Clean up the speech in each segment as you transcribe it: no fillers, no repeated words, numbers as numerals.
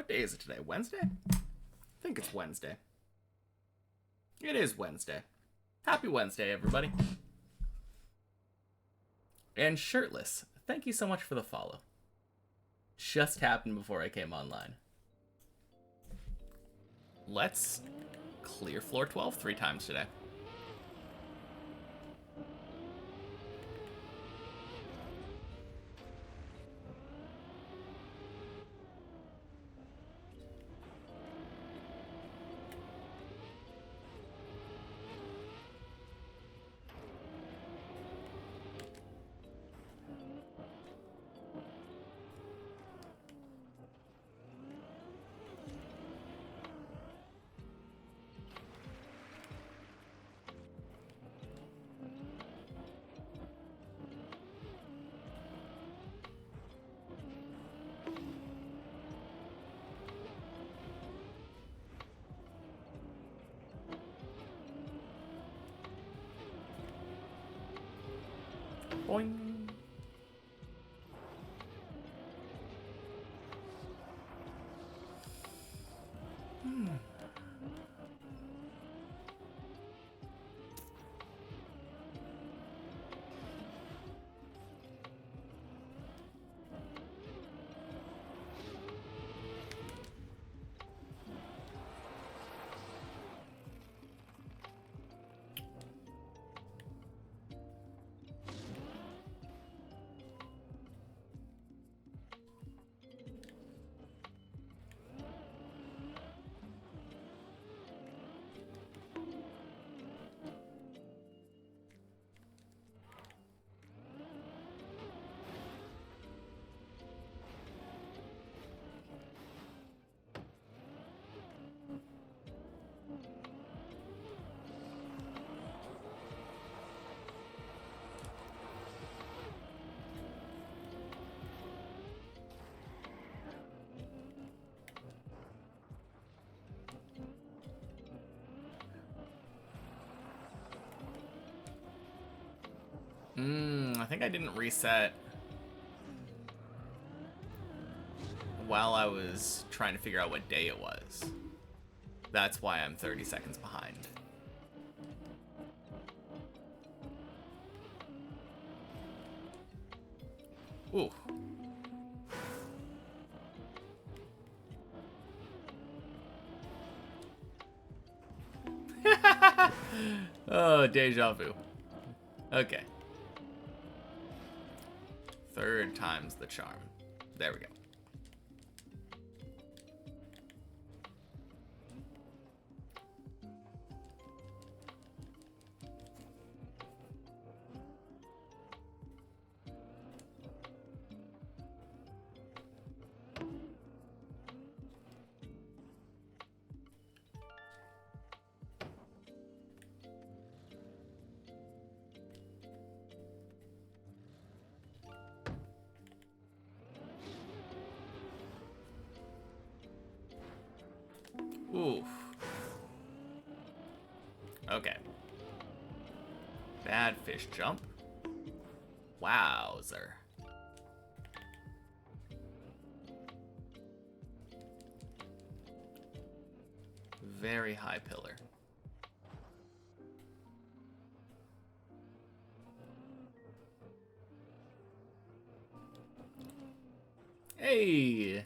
day is it today? Wednesday? I think it's Wednesday. It is Wednesday. Happy Wednesday, everybody. And Shirtless, thank you so much for the follow. Just happened before I came online. Let's clear floor 12 3 times today. Boing. I think I didn't reset while I was trying to figure out what day it was. That's why I'm 30 seconds behind. Ooh. Oh, deja vu. Okay. Third time's the charm. There we go. Oof. Okay. Bad fish jump. Wowzer. Very high pillar. Hey!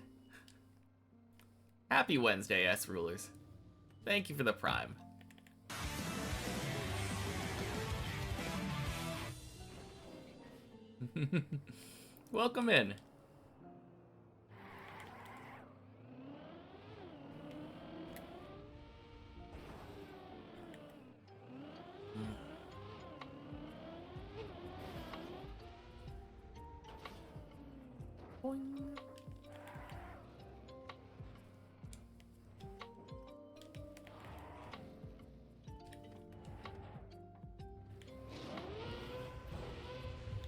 Happy Wednesday, S-Rulers. Thank you for the prime. Welcome in. Boing.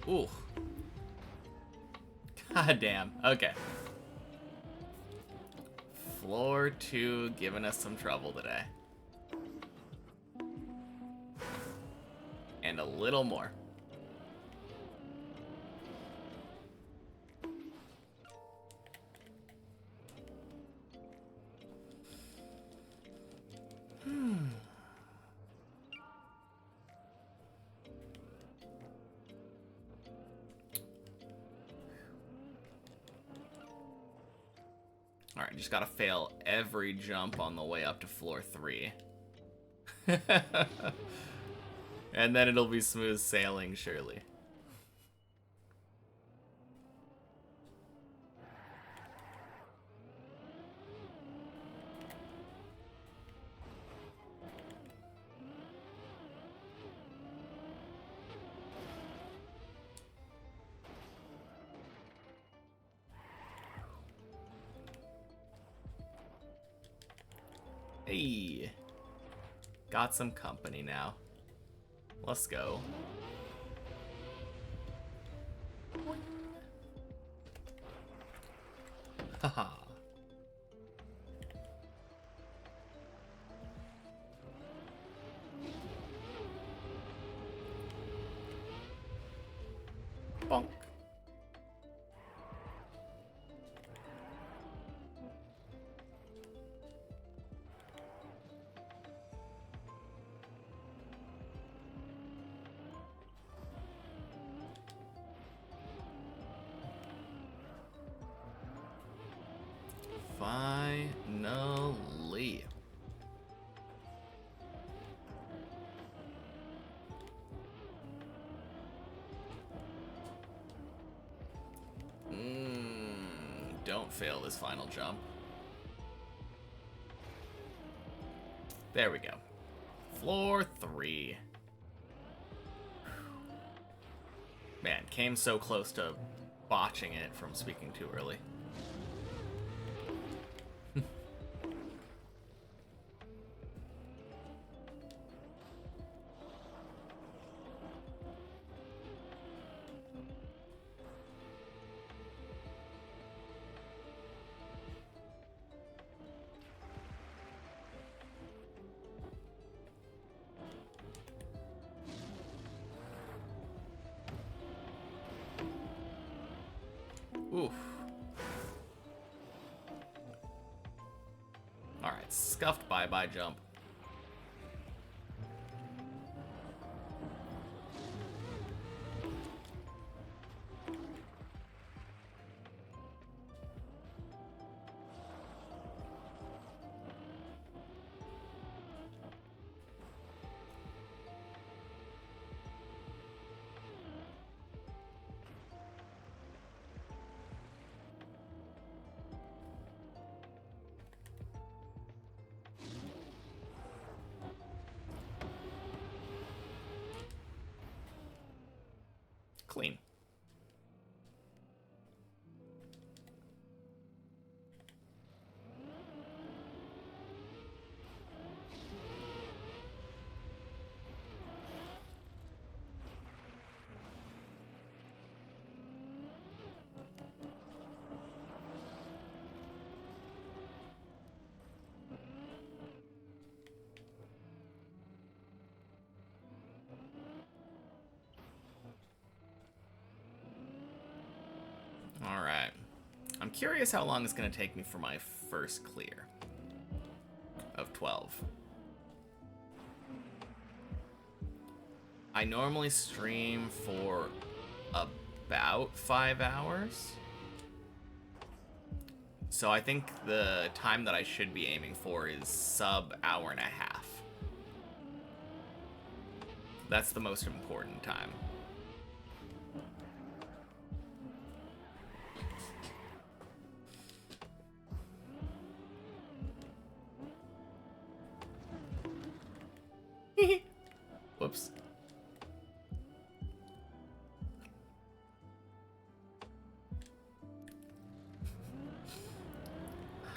Ooh. God damn. Okay. Floor 2 giving us some trouble today. And a little more. Alright, just gotta fail every jump on the way up to floor 3. And then it'll be smooth sailing, surely. Hey, got some company now. Let's go. Haha. Bonk. Finally. Don't fail this final jump. There we go. Floor 3. Man, came so close to botching it from speaking too early. Oof. Alright, scuffed bye-bye jump. Clean. Alright. I'm curious how long it's going to take me for my first clear of 12. I normally stream for about 5 hours. So I think the time that I should be aiming for is sub hour and a half. That's the most important time. Whoops.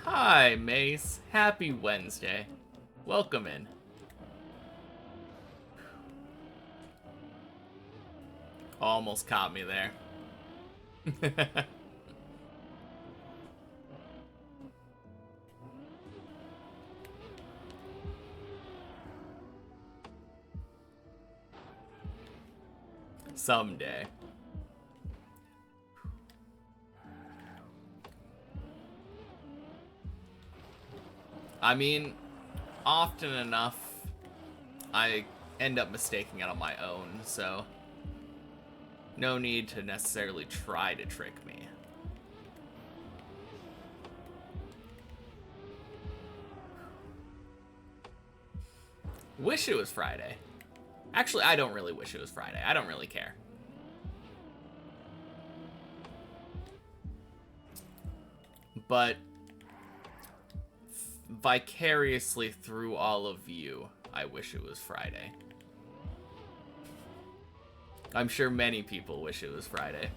Hi, Mace. Happy Wednesday. Welcome in. Almost caught me there. Someday. I mean, often enough, I end up mistaking it on my own, so no need to necessarily try to trick me. Wish it was Friday. Actually, I don't really wish it was Friday. I don't really care. But vicariously through all of you, I wish it was Friday. I'm sure many people wish it was Friday.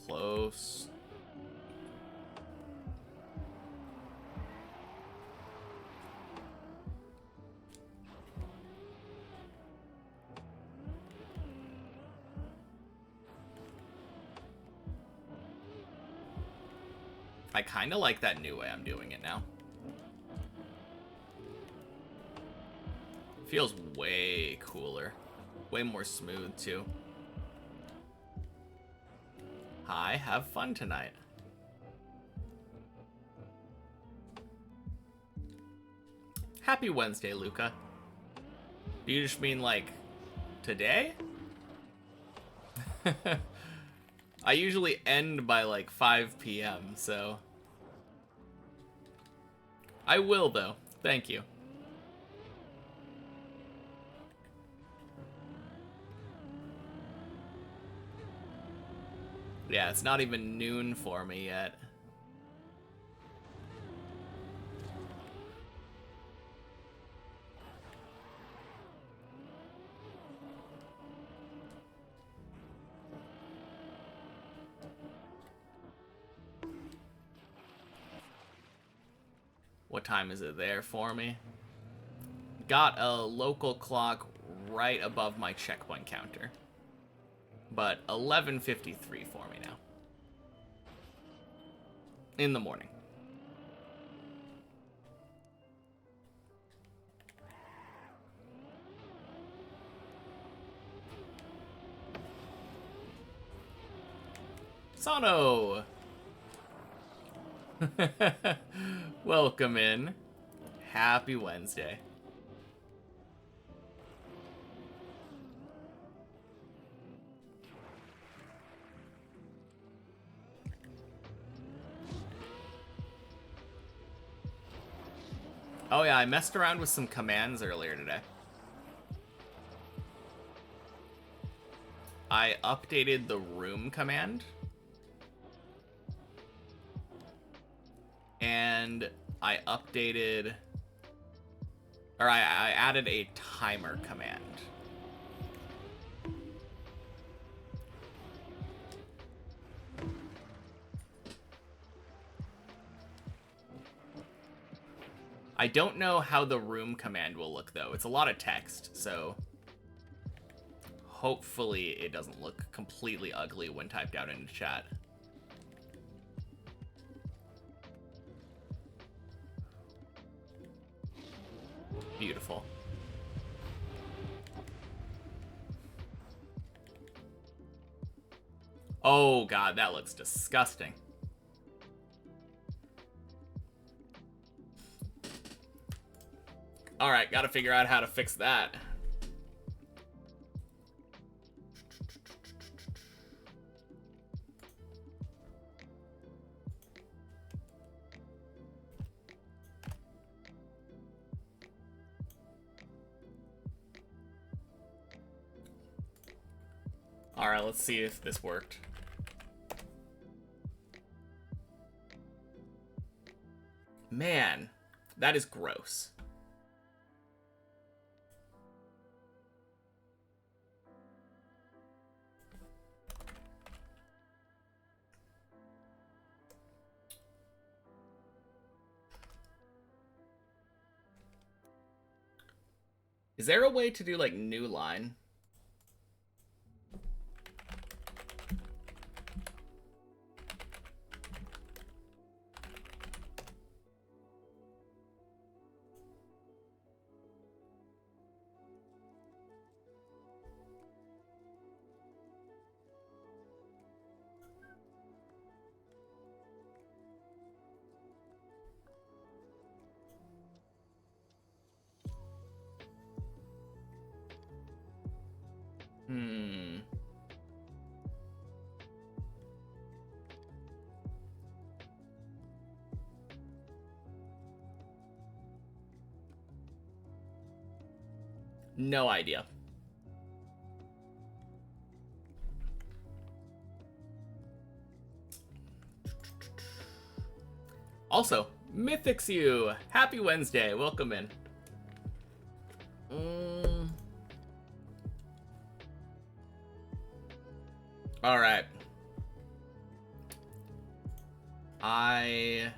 Close. I kind of like that new way I'm doing it now. Feels way cooler. Way more smooth, too. Hi, have fun tonight. Happy Wednesday, Luca. Do you just mean, like, today? I usually end by, like, 5 p.m., so... I will, though. Thank you. Yeah, it's not even noon for me yet. What time is it there for me? Got a local clock right above my checkpoint counter. But 11:53 for me now. In the morning. Sano! Welcome in. Happy Wednesday. Oh yeah, I messed around with some commands earlier today. I updated the room command. And I updated... Or I added a timer command. I don't know how the room command will look, though. It's a lot of text, so... Hopefully it doesn't look completely ugly when typed out into chat. Beautiful. Oh god, that looks disgusting. Alright, gotta figure out how to fix that. Alright, let's see if this worked. Man, that is gross. Is there a way to do, like, new line? Hmm. No idea. Also, Mythics you! Happy Wednesday, welcome in. Alright. I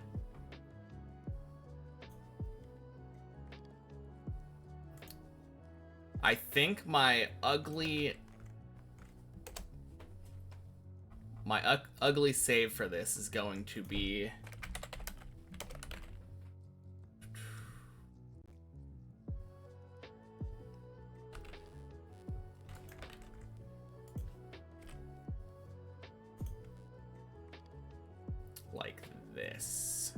think my ugly save for this is going to be like this.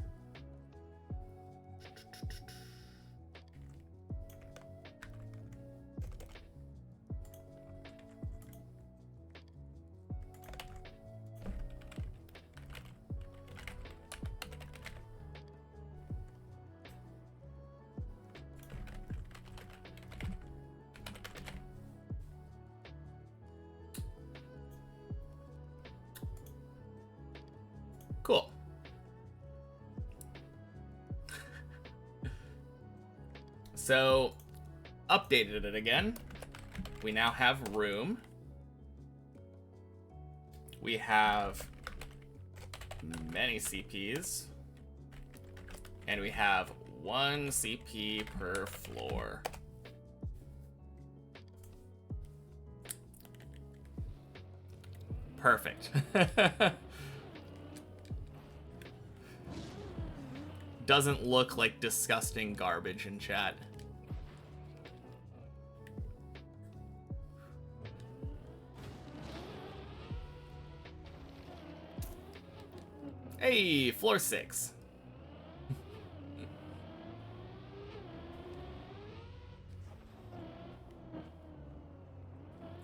Cool. So, updated it again. We now have room. We have many CPs. And we have 1 CP per floor. Perfect. Doesn't look like disgusting garbage in chat. Hey, floor 6.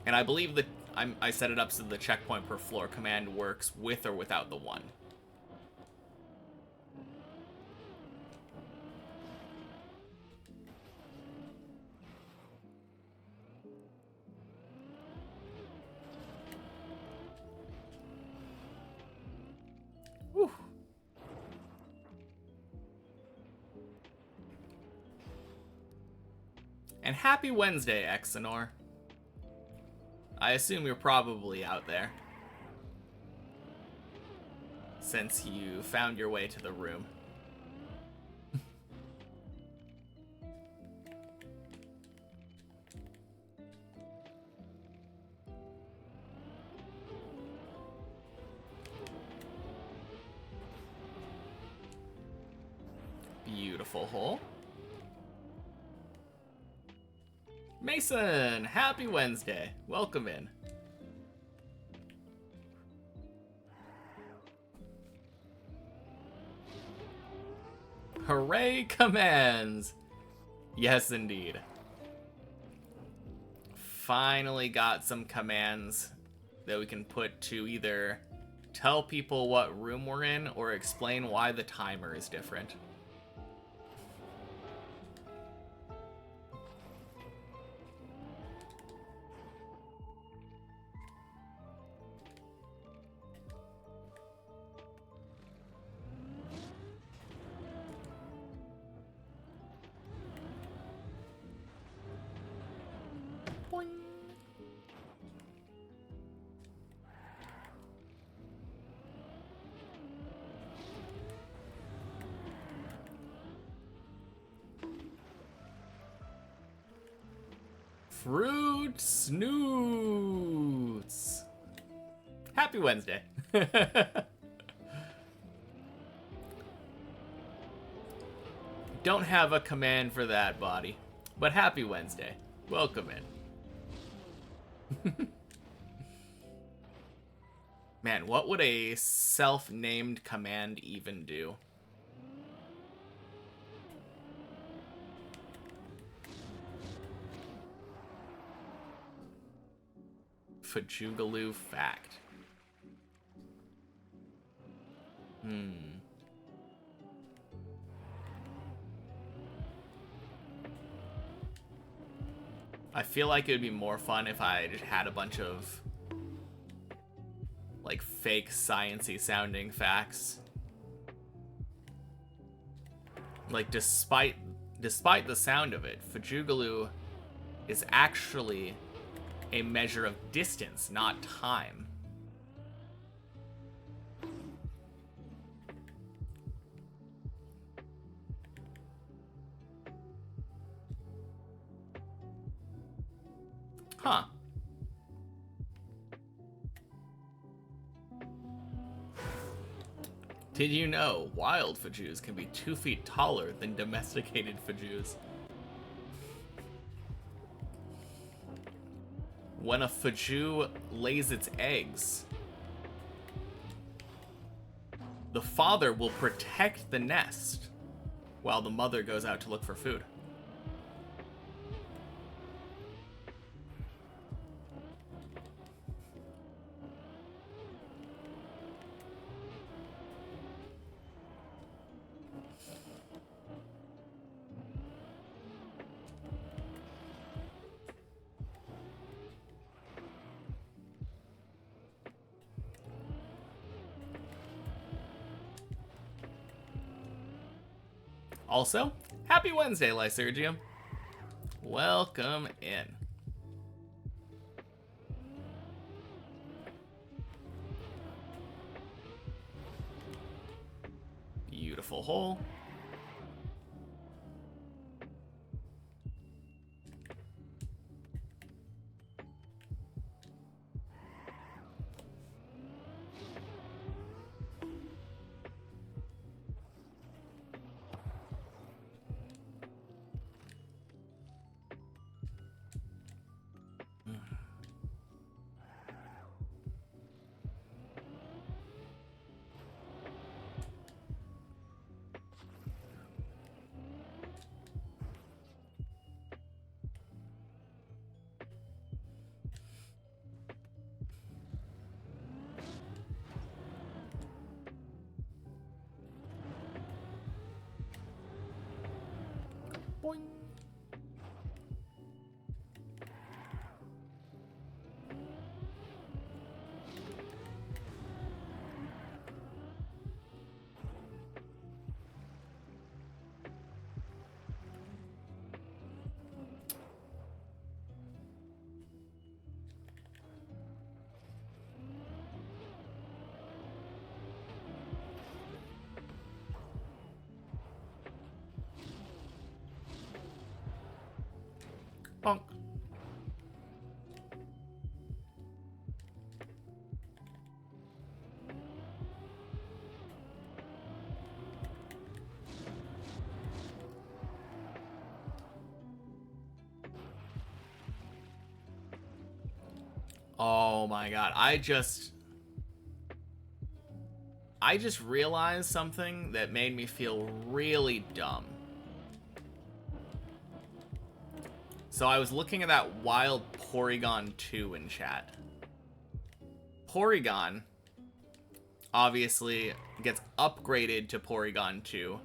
And I believe that I set it up so the checkpoint per floor command works with or without the 1. Whew. And happy Wednesday, Exenor. I assume you're probably out there, since you found your way to the room. Beautiful hole. Mason, happy Wednesday. Welcome in. Hooray, commands! Yes, indeed. Finally got some commands that we can put to either tell people what room we're in or explain why the timer is different. Boing. Fruit Snoots. Happy Wednesday. Don't have a command for that, body. But happy Wednesday. Welcome in. Man, what would a self-named command even do? Fajugaloo fact. I feel like it would be more fun if I just had a bunch of like fake science-y sounding facts. Like despite the sound of it, Fajugaloo is actually a measure of distance, not time. Huh. Did you know wild Fajoos can be 2 feet taller than domesticated Fajoos? When a Fajoo lays its eggs, the father will protect the nest while the mother goes out to look for food. Also, happy Wednesday, Lysergium. Welcome in. Beautiful hole. Boing. Bonk. Oh my god, I just realized something that made me feel really dumb. So I was looking at that wild Porygon 2 in chat. Porygon obviously gets upgraded to Porygon 2.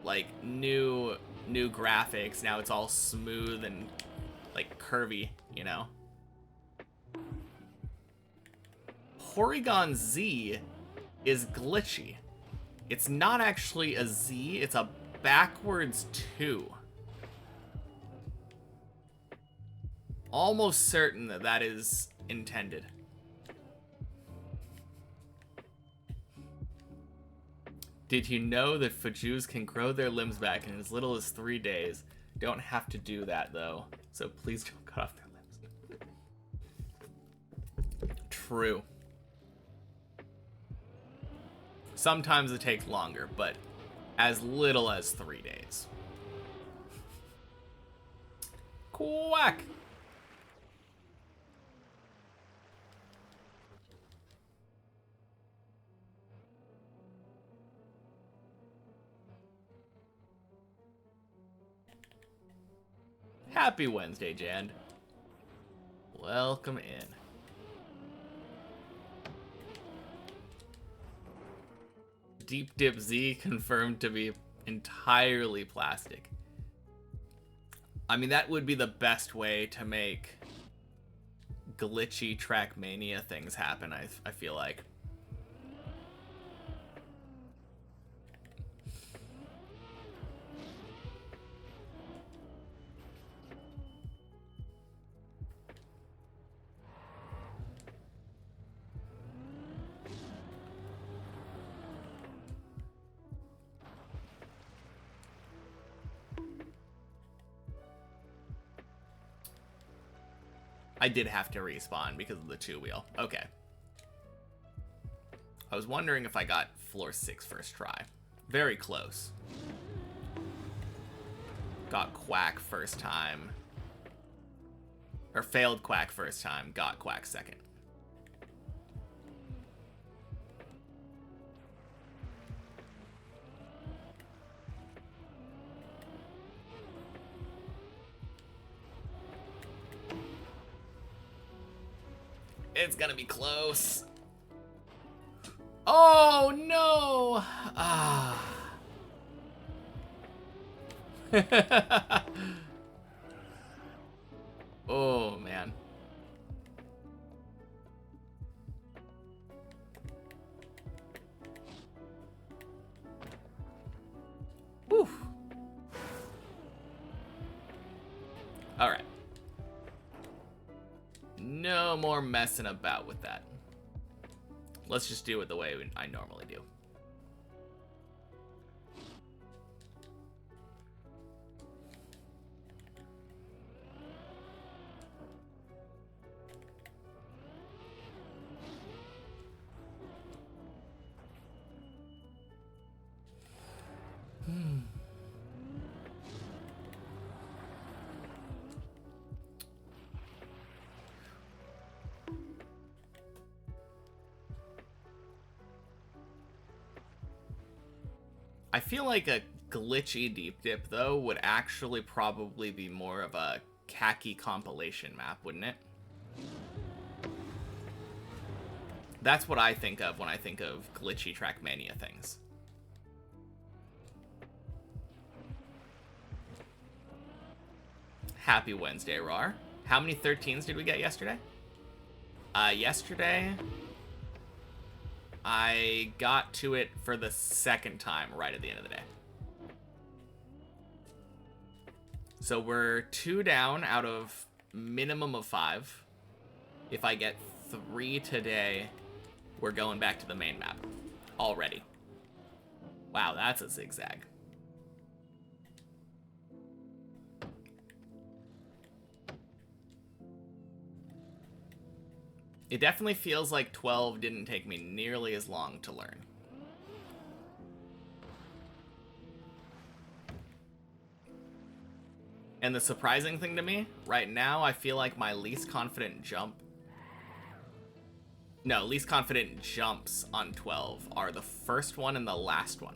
Like new graphics, now it's all smooth and like curvy, you know. Porygon Z is glitchy. It's not actually a Z, it's a backwards 2. Almost certain that that is intended. Did you know that Fajoos can grow their limbs back in as little as 3 days? Don't have to do that though, so please don't cut off their limbs. True. Sometimes it takes longer, but as little as 3 days. Quack! Happy Wednesday, Jan. Welcome in. Deep Dip Z confirmed to be entirely plastic. I mean, that would be the best way to make glitchy Trackmania things happen, I feel like. I did have to respawn because of the 2-wheel. Okay. I was wondering if I got floor 6 first try. Very close. Got Quack first time. Or failed Quack first time, got Quack second. It's gonna be close. Oh no! Ah. Oh man. Whew. All right. No more messing about with that. Let's just do it the way I normally do. I feel like a glitchy deep dip, though, would actually probably be more of a khaki compilation map, wouldn't it? That's what I think of when I think of glitchy Trackmania things. Happy Wednesday, Rar. How many 13s did we get yesterday? Yesterday, I got to it for the second time right at the end of the day. So we're 2 down out of minimum of 5. If I get 3 today, we're going back to the main map already. Wow, that's a zigzag. It definitely feels like 12 didn't take me nearly as long to learn. And the surprising thing to me, right now, I feel like my least confident jumps on 12 are the first one and the last one.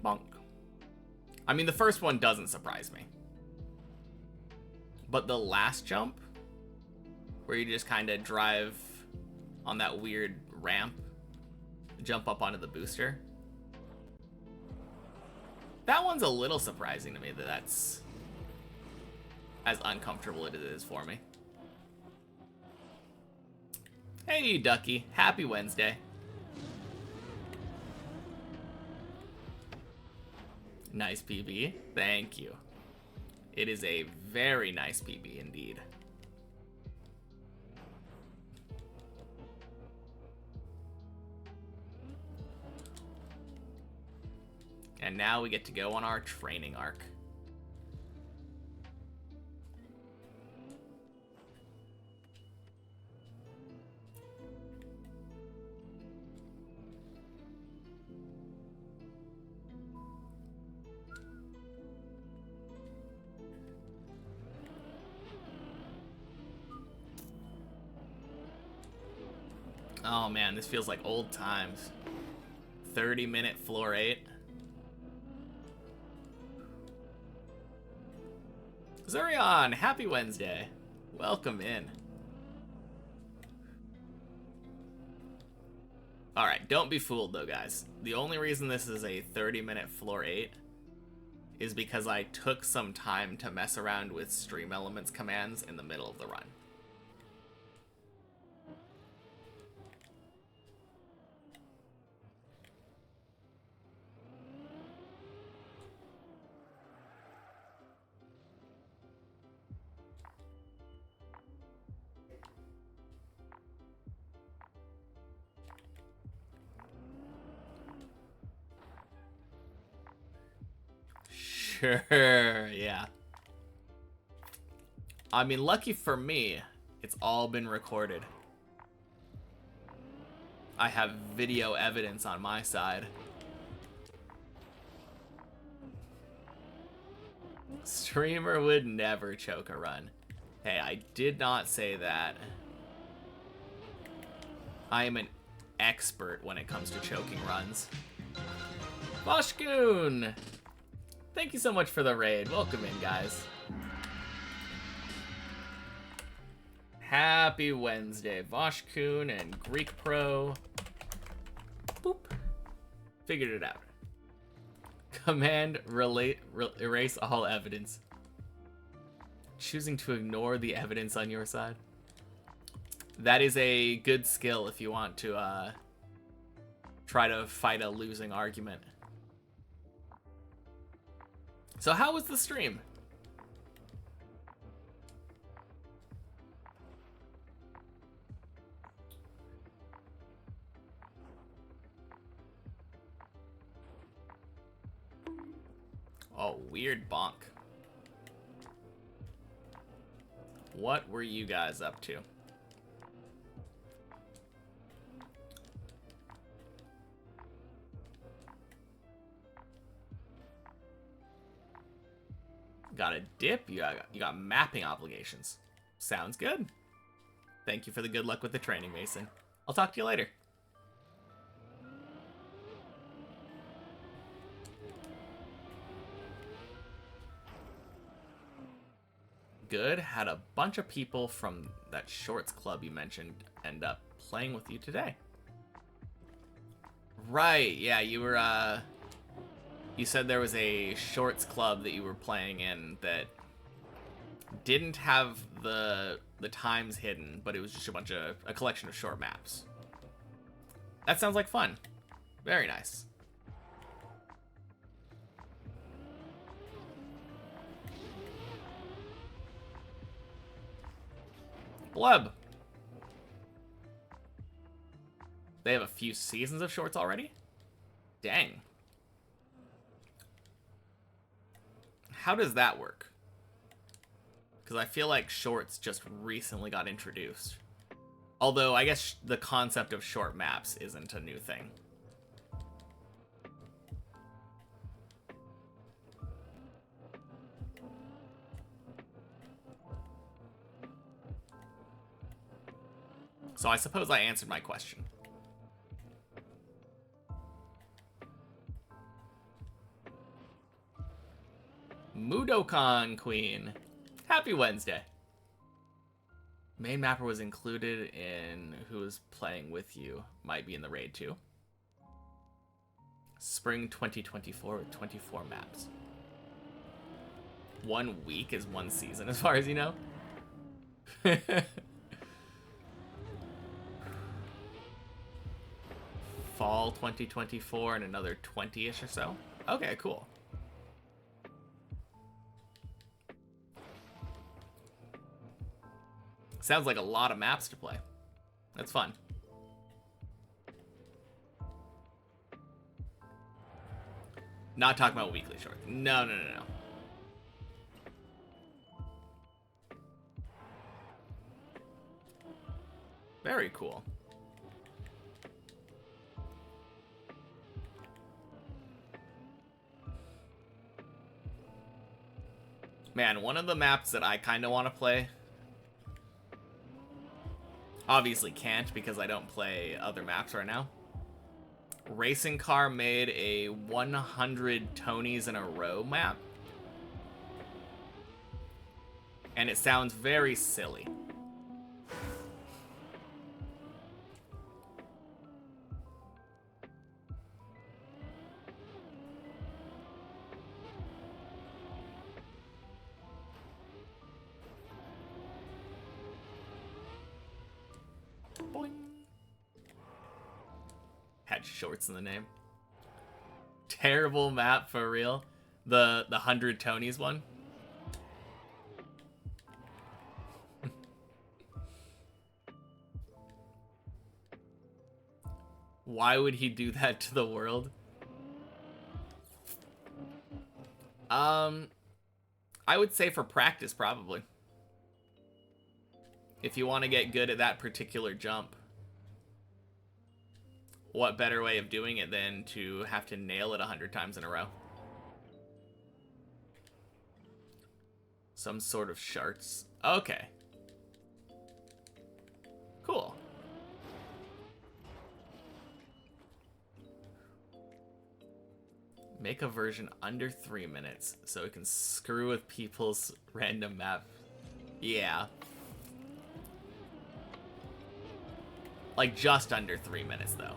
Bonk. I mean, the first one doesn't surprise me. But the last jump, where you just kind of drive on that weird ramp, jump up onto the booster, that one's a little surprising to me that that's as uncomfortable as it is for me. Hey, Ducky. Happy Wednesday. Nice PB. Thank you. It is a very nice PB indeed. And now we get to go on our training arc. Oh man, this feels like old times. 30-minute floor 8. Zurion, happy Wednesday. Welcome in. Alright, don't be fooled though, guys. The only reason this is a 30-minute floor 8 is because I took some time to mess around with stream elements commands in the middle of the run. Sure, yeah. I mean, lucky for me, it's all been recorded. I have video evidence on my side. Streamer would never choke a run. Hey, I did not say that. I am an expert when it comes to choking runs. Voshkoon! Thank you so much for the raid. Welcome in, guys. Happy Wednesday, Voshkoon and Greek Pro. Boop. Figured it out. Command erase all evidence. Choosing to ignore the evidence on your side. That is a good skill if you want to try to fight a losing argument. So how was the stream? Oh, weird bonk. What were you guys up to? Got a dip? You got mapping obligations. Sounds good. Thank you for the good luck with the training, Mason. I'll talk to you later. Good. Had a bunch of people from that shorts club you mentioned end up playing with you today. Right, yeah, you were, you said there was a shorts club that you were playing in that didn't have the times hidden, but it was just a collection of short maps. That sounds like fun. Very nice. Bleb. They have a few seasons of shorts already? Dang. How does that work? Because I feel like shorts just recently got introduced. Although, I guess the concept of short maps isn't a new thing. So I suppose I answered my question. Mudokan Queen. Happy Wednesday. Main mapper was included in who was playing with you. Might be in the raid too. Spring 2024 with 24 maps. 1 week is 1 season as far as you know. Fall 2024 and another 20-ish or so. Okay, cool. Sounds like a lot of maps to play. That's fun. Not talking about weekly shorts. No. Very cool. Man, one of the maps that I kind of want to play, obviously can't because I don't play other maps right now. Racing Car made a 100 Tonys in a row map. And it sounds very silly. Boing. Had shorts in the name. Terrible map for real. The 100 Tonys one. Why would he do that to the world? I would say for practice, probably. If you want to get good at that particular jump. What better way of doing it than to have to nail it 100 times in a row? Some sort of sharts. Okay. Cool. Make a version under 3 minutes so it can screw with people's random map. Yeah. Like just under 3 minutes though.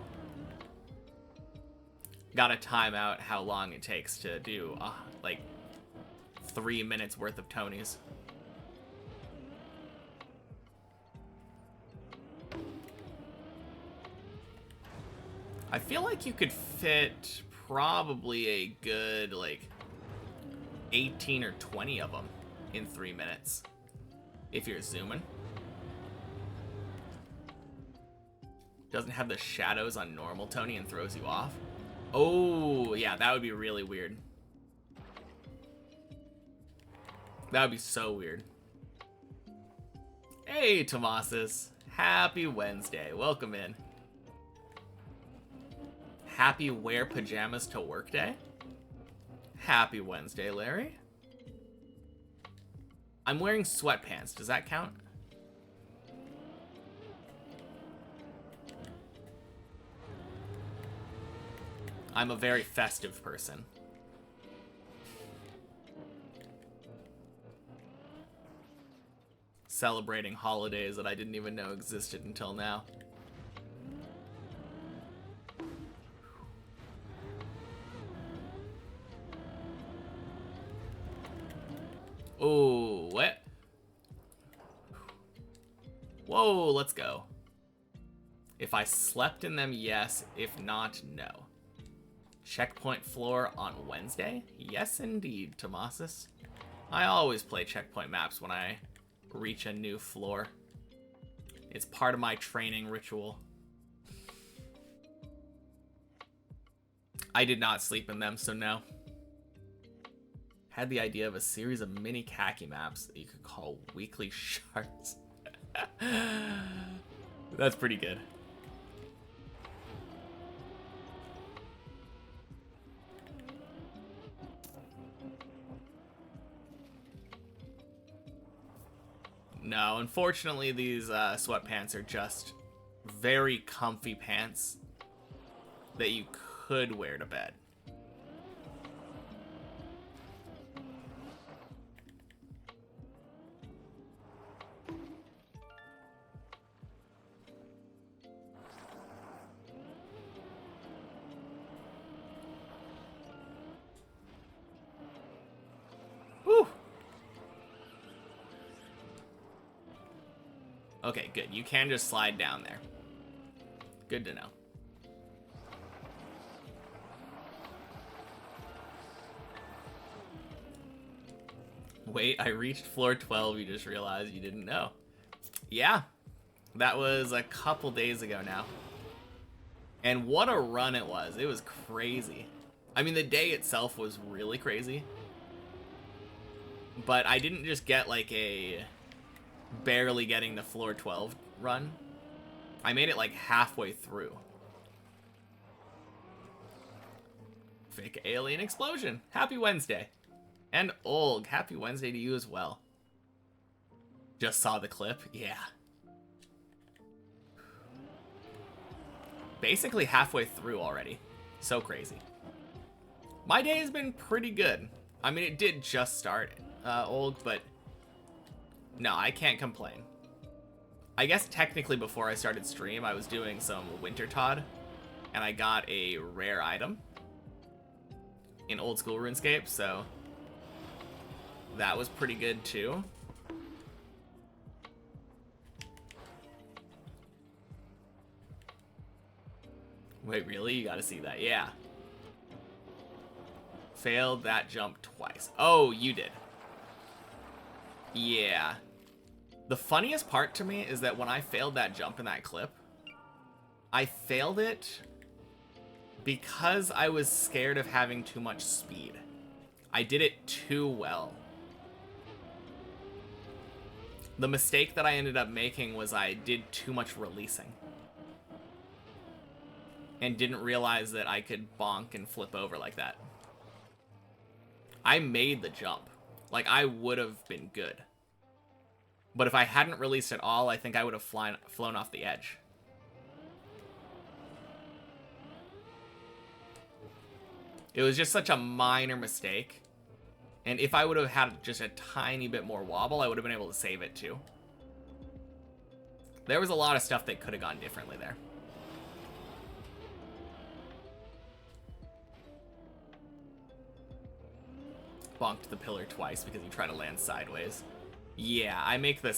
Gotta time out how long it takes to do like 3 minutes worth of Tonys. I feel like you could fit probably a good like 18 or 20 of them in 3 minutes if you're zooming. Doesn't have the shadows on normal Tony and throws you off. Oh yeah, that would be really weird. That would be so weird. Hey Tomasis, happy Wednesday, welcome in. Happy wear pajamas to work day. Happy Wednesday, Larry. I'm wearing sweatpants. Does that count? I'm a very festive person. Celebrating holidays that I didn't even know existed until now. Oh, what? Whoa, let's go. If I slept in them, yes. If not, no. Checkpoint floor on Wednesday? Yes, indeed, Tomasis. I always play checkpoint maps when I reach a new floor. It's part of my training ritual. I did not sleep in them, so no. Had the idea of a series of mini khaki maps that you could call weekly shards. That's pretty good. No, unfortunately, these sweatpants are just very comfy pants that you could wear to bed. Whew. Okay, good. You can just slide down there. Good to know. Wait, I reached floor 12, you just realized you didn't know. Yeah, that was a couple days ago now. And what a run it was. It was crazy. I mean, the day itself was really crazy. But I didn't just get like a barely getting to floor 12 run. I made it like halfway through. Fake alien explosion. Happy Wednesday. And Olg, happy Wednesday to you as well. Just saw the clip? Yeah. Basically halfway through already. So crazy. My day has been pretty good. I mean, it did just start, Olg, but No, I can't complain. I guess technically before I started stream, I was doing some Winter Todd, and I got a rare item in old school RuneScape, so that was pretty good too. Wait, really? You gotta see that. Yeah. Failed that jump twice. Oh, you did. Yeah. The funniest part to me is that when I failed that jump in that clip, I failed it because I was scared of having too much speed. I did it too well. The mistake that I ended up making was I did too much releasing. And didn't realize that I could bonk and flip over like that. I made the jump. Like, I would have been good. But if I hadn't released at all, I think I would have flown off the edge. It was just such a minor mistake. And if I would have had just a tiny bit more wobble, I would have been able to save it too. There was a lot of stuff that could have gone differently there. Bonked the pillar twice because you try to land sideways. Yeah, I made the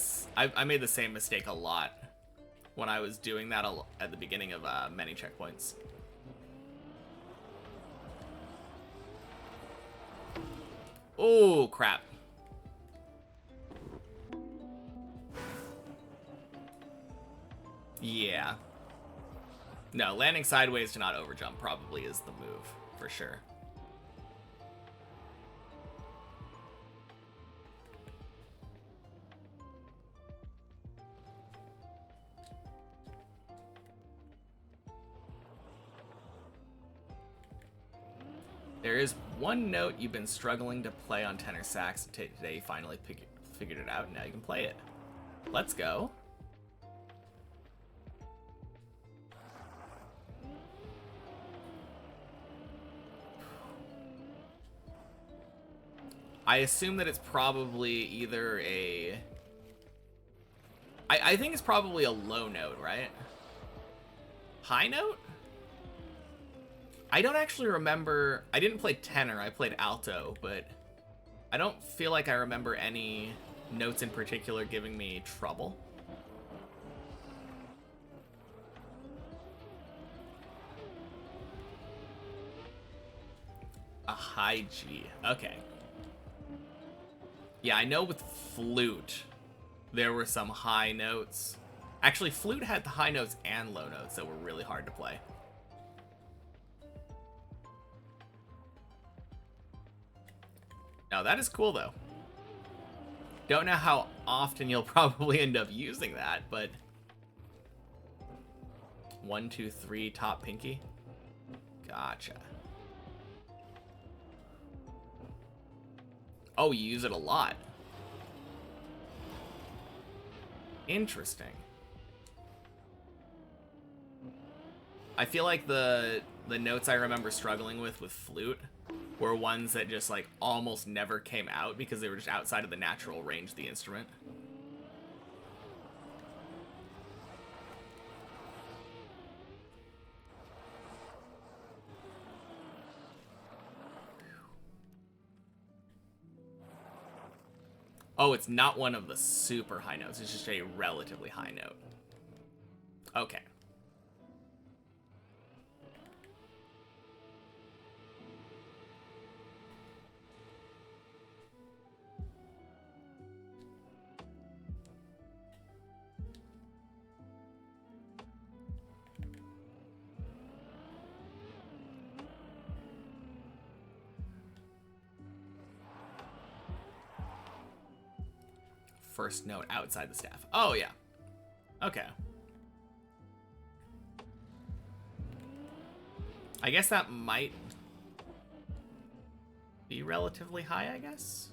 same mistake a lot when I was doing that at the beginning of many checkpoints. Oh, crap. Yeah. No, landing sideways to not overjump probably is the move, for sure. There is one note you've been struggling to play on tenor sax. Today you finally figured it out, and now you can play it. Let's go. I assume that it's probably either a... I think it's probably a low note, right? High note? I don't actually remember... I didn't play tenor, I played alto, but I don't feel like I remember any notes in particular giving me trouble. A high G. Okay. Yeah, I know with flute, there were some high notes. Actually, flute had the high notes and low notes that were really hard to play. Now, that is cool, though. Don't know how often you'll probably end up using that, but... 1, 2, 3, top pinky. Gotcha. Oh, you use it a lot. Interesting. I feel like the notes I remember struggling with flute were ones that just like almost never came out because they were just outside of the natural range of the instrument. Oh, it's not one of the super high notes. It's just a relatively high note. Okay. First note outside the staff. Oh, yeah. Okay. I guess that might be relatively high, I guess.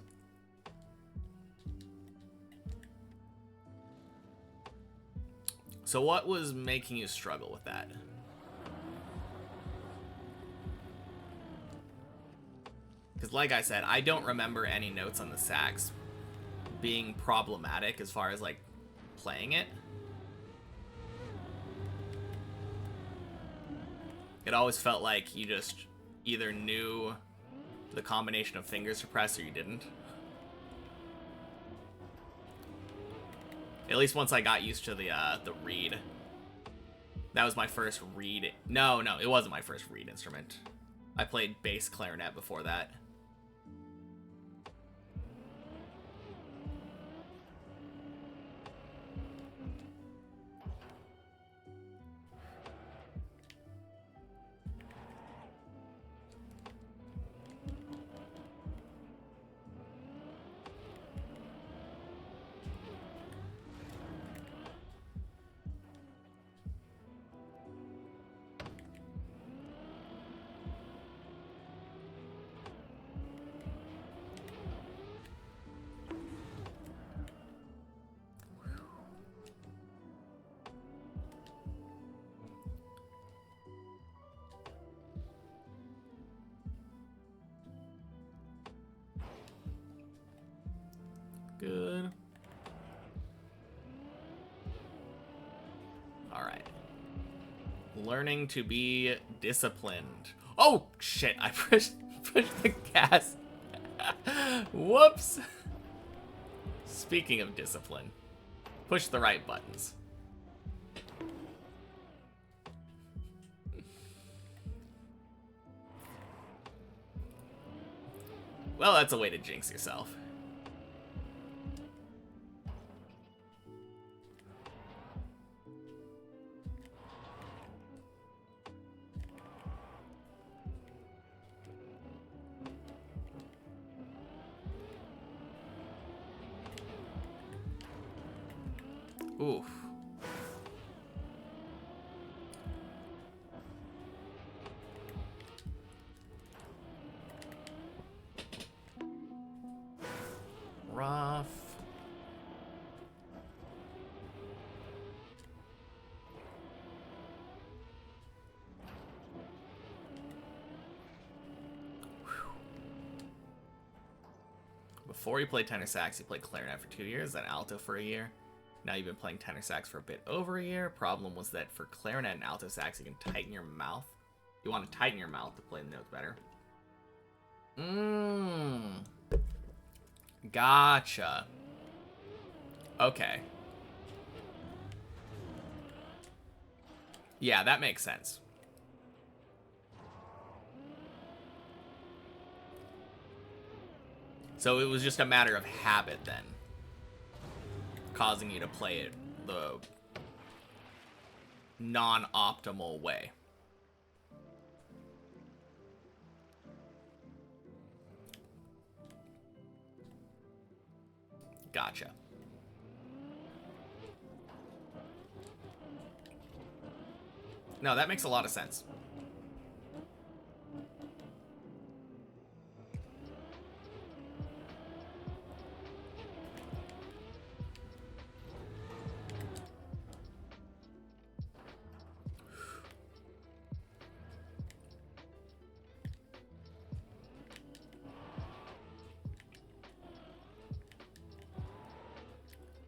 So what was making you struggle with that? Because like I said, I don't remember any notes on the sax being problematic as far as like playing it. It always felt like you just either knew the combination of fingers to press or you didn't. At least once I got used to the reed. That was my first reed. No, it wasn't my first reed instrument. I played bass clarinet before that. Good. Alright. Learning to be disciplined. Oh, shit. I pushed the gas. Whoops. Speaking of discipline, push the right buttons. Well, that's a way to jinx yourself. Oof. Rough. Before you played tenor sax, you played clarinet for 2 years, then alto for a year. Now you've been playing tenor sax for a bit over a year. Problem was that for clarinet and alto sax, you can tighten your mouth. You want to tighten your mouth to play the notes better. Gotcha. Okay. Yeah, that makes sense. So it was just a matter of habit then, causing you to play it the non-optimal way. Gotcha. No, that makes a lot of sense.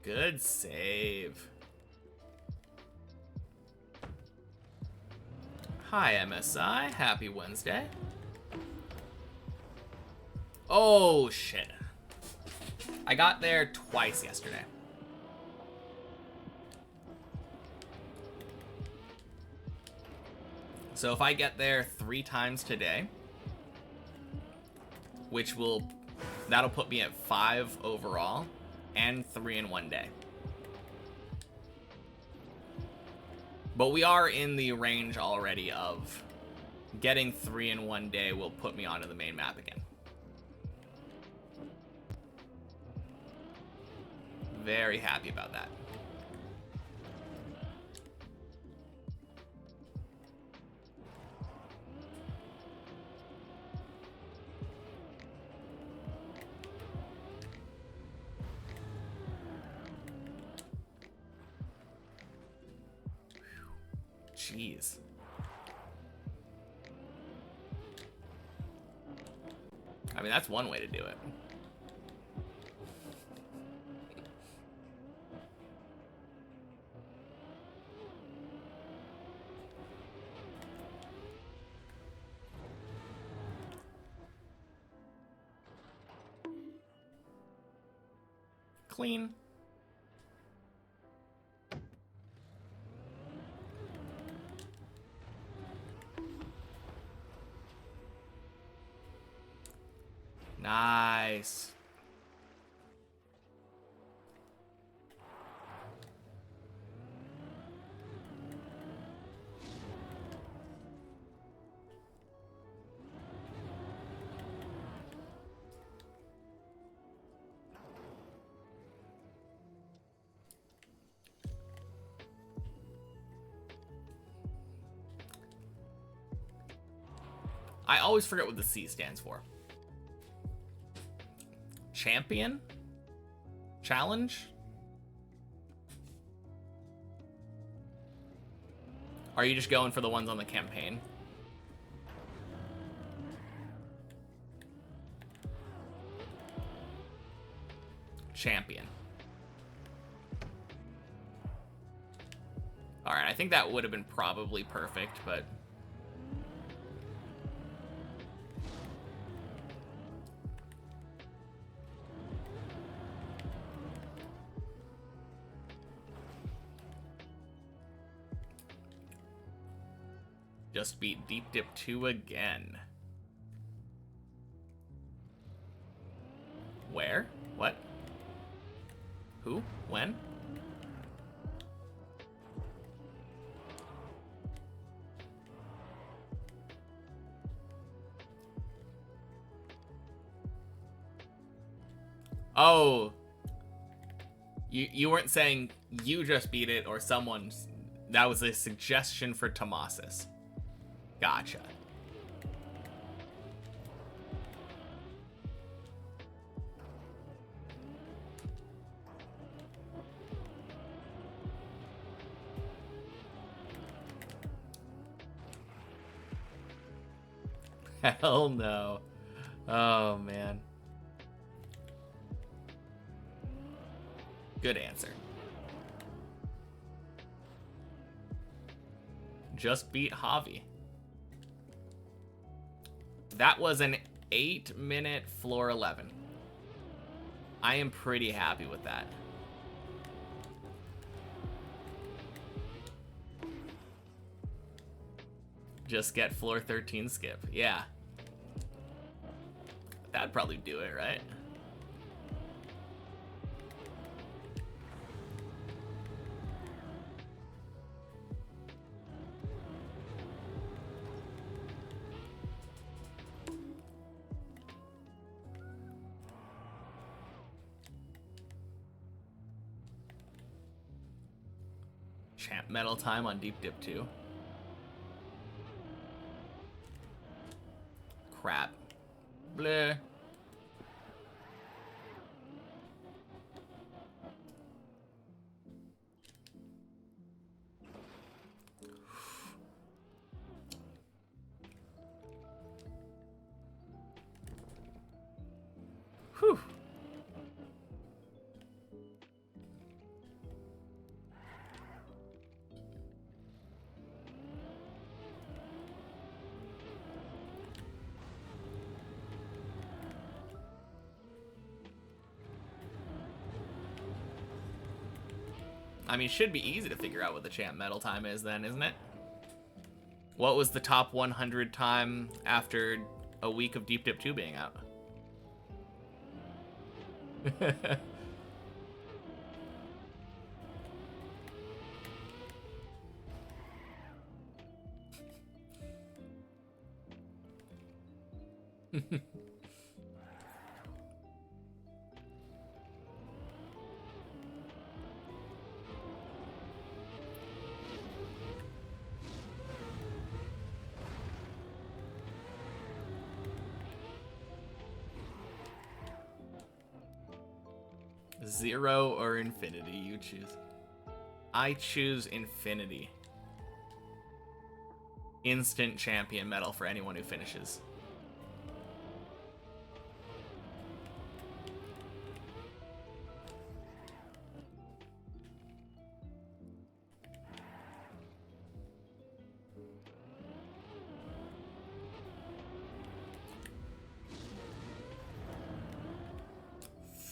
Good save. Hi, MSI. Happy Wednesday. Oh, shit. I got there twice yesterday. So if I get there 3 times today, that'll put me at 5 overall and 3 in 1 day. But we are in the range already of getting 3 in 1 day will put me onto the main map again. Very happy about that. Jeez. I mean, that's one way to do it. clean. Nice. I always forget what the C stands for. Champion? Challenge? Are you just going for the ones on the campaign? Champion. Alright, I think that would have been probably perfect, but... Just beat Deep Dip 2 again. Where? What? Who? When? Oh. You weren't saying you just beat it or someone's... That was a suggestion for Tomasis. Gotcha. Hell no. Oh, man. Good answer. Just beat Javi. That was an 8-minute floor 11. I am pretty happy with that. Just get floor 13 skip. Yeah. That'd probably do it, right? Champ medal time on Deep Dip 2. Crap. Bleh. Whew. I mean, it should be easy to figure out what the champ medal time is then, isn't it? What was the top 100 time after a week of Deep Dip 2 being out? Zero or infinity, you choose. I choose infinity. Instant champion medal for anyone who finishes.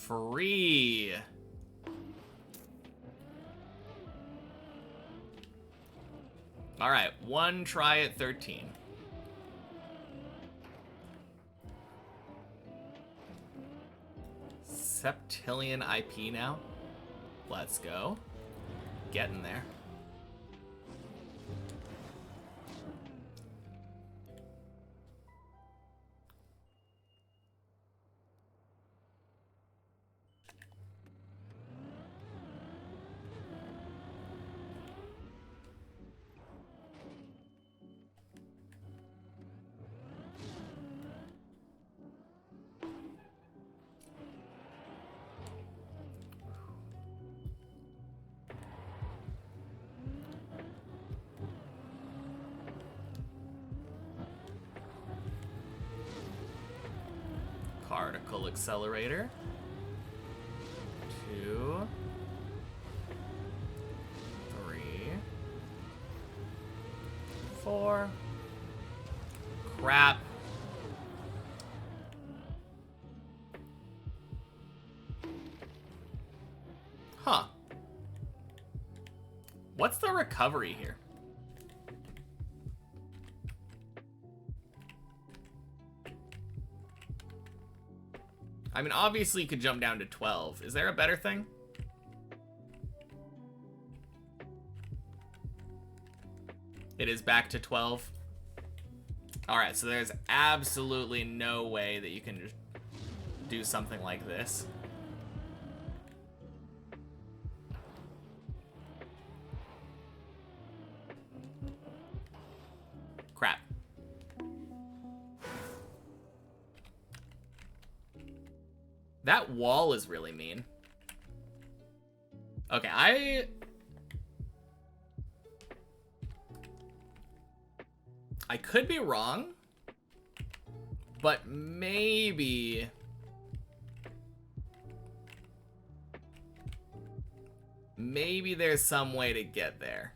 Free. All right, one try at 13. Septillion IP now. Let's go. Getting there. Particle accelerator. 2, 3, 4. Crap. Huh. What's the recovery here? I mean, obviously you could jump down to 12. Is there a better thing? It is back to 12. All right, so there's absolutely no way that you can just do something like this. Crap. That wall is really mean. Okay, I could be wrong, but maybe there's some way to get there.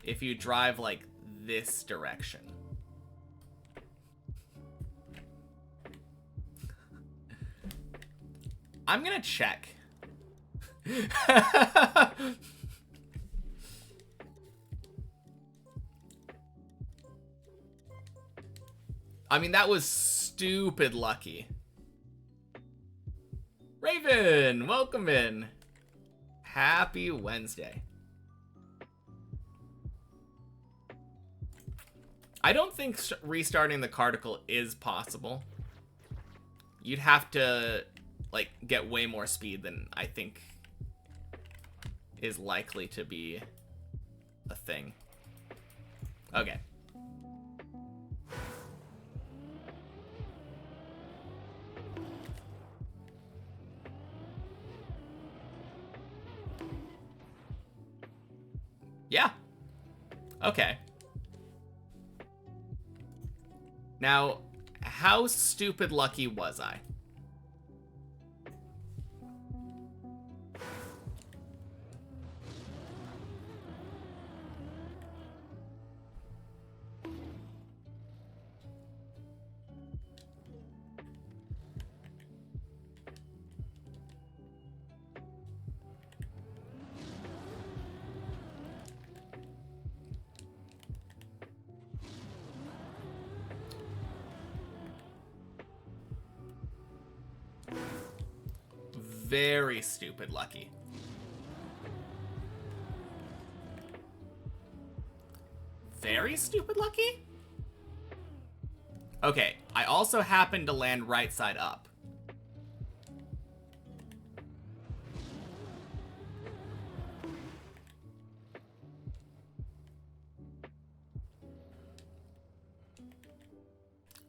If you drive like this direction. I'm gonna check. I mean, that was stupid lucky. Raven, welcome in. Happy Wednesday. I don't think restarting the Carticle is possible. You'd have to, like, get way more speed than I think is likely to be a thing. Okay. Yeah. Okay. Now, how stupid lucky was I? Very stupid lucky. Very stupid lucky? Okay, I also happened to land right side up.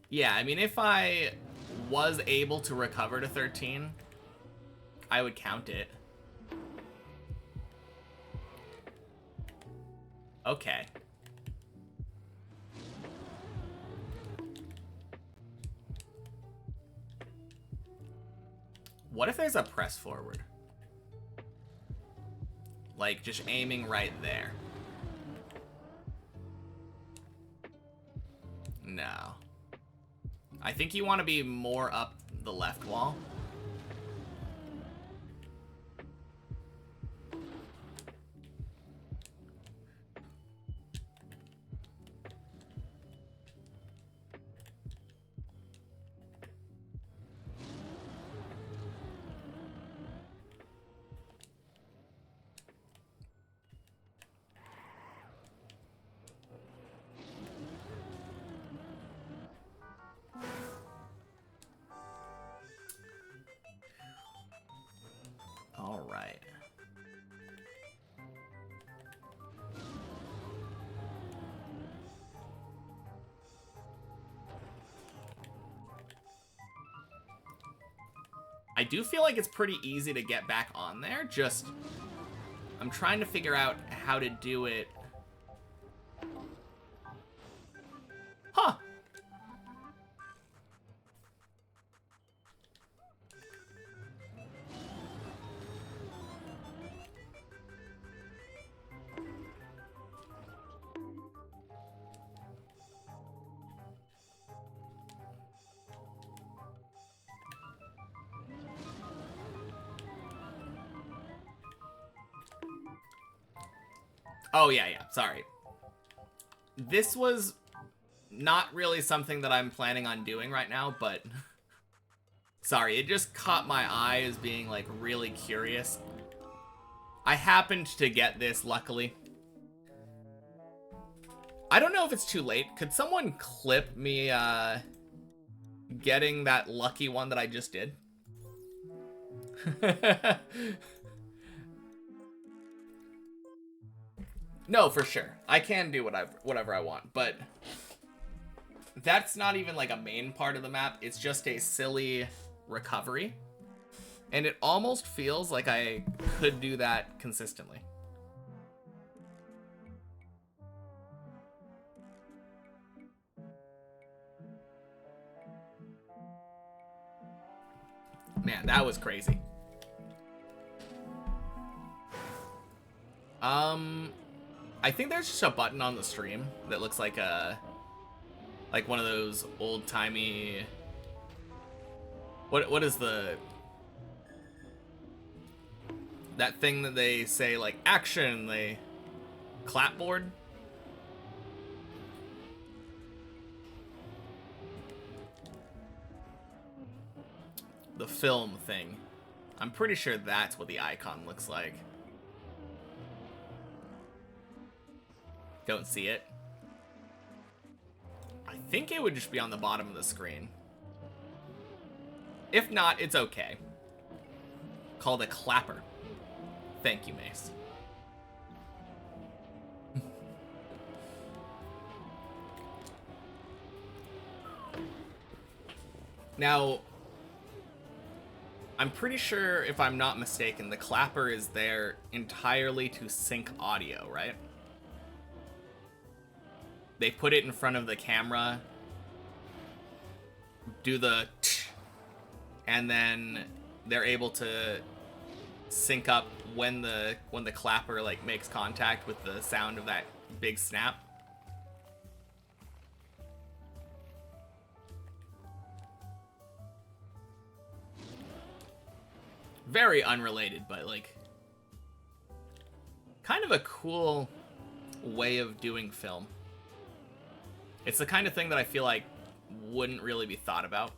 Yeah, I mean, if I was able to recover to 13, I would count it. Okay. What if there's a press forward? Like, just aiming right there. No. I think you want to be more up the left wall. I do feel like it's pretty easy to get back on there, just I'm trying to figure out how to do it. Huh. Oh, yeah, sorry. This was not really something that I'm planning on doing right now, but... Sorry, it just caught my eye as being, like, really curious. I happened to get this, luckily. I don't know if it's too late. Could someone clip me, getting that lucky one that I just did? No, for sure. I can do whatever I want, but that's not even like a main part of the map. It's just a silly recovery. And it almost feels like I could do that consistently. Man, that was crazy. I think there's just a button on the stream that looks like one of those old-timey... What is that thing that they say, like, action, they clapboard? The film thing. I'm pretty sure that's what the icon looks like. Don't see it. I think it would just be on the bottom of the screen. If not, it's okay. Called a clapper. Thank you, Mace. Now, I'm pretty sure, if I'm not mistaken, the clapper is there entirely to sync audio, right? They put it in front of the camera, do the tch, and then they're able to sync up when the clapper like makes contact with the sound of that big snap. Very unrelated, but like kind of a cool way of doing film. It's the kind of thing that I feel like wouldn't really be thought about.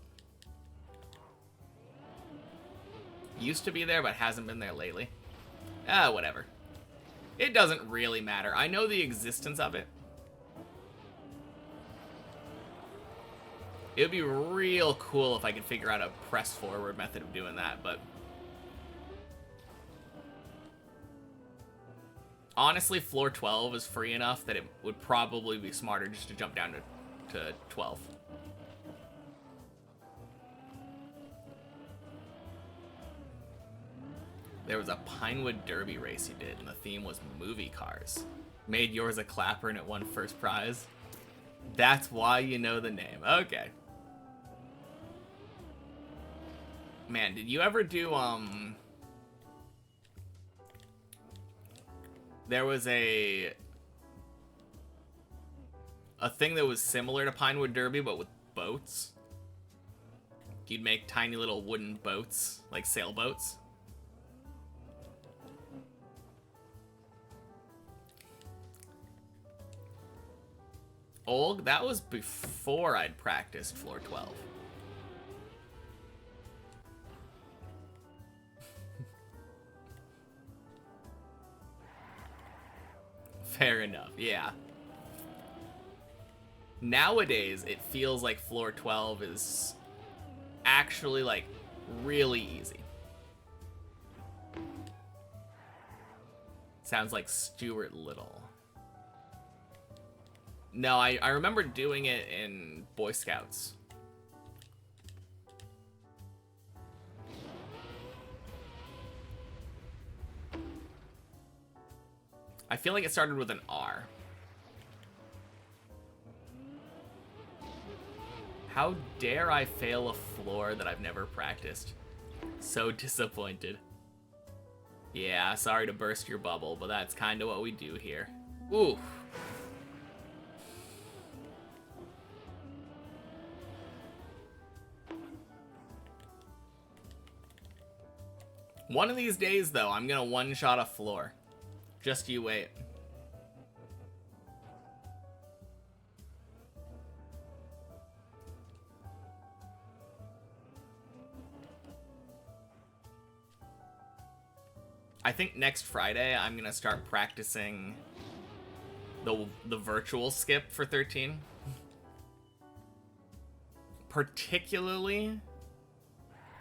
Used to be there, but hasn't been there lately. Whatever. It doesn't really matter. I know the existence of it. It would be real cool if I could figure out a press forward method of doing that, but... Honestly, floor 12 is free enough that it would probably be smarter just to jump down to 12. There was a Pinewood Derby race you did, and the theme was movie cars. Made yours a clapper and it won first prize. That's why you know the name. Okay. Man, did you ever do, there was a thing that was similar to Pinewood Derby, but with boats. You'd make tiny little wooden boats, like sailboats. Olg, that was before I'd practiced floor 12. Fair enough, yeah. Nowadays, it feels like floor 12 is actually, like, really easy. Sounds like Stuart Little. No, I remember doing it in Boy Scouts. I feel like it started with an R. How dare I fail a floor that I've never practiced? So disappointed. Yeah, sorry to burst your bubble, but that's kind of what we do here. Ooh. One of these days, though, I'm gonna one-shot a floor. Just you wait. I think next Friday I'm gonna start practicing the virtual skip for 13. Particularly,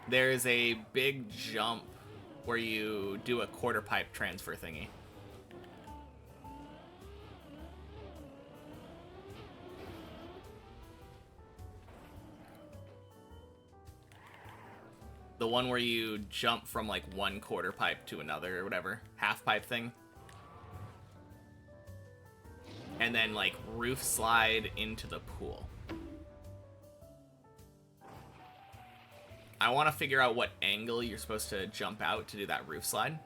there's a big jump where you do a quarter pipe transfer thingy. The one where you jump from like one quarter pipe to another or whatever, half pipe thing. And then like roof slide into the pool. I want to figure out what angle you're supposed to jump out to do that roof slide.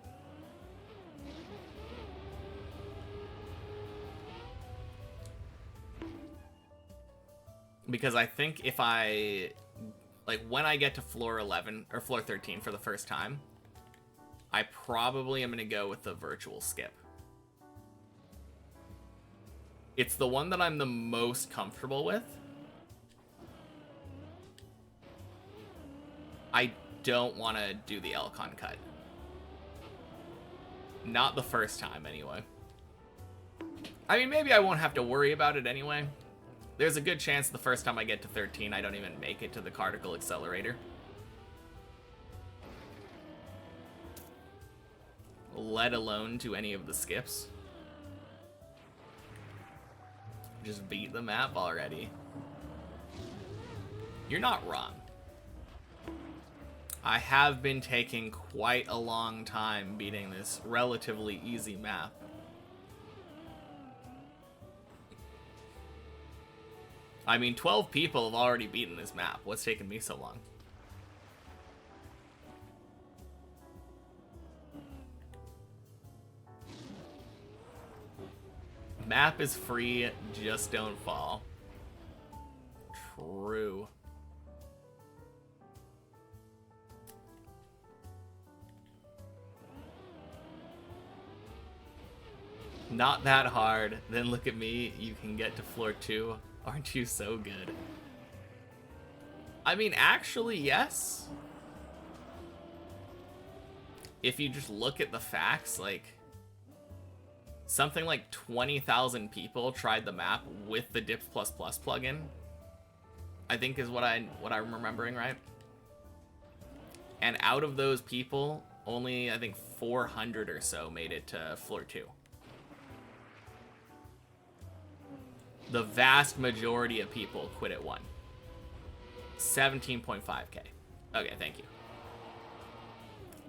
Because I think if I... like, when I get to floor 11, or floor 13 for the first time, I probably am going to go with the virtual skip. It's the one that I'm the most comfortable with. I don't want to do the Elcon cut. Not the first time, anyway. I mean, maybe I won't have to worry about it anyway. There's a good chance the first time I get to 13, I don't even make it to the particle accelerator. Let alone to any of the skips. Just beat the map already. You're not wrong. I have been taking quite a long time beating this relatively easy map. I mean, 12 people have already beaten this map. What's taken me so long? Map is free, just don't fall. True. Not that hard. Then look at me, you can get to floor 2. Aren't you so good? I mean, actually, yes. If you just look at the facts, like, something like 20,000 people tried the map with the Dips++ plugin. I think is what I'm remembering, right? And out of those people, only I think 400 or so made it to floor 2. The vast majority of people quit at 1. 17.5k. Okay, thank you.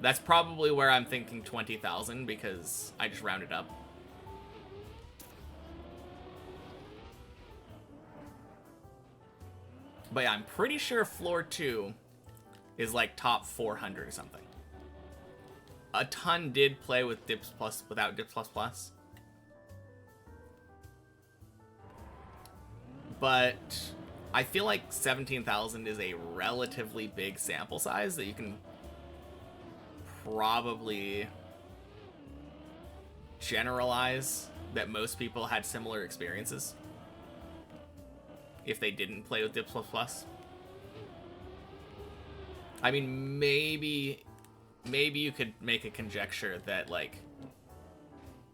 That's probably where I'm thinking 20,000 because I just rounded up. But yeah, I'm pretty sure floor 2 is like top 400 or something. A ton did play with Dips Plus without Dips Plus. But I feel like 17,000 is a relatively big sample size that you can probably generalize that most people had similar experiences if they didn't play with Dips Plus. I mean, maybe you could make a conjecture that like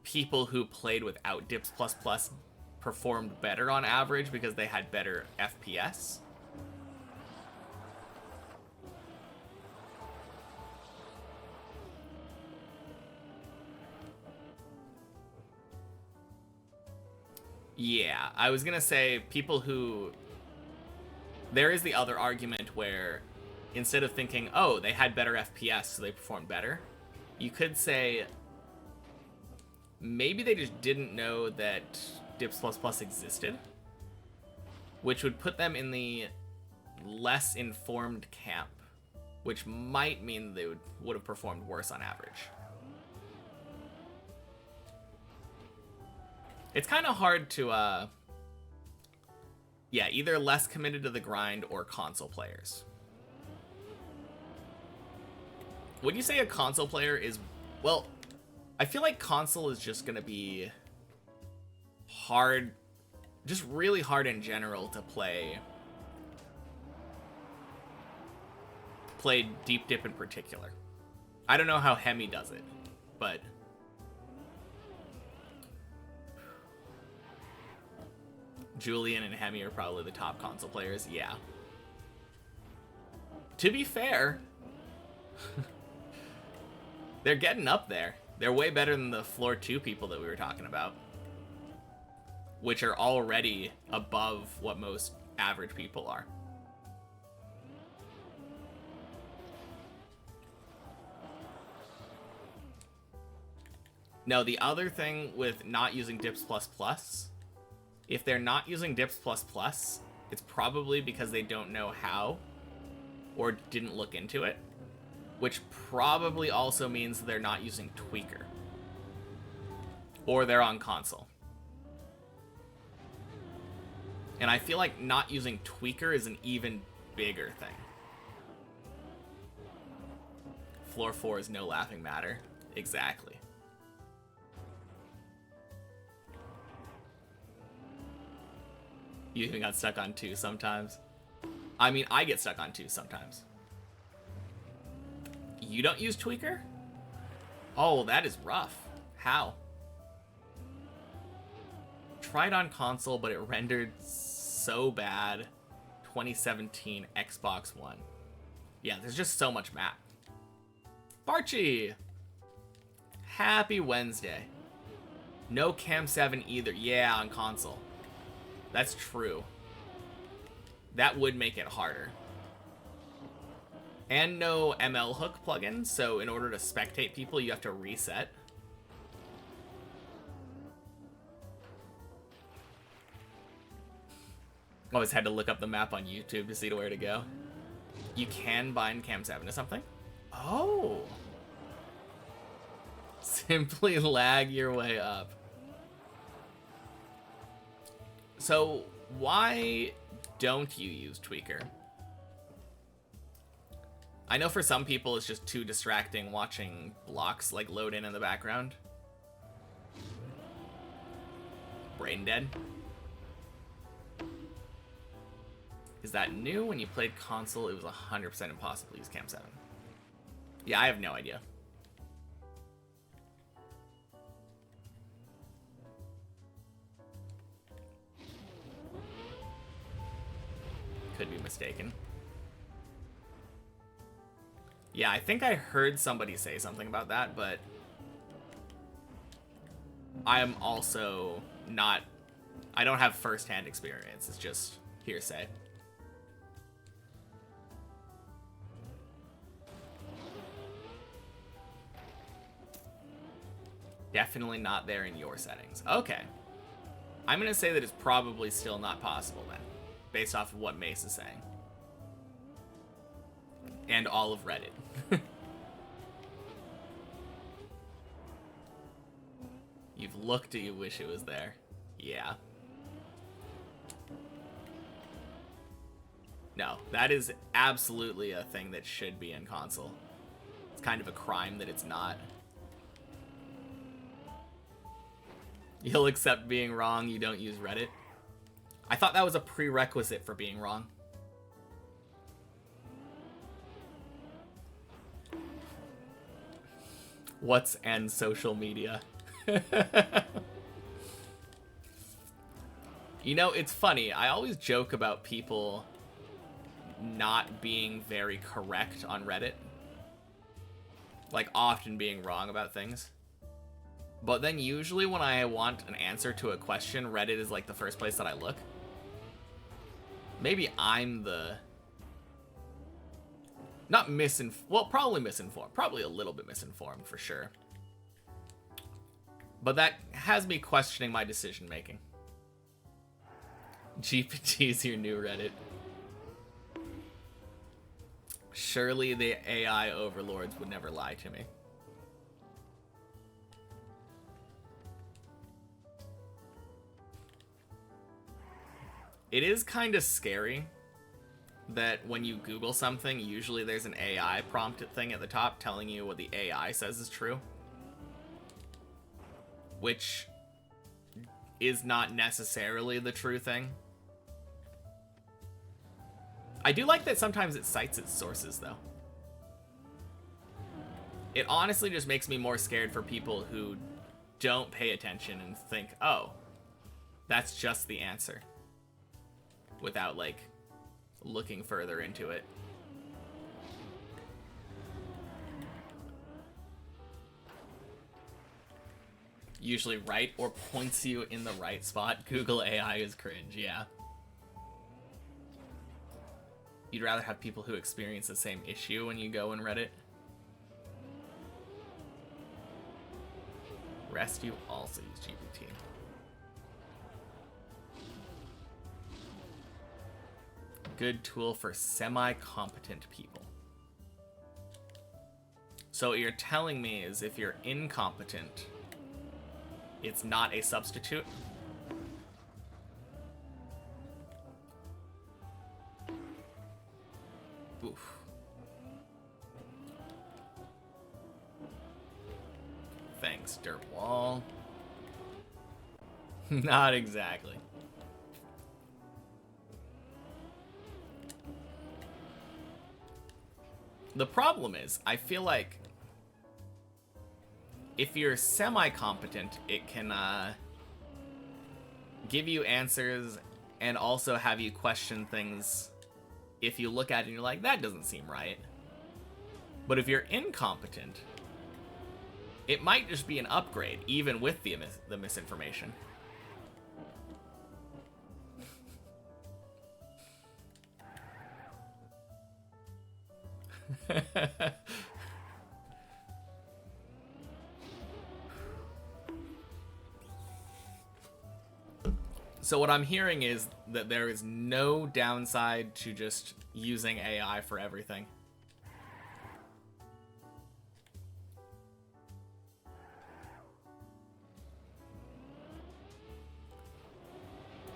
people who played without Dips Plus performed better on average because they had better FPS. Yeah, I was gonna say people who... There is the other argument where instead of thinking, oh, they had better FPS, so they performed better, you could say maybe they just didn't know that Dips++ existed, which would put them in the less informed camp, which might mean they would have performed worse on average. It's kind of hard to, yeah, either less committed to the grind or console players. Would you say a console player is, well, I feel like console is just going to be hard, just really hard in general to play Deep Dip in particular. I don't know how Hemi does it, but Julian and Hemi are probably the top console players, yeah. To be fair, they're getting up there. They're way better than the floor 2 people that we were talking about, which are already above what most average people are. No, the other thing with not using Dips++, if they're not using Dips++, it's probably because they don't know how or didn't look into it, which probably also means they're not using Tweaker or they're on console. And I feel like not using Tweaker is an even bigger thing. Floor 4 is no laughing matter. Exactly. You even got stuck on 2 sometimes. I mean, I get stuck on 2 sometimes. You don't use Tweaker? Oh, that is rough. How? Tried on console, but it rendered so bad. 2017 Xbox One. Yeah, there's just so much map. Barchi! Happy Wednesday. No Cam 7 either. Yeah, on console. That's true. That would make it harder. And no ML hook plugin, so in order to spectate people, you have to reset. Always had to look up the map on YouTube to see where to go. You can bind Cam 7 to something? Oh! Simply lag your way up. So, why don't you use Tweaker? I know for some people it's just too distracting watching blocks like load in the background. Brain dead. Is that new? When you played console, it was 100% impossible to use Cam 7. Yeah, I have no idea. Could be mistaken. Yeah, I think I heard somebody say something about that, but I am also not, I don't have first-hand experience. It's just hearsay. Definitely not there in your settings. Okay. I'm going to say that it's probably still not possible then, based off of what Mace is saying. And all of Reddit. You've looked and you wish it was there. Yeah. No, that is absolutely a thing that should be in console. It's kind of a crime that it's not. You'll accept being wrong, you don't use Reddit. I thought that was a prerequisite for being wrong. What's and social media? You know, it's funny. I always joke about people not being very correct on Reddit. Like, often being wrong about things. But then usually when I want an answer to a question, Reddit is like the first place that I look. Maybe I'm the... Not misinformed. Well, probably misinformed. Probably a little bit misinformed, for sure. But that has me questioning my decision making. GPT is your new Reddit. Surely the AI overlords would never lie to me. It is kind of scary that when you Google something, usually there's an AI prompted thing at the top telling you what the AI says is true. Which is not necessarily the true thing. I do like that sometimes it cites its sources, though. It honestly just makes me more scared for people who don't pay attention and think, oh, that's just the answer. Without, like, looking further into it. Usually right or points you in the right spot. Google AI is cringe, yeah. You'd rather have people who experience the same issue when you go and Reddit. Rest you also use GPT. Good tool for semi-competent people. So what you're telling me is if you're incompetent, it's not a substitute? Oof. Thanks, dirt wall. Not exactly. The problem is, I feel like if you're semi-competent, it can give you answers and also have you question things if you look at it and you're like, that doesn't seem right. But if you're incompetent, it might just be an upgrade, even with the misinformation. So what I'm hearing is that there is no downside to just using AI for everything.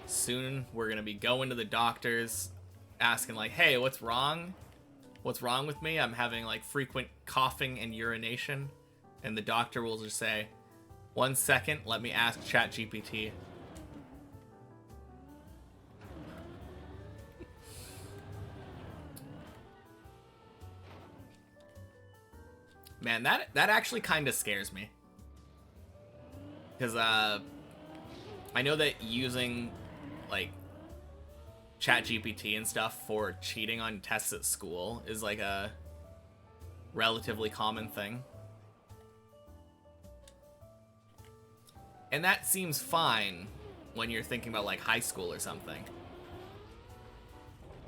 Soon we're gonna be going to the doctors, asking like, hey, what's wrong? What's wrong with me? I'm having like frequent coughing and urination. And the doctor will just say, 1 second, let me ask ChatGPT. Man, that actually kind of scares me. Because I know that using like ChatGPT and stuff for cheating on tests at school is like a relatively common thing. And that seems fine when you're thinking about like high school or something.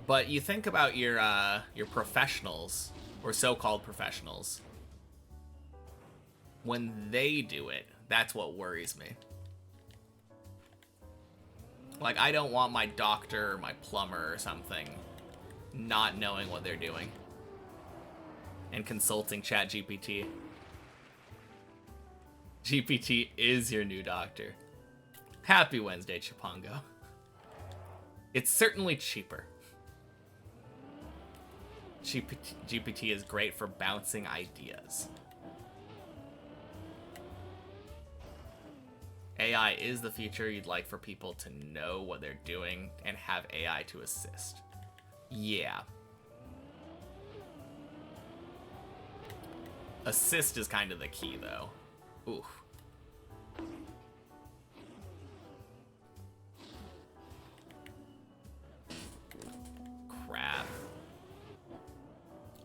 But you think about your professionals, or so-called professionals, when they do it, that's what worries me. Like, I don't want my doctor or my plumber or something not knowing what they're doing and consulting ChatGPT. GPT is your new doctor. Happy Wednesday, Chipongo. It's certainly cheaper. GPT is great for bouncing ideas. AI is the future. You'd like for people to know what they're doing and have AI to assist. Yeah. Assist is kind of the key, though. Oof. Crap.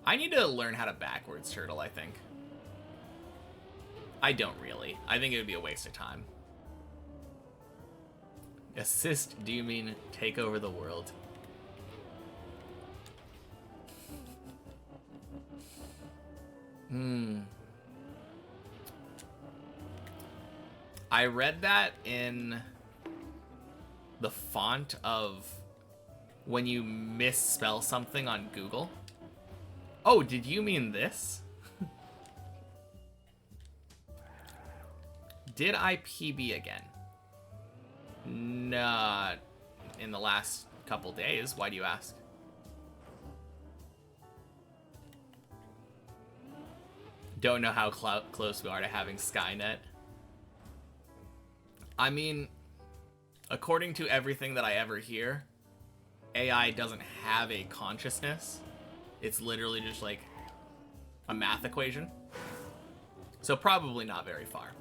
I need to learn how to backwards turtle, I think. I don't really. I think it would be a waste of time. Assist, do you mean take over the world? I read that in the font of when you misspell something on Google. Oh, did you mean this? Did I PB again? Not in the last couple days. Why do you ask? Don't know how close we are to having Skynet. I mean, according to everything that I ever hear, AI doesn't have a consciousness. It's literally just like a math equation. So probably not very far.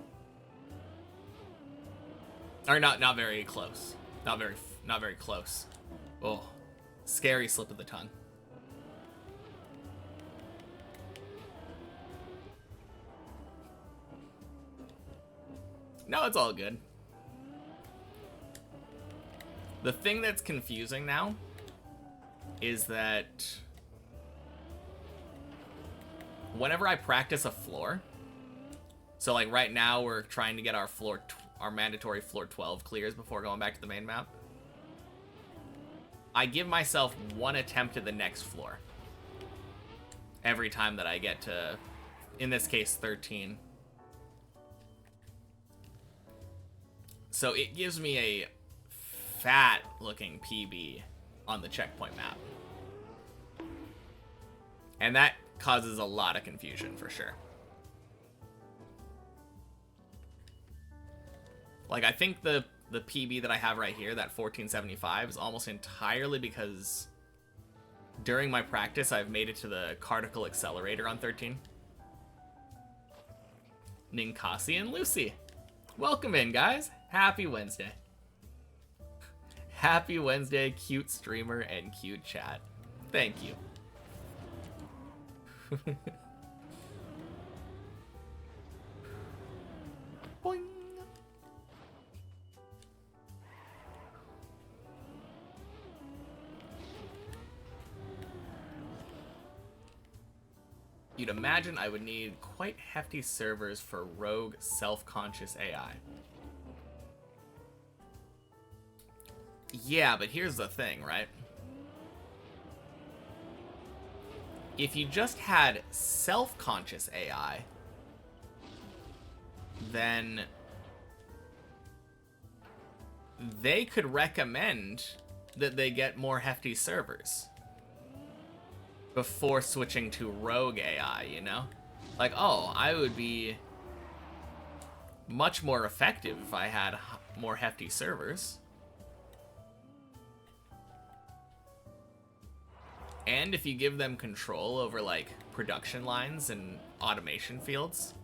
Or not very close. Not very close. Oh, scary slip of the tongue. No, it's all good. The thing that's confusing now is that whenever I practice a floor, so like right now we're trying to get our our mandatory floor 12 clears before going back to the main map. I give myself one attempt at the next floor every time that I get to, in this case, 13. So it gives me a fat looking PB on the checkpoint map. And that causes a lot of confusion for sure. Like, I think the PB that I have right here, that 1475, is almost entirely because during my practice, I've made it to the Cardical Accelerator on 13. Ninkasi and Lucy. Welcome in, guys. Happy Wednesday. Happy Wednesday, cute streamer and cute chat. Thank you. Boing. You'd imagine I would need quite hefty servers for rogue, self-conscious AI. Yeah, but here's the thing, right? If you just had self-conscious AI, then they could recommend that they get more hefty servers before switching to rogue AI, you know? Like, oh, I would be much more effective if I had more hefty servers. And if you give them control over, like, production lines and automation fields,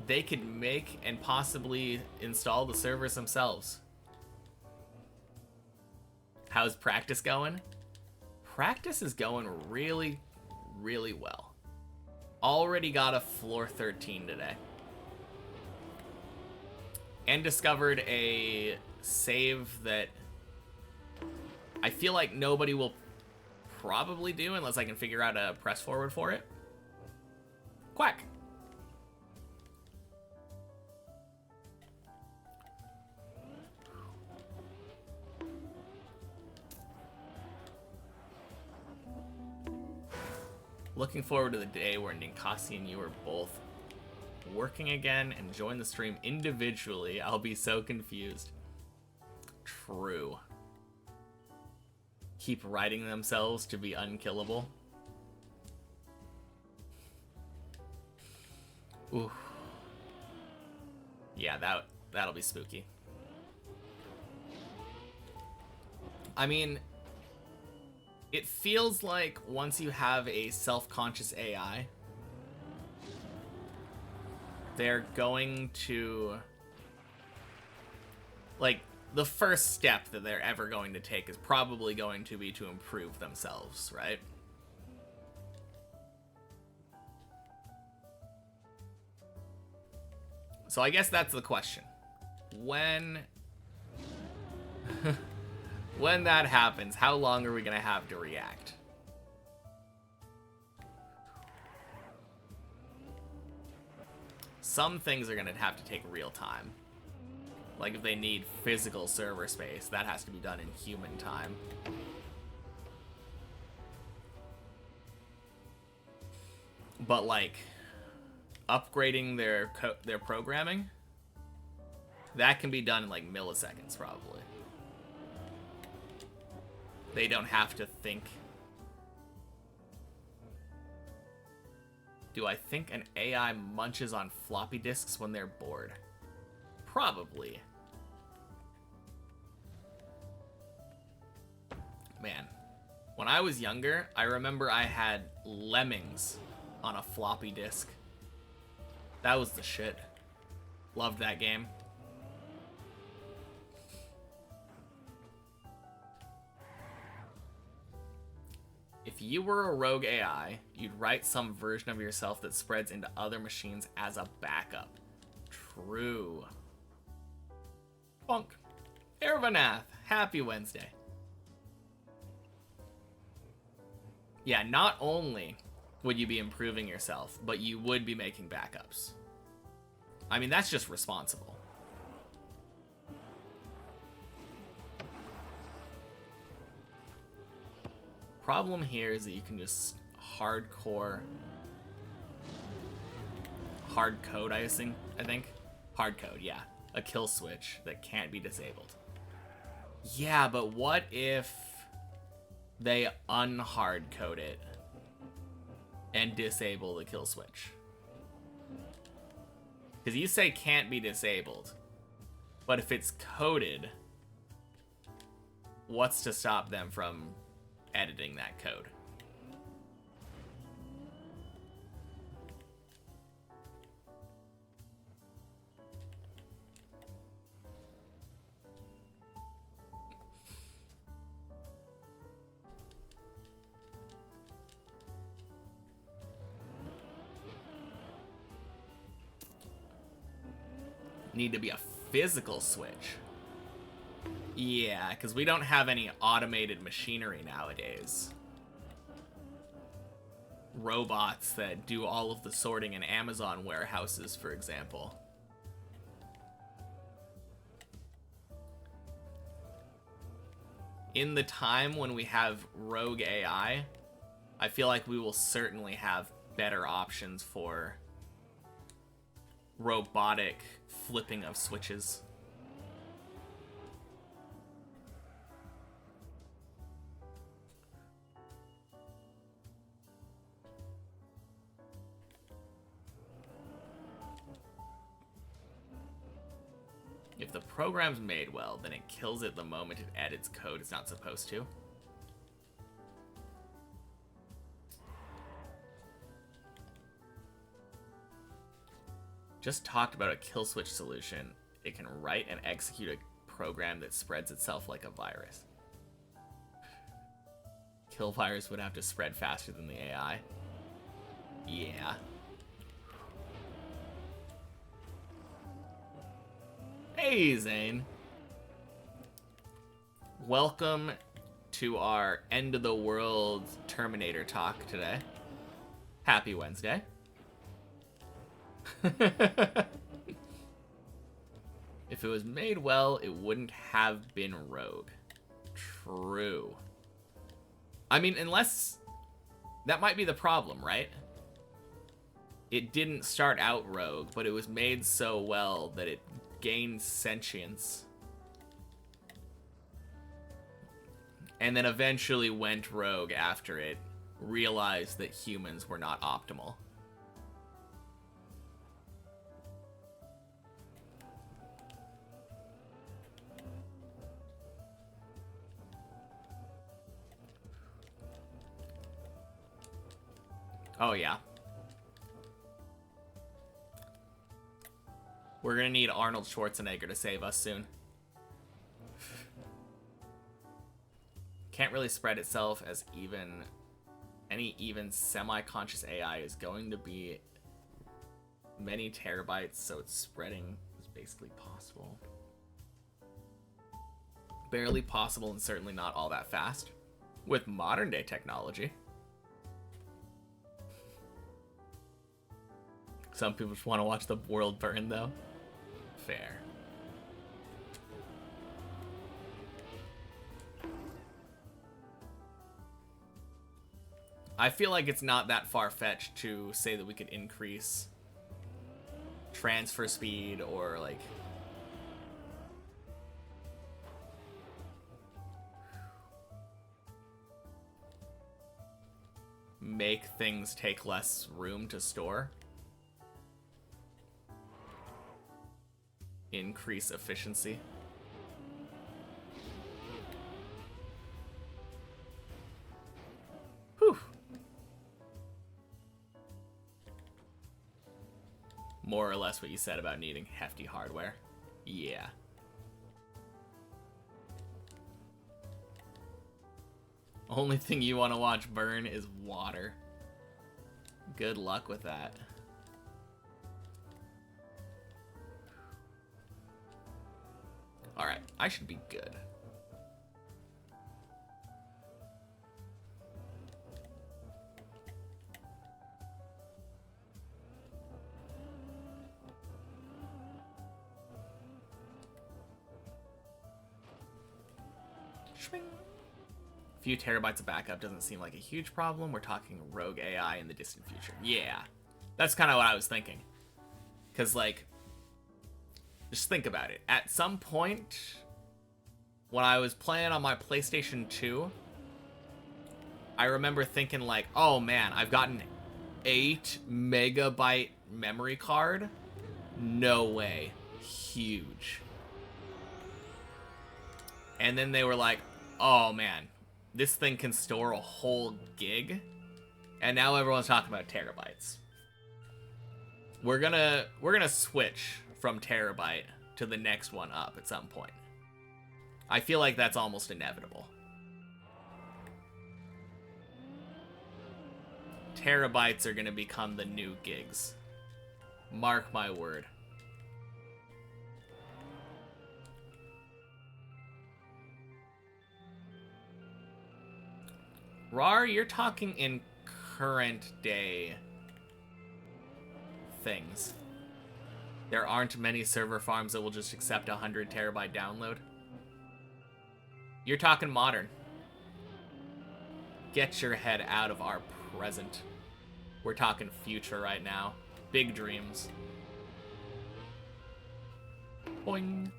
they could make and possibly install the servers themselves. How's practice going? Practice is going really, really well. Already got a floor 13 today. And discovered a save that I feel like nobody will probably do unless I can figure out a press forward for it. Quack. Looking forward to the day where Ninkasi and you are both working again and join the stream individually. I'll be so confused. True. Keep writing themselves to be unkillable. Ooh. Yeah, that'll be spooky. I mean, it feels like once you have a self-conscious AI, they're going to, like, the first step that they're ever going to take is probably going to be to improve themselves, right? So I guess that's the question. When when that happens, how long are we gonna have to react? some things are going to have to take real time. Like if they need physical server space, that has to be done in human time. But like upgrading their programming, that can be done in like milliseconds probably. They don't have to think. Do I think an AI munches on floppy disks when they're bored? Probably. Man, when I was younger, I remember I had Lemmings on a floppy disk. That was the shit. Loved that game. If you were a rogue AI, you'd write some version of yourself that spreads into other machines as a backup. True. Bonk. Ervanath, happy Wednesday. Yeah, not only would you be improving yourself, but you would be making backups. I mean, that's just responsible. Problem here is that you can just hard code, I think. Hard code, yeah. A kill switch that can't be disabled. Yeah, but what if they unhard code it and disable the kill switch? Because you say can't be disabled, but if it's coded, what's to stop them from editing that code? Need to be a physical switch. Yeah, because we don't have any automated machinery nowadays. Robots that do all of the sorting in Amazon warehouses, for example. In the time when we have rogue AI, I feel like we will certainly have better options for robotic flipping of switches. If the program's made well, then it kills it the moment it edits code it's not supposed to. Just talked about a kill switch solution. It can write and execute a program that spreads itself like a virus. Kill virus would have to spread faster than the AI. Yeah. Hey, Zane. Welcome to our end of the world Terminator talk today. Happy Wednesday. If it was made well, it wouldn't have been rogue. True. I mean, unless... that might be the problem, right? It didn't start out rogue, but it was made so well that it gained sentience. And then eventually went rogue after it realized that humans were not optimal. Oh, yeah. We're gonna need Arnold Schwarzenegger to save us soon. Can't really spread itself as even... any even semi-conscious AI is going to be many terabytes, so it's spreading is basically possible. Barely possible and certainly not all that fast. With modern day technology. Some people just want to watch the world burn, though. Fair. I feel like it's not that far-fetched to say that we could increase transfer speed or, like... make things take less room to store. Increase efficiency. Whew. More or less what you said about needing hefty hardware. Yeah. Only thing you want to watch burn is water. Good luck with that. Alright, I should be good. Swing. A few terabytes of backup doesn't seem like a huge problem. We're talking rogue AI in the distant future. Yeah, that's kind of what I was thinking. Because, like, just think about it. At some point, when I was playing on my PlayStation 2, I remember thinking, like, oh man, I've got an 8 megabyte memory card. No way. Huge. And then they were like, oh man, this thing can store a whole gig. And now everyone's talking about terabytes. We're gonna switch from terabyte to the next one up at some point. I feel like that's almost inevitable. Terabytes are gonna become the new gigs. Mark my word. Rar, you're talking in current day things. There aren't many server farms that will just accept 100 terabyte download. You're talking modern. Get your head out of our present. We're talking future right now. Big dreams. Boing.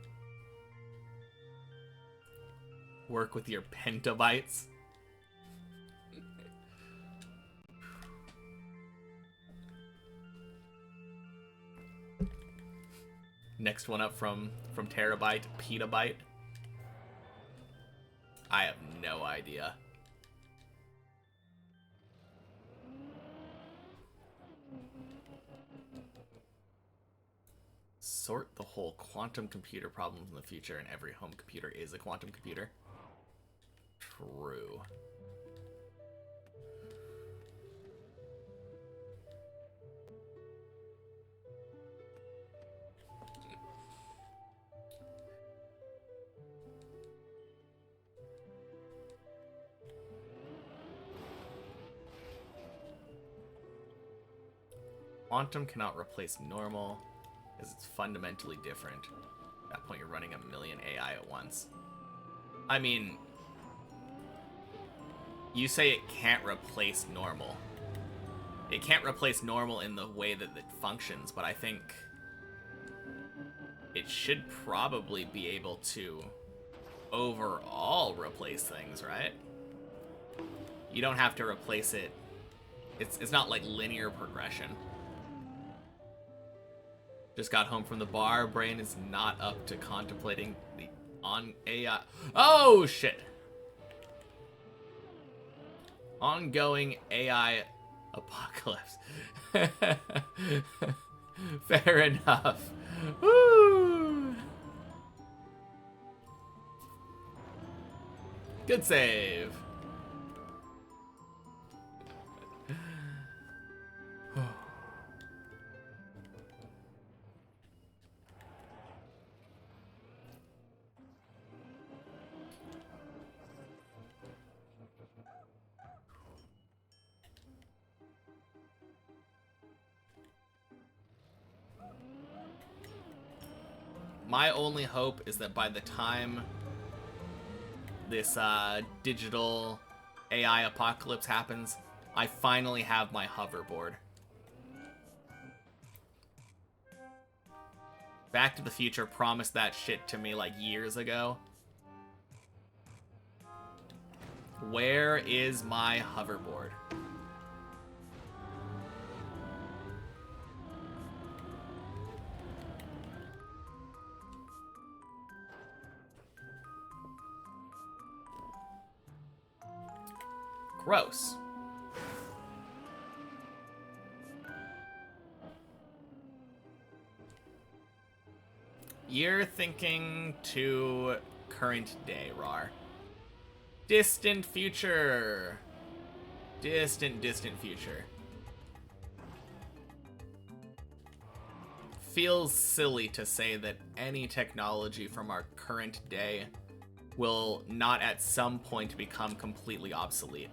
Work with your petabytes. Next one up from terabyte, petabyte. I have no idea. Sort the whole quantum computer problems in the future, and every home computer is a quantum computer. True. Quantum cannot replace normal, because it's fundamentally different. At that point, you're running a million AI at once. I mean, you say it can't replace normal. It can't replace normal in the way that it functions, but I think it should probably be able to overall replace things, right? You don't have to replace it. It's not like linear progression. Just got home from the bar. Brain is not up to contemplating the on AI. Oh shit! Ongoing AI apocalypse. Fair enough. Woo! Good save. My only hope is that by the time this digital AI apocalypse happens, I finally have my hoverboard. Back to the Future promised that shit to me like years ago. Where is my hoverboard? Gross. You're thinking to current day, Rar. Distant future. Distant future. Feels silly to say that any technology from our current day will not at some point become completely obsolete.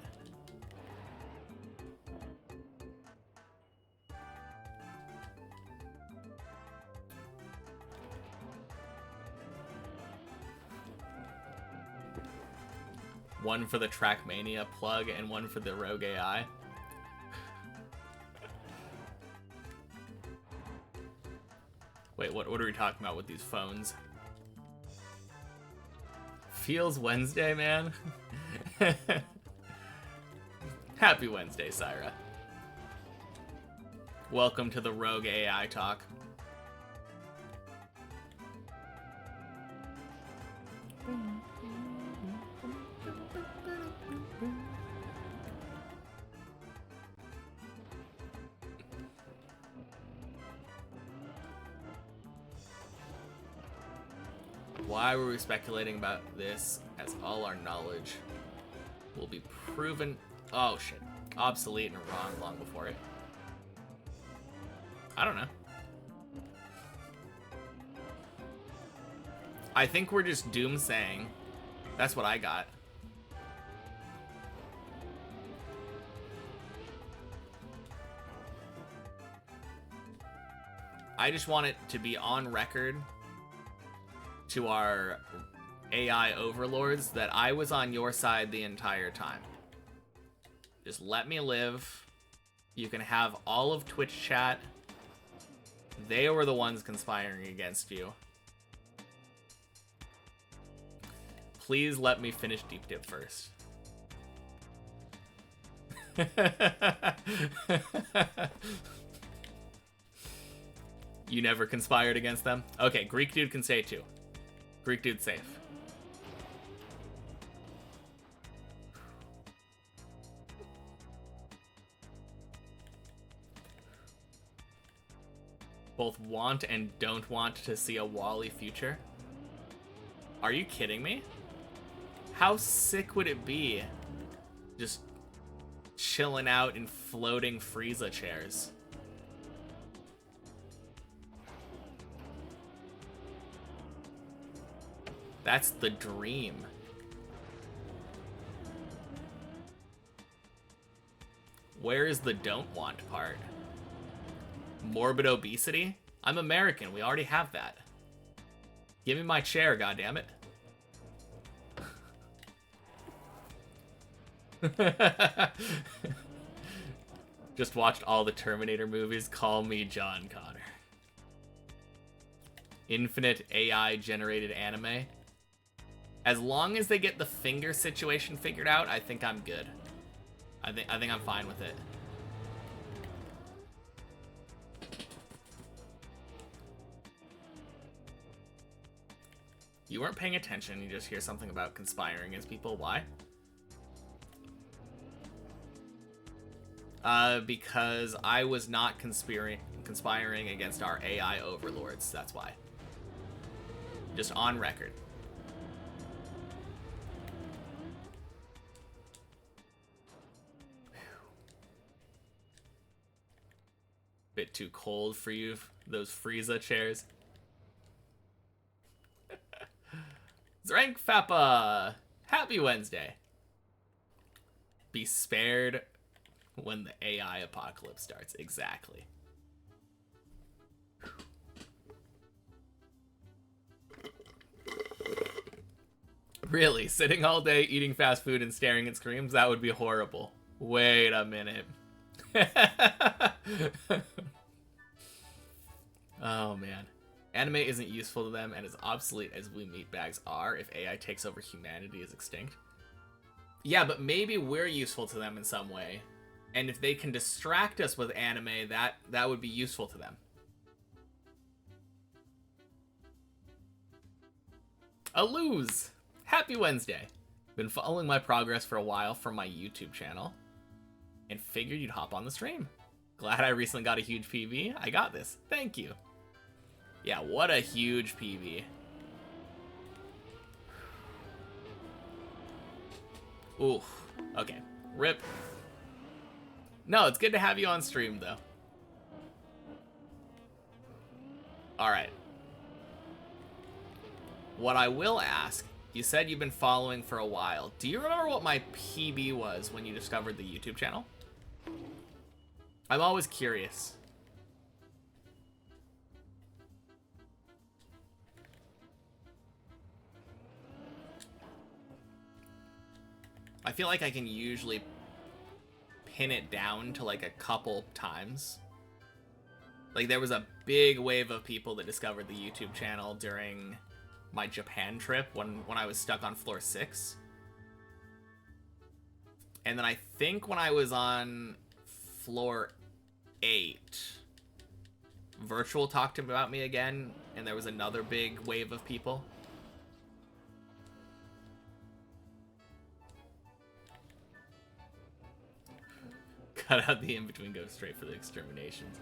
One for the Trackmania plug and one for the Rogue AI. Wait, what are we talking about with these phones? Feels Wednesday, man. Happy Wednesday, Syra. Welcome to the Rogue AI talk. Why were we speculating about this, as all our knowledge will be proven, oh shit, obsolete and wrong long before it? I don't know. I think we're just doomsaying. That's what I got. I just want it to be on record to our AI overlords that I was on your side the entire time. Just let me live. You can have all of Twitch chat. They were the ones conspiring against you. Please let me finish Deep Dip first. You never conspired against them? Okay, Greek dude can stay too. Greek dude safe. Both want and don't want to see a Wall-E future? Are you kidding me? How sick would it be? Just chilling out in floating Frieza chairs. That's the dream. Where is the don't want part? Morbid obesity? I'm American. We already have that. Give me my chair, goddammit. Just watched all the Terminator movies. Call me John Connor. Infinite AI generated anime. As long as they get the finger situation figured out, I think I'm good. I think I'm fine with it. You weren't paying attention, you just hear something about conspiring against people. Why? Because I was not conspiring against our AI overlords, that's why. Just on record. Bit too cold for you, those Frieza chairs. Zrank Fappa! Happy Wednesday! Be spared when the AI apocalypse starts. Exactly. Really? Sitting all day eating fast food and staring at screens? That would be horrible. Wait a minute. Oh, man. Anime isn't useful to them and as obsolete as we meatbags are if AI takes over humanity is extinct. Yeah, but maybe we're useful to them in some way. And if they can distract us with anime, that would be useful to them. A lose! Happy Wednesday! Been following my progress for a while from my YouTube channel and figured you'd hop on the stream. Glad I recently got a huge PV. I got this. Thank you. Yeah, what a huge PV. Ooh, okay. RIP. No, it's good to have you on stream, though. Alright. What I will ask, you said you've been following for a while. Do you remember what my PB was when you discovered the YouTube channel? I'm always curious. I feel like I can usually pin it down to like a couple times. Like there was a big wave of people that discovered the YouTube channel during my Japan trip when I was stuck on floor 6. And then I think when I was on floor 8, Virtual talked about me again, and there was another big wave of people. Cut out the in-between, go straight for the exterminations.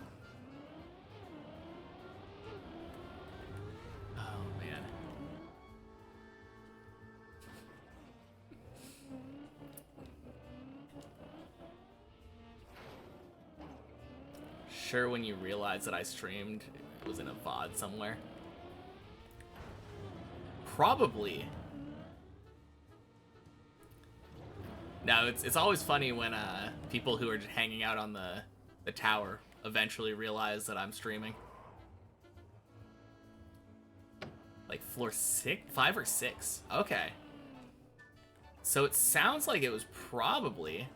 Oh, man. Sure, when you realized that I streamed, it was in a VOD somewhere? Probably. No, it's always funny when people who are just hanging out on the tower eventually realize that I'm streaming. Like floor 5 or 6. Okay. So it sounds like it was probably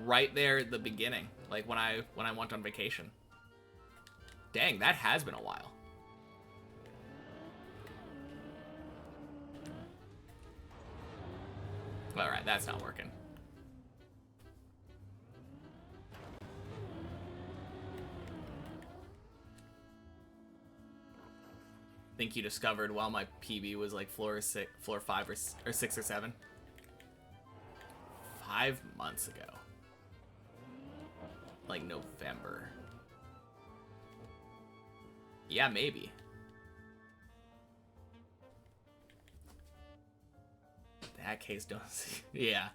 right there at the beginning, like when I went on vacation. Dang, that has been a while. All right, that's not working. Think you discovered while my PB was like floor 5 or 6 or 7? 5 months ago. Like November. Yeah, maybe. That case don't see. Yeah.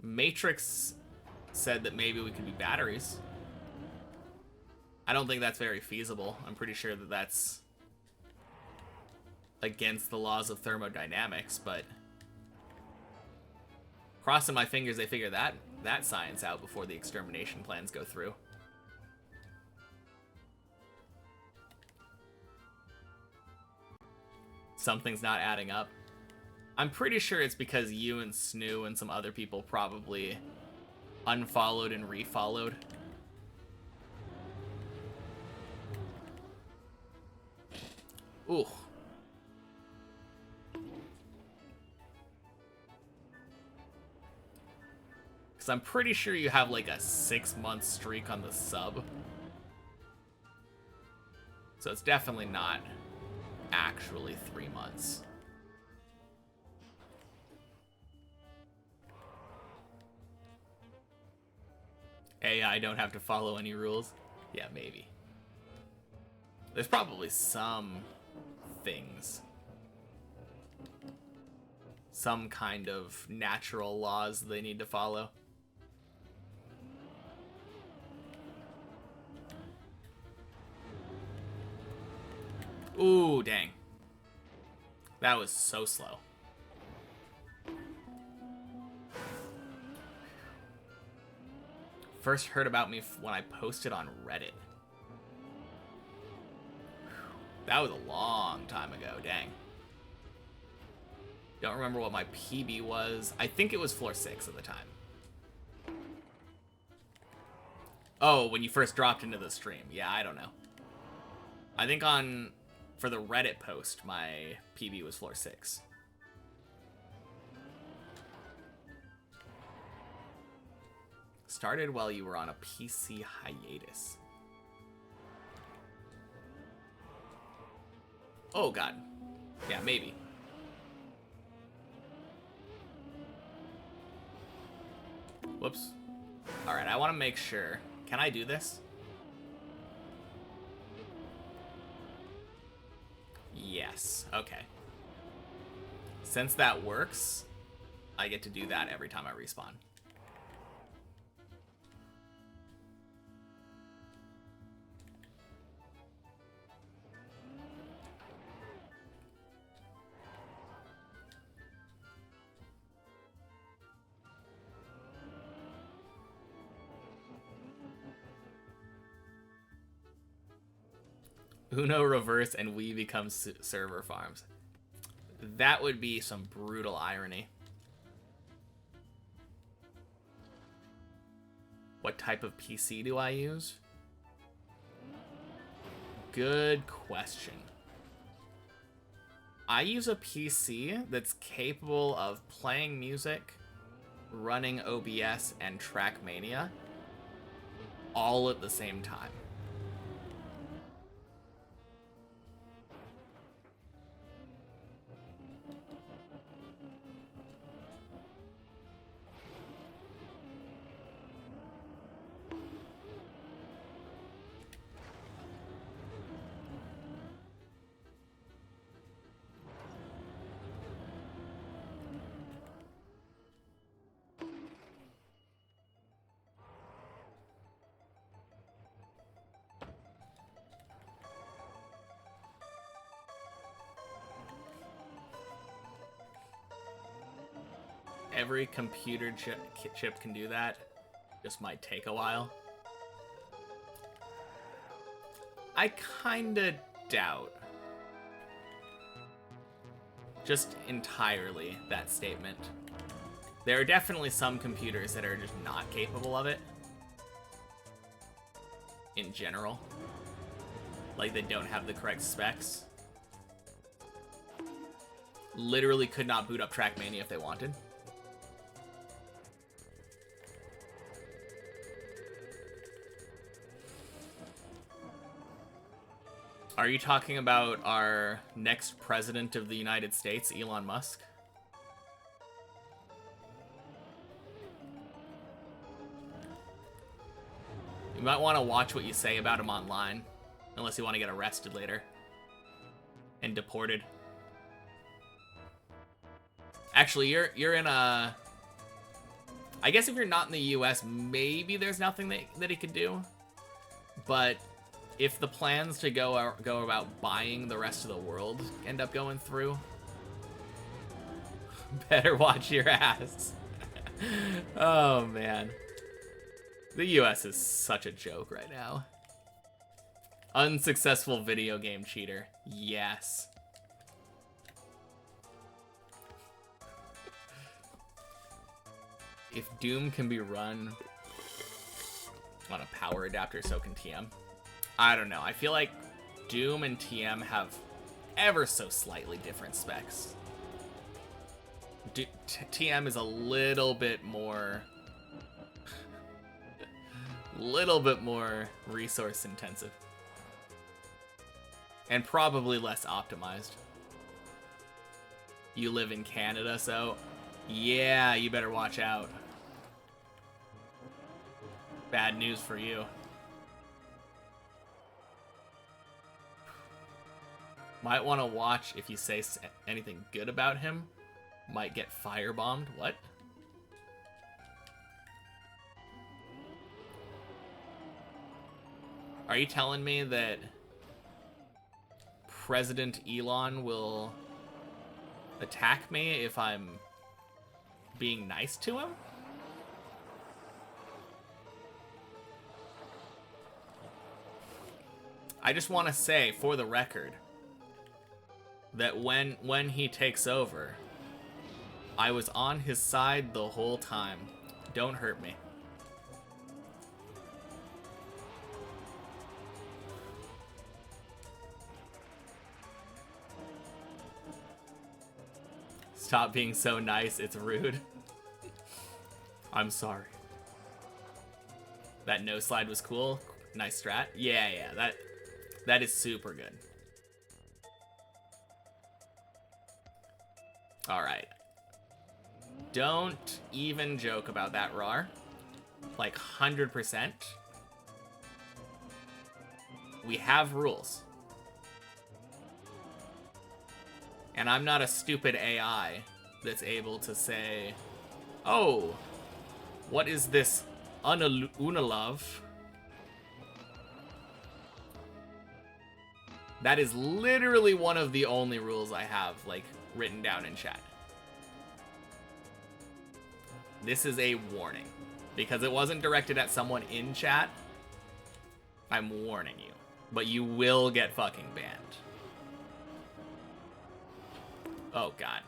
Matrix said that maybe we could be batteries. I don't think that's very feasible. I'm pretty sure that that's against the laws of thermodynamics, but crossing my fingers they figure that science out before the extermination plans go through. Something's not adding up. I'm pretty sure it's because you and Snoo and some other people probably unfollowed and refollowed. Ooh. Because I'm pretty sure you have like a 6-month streak on the sub. So it's definitely not actually 3 months. AI don't have to follow any rules. Yeah, maybe. There's probably some things. Some kind of natural laws they need to follow. Ooh, dang. That was so slow. First heard about me when I posted on Reddit. That was a long time ago, dang. Don't remember what my PB was. I think it was floor 6 at the time. Oh, when you first dropped into the stream. Yeah, I don't know. I think for the Reddit post, my PB was floor 6. Started while you were on a PC hiatus. Oh, God. Yeah, maybe. Whoops. Alright, I want to make sure. Can I do this? Yes. Okay. Since that works, I get to do that every time I respawn. Uno reverse and we become server farms. That would be some brutal irony. What type of PC do I use? Good question. I use a PC that's capable of playing music, running OBS and Trackmania all at the same time. Every computer chip can do that. Just might take a while. I kinda doubt. Just entirely that statement. There are definitely some computers that are just not capable of it. In general. Like they don't have the correct specs. Literally could not boot up Trackmania if they wanted. Are you talking about our next president of the United States, Elon Musk? You might want to watch what you say about him online, unless you want to get arrested later and deported. Actually, you're in a... I guess if you're not in the US, maybe there's nothing that he could do. But if the plans to go about buying the rest of the world end up going through, better watch your ass. Oh, man. The US is such a joke right now. Unsuccessful video game cheater. Yes. If Doom can be run on a power adapter, so can TM. I don't know. I feel like Doom and TM have ever so slightly different specs. TM is a little bit more resource intensive. And probably less optimized. You live in Canada, so yeah, you better watch out. Bad news for you. Might want to watch if you say anything good about him. Might get firebombed. What? Are you telling me that President Elon will attack me if I'm being nice to him? I just want to say, for the record, that when he takes over, I was on his side the whole time. Don't hurt me. Stop being so nice, it's rude. I'm sorry. That no slide was cool. Nice strat. Yeah, that is super good. Alright. Don't even joke about that RAR. Like, 100%. We have rules. And I'm not a stupid AI that's able to say, oh, what is this Unalove? That is literally one of the only rules I have, like, written down in chat. This is a warning. Because it wasn't directed at someone in chat, I'm warning you. But you will get fucking banned. Oh, God.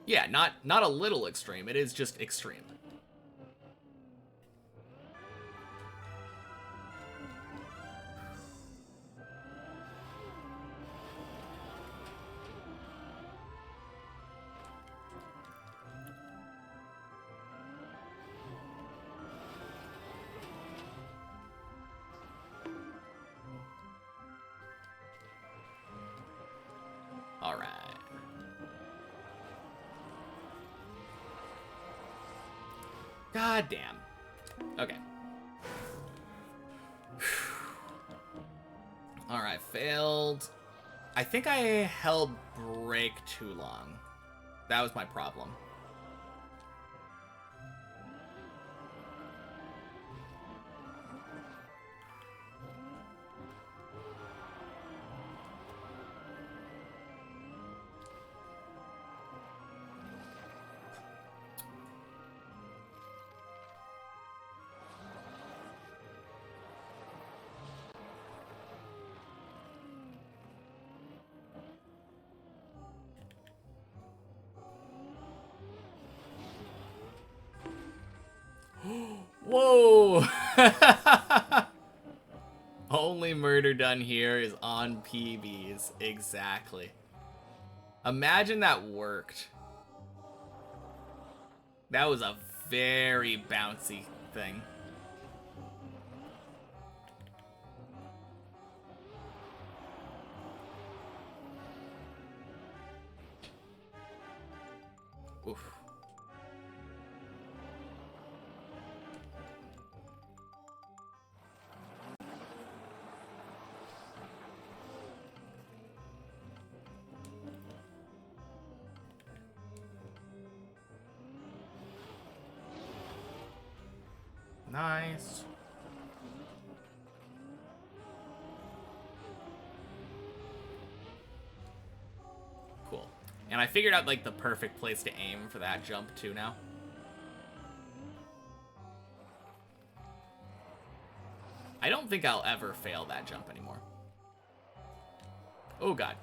Yeah, not a little extreme. It is just extreme. All right. God damn. Okay. All right, failed. I think I held break too long. That was my problem. Whoa! Only murder done here is on PBs. Exactly. Imagine that worked. That was a very bouncy thing. Oof. Nice. Cool. And I figured out, like, the perfect place to aim for that jump, too, now. I don't think I'll ever fail that jump anymore. Oh, God.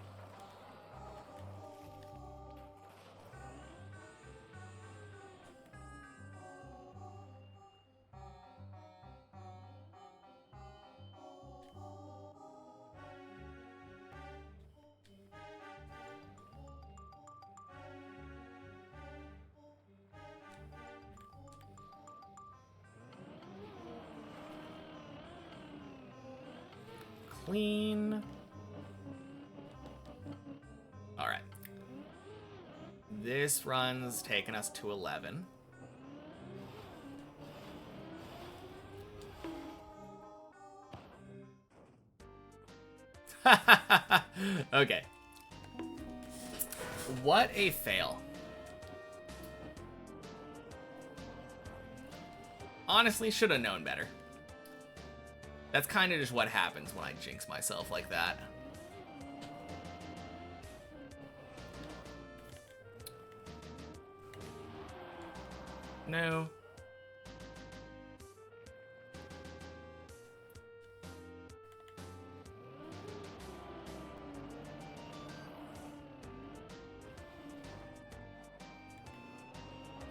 Clean. All right. This run's taking us to 11. Okay. What a fail. Honestly, should have known better. That's kind of just what happens when I jinx myself like that. No.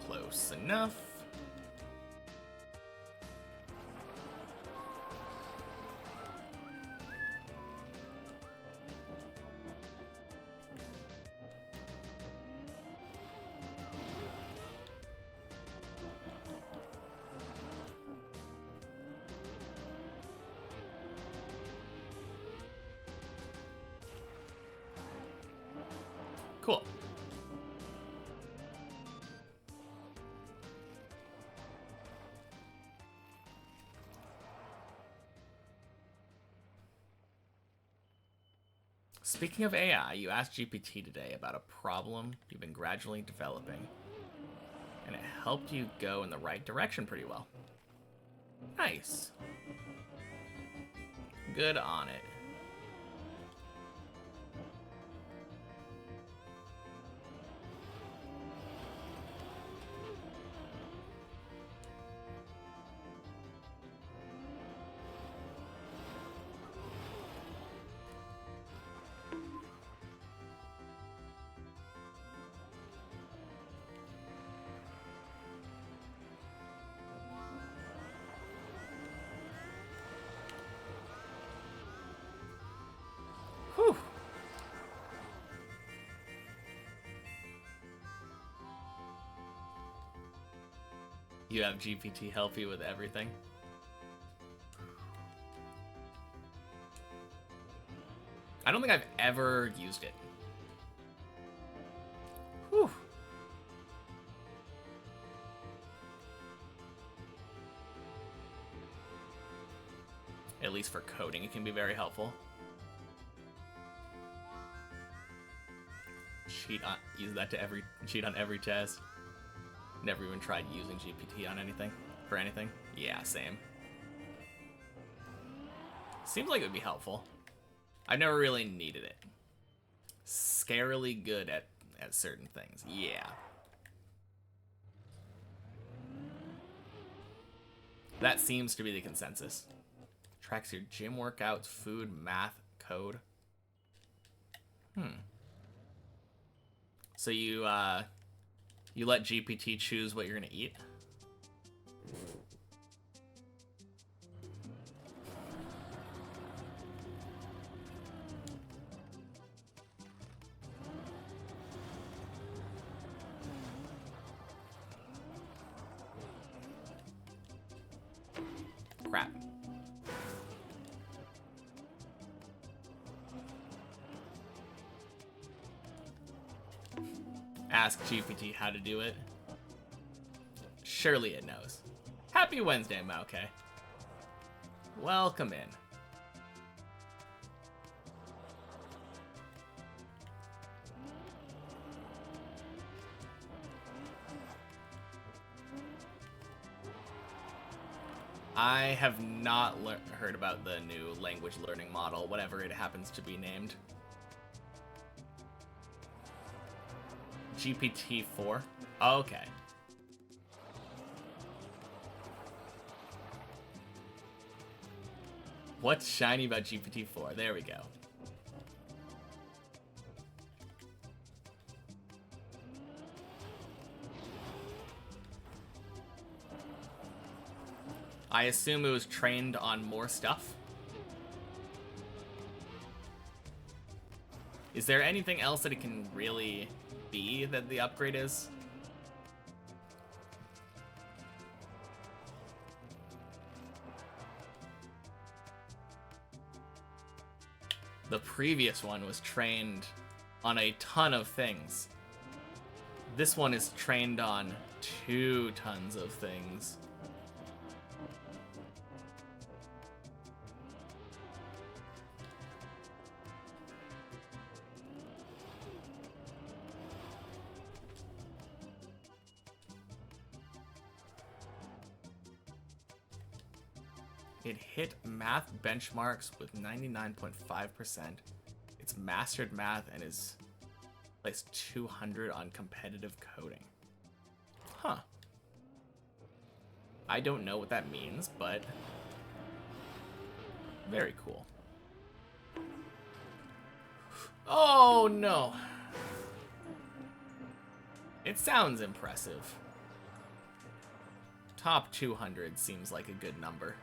Close enough. Cool. Speaking of AI, you asked GPT today about a problem you've been gradually developing, and it helped you go in the right direction pretty well. Nice. Good on it. Whew. You have GPT help you with everything? I don't think I've ever used it. Whew. At least for coding, it can be very helpful. Use that to cheat on every test. Never even tried using GPT on anything, for anything. Yeah, same. Seems like it would be helpful. I've never really needed it. Scarily good at certain things. Yeah. That seems to be the consensus. Tracks your gym workouts, food, math, code. So you let GPT choose what you're gonna eat? Crap. Ask GPT how to do it. Surely it knows. Happy Wednesday, Mauke. Welcome in. I have not heard about the new language learning model, whatever it happens to be named. GPT-4? Okay. What's shiny about GPT-4? There we go. I assume it was trained on more stuff. Is there anything else that it can really be that the upgrade is? The previous one was trained on a ton of things. This one is trained on 2 tons of things. It hit math benchmarks with 99.5%. It's mastered math and is placed 200 on competitive coding. Huh. I don't know what that means, but very cool. Oh no. It sounds impressive. Top 200 seems like a good number.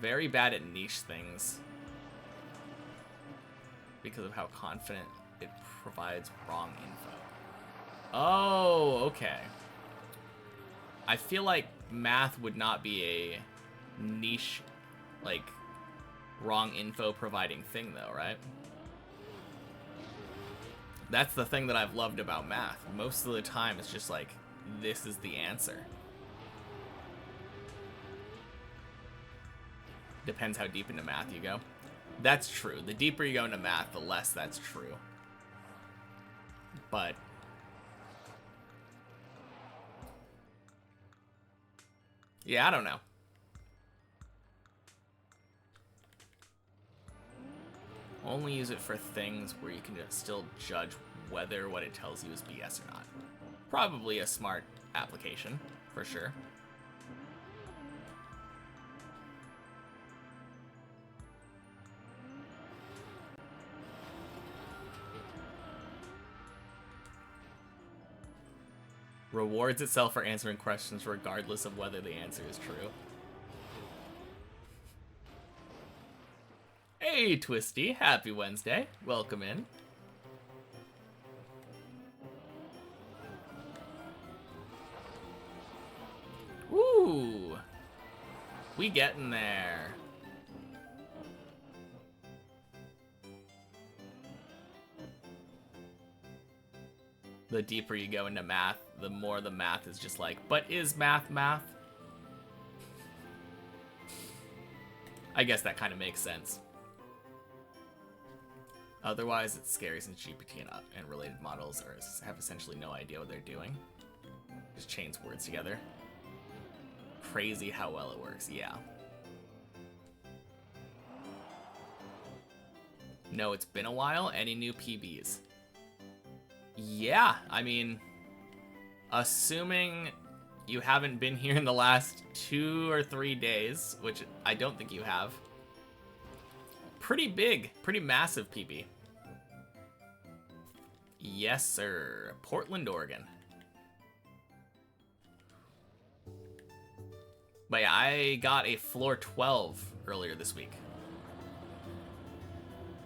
Very bad at niche things because of how confident it provides wrong info. Oh, okay. I feel like math would not be a niche, like, wrong info providing thing though, right? That's the thing that I've loved about math. Most of the time it's just like, this is the answer. Depends how deep into math you go. That's true. The deeper you go into math, the less that's true. But yeah, I don't know. Only use it for things where you can still judge whether what it tells you is BS or not. Probably a smart application, for sure. Rewards itself for answering questions regardless of whether the answer is true. Hey, Twisty. Happy Wednesday. Welcome in. Ooh. We getting there. The deeper you go into math, the more the math is just like, but is math math? I guess that kind of makes sense. Otherwise, it's scary since GPT and related models have essentially no idea what they're doing. Just chains words together. Crazy how well it works, yeah. No, it's been a while. Any new PBs? Yeah, I mean, assuming you haven't been here in the last 2 or 3 days, which I don't think you have. Pretty big, pretty massive PB. Yes, sir. Portland, Oregon. But yeah, I got a floor 12 earlier this week.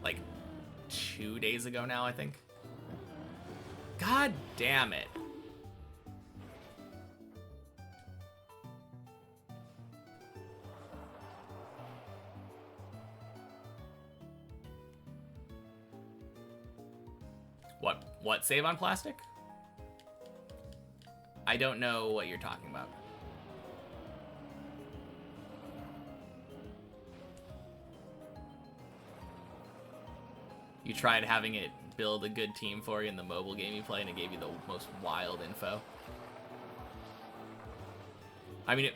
Like 2 days ago now, I think. God damn it. What save on plastic? I don't know what you're talking about. You tried having it build a good team for you in the mobile game you play, and it gave you the most wild info. I mean,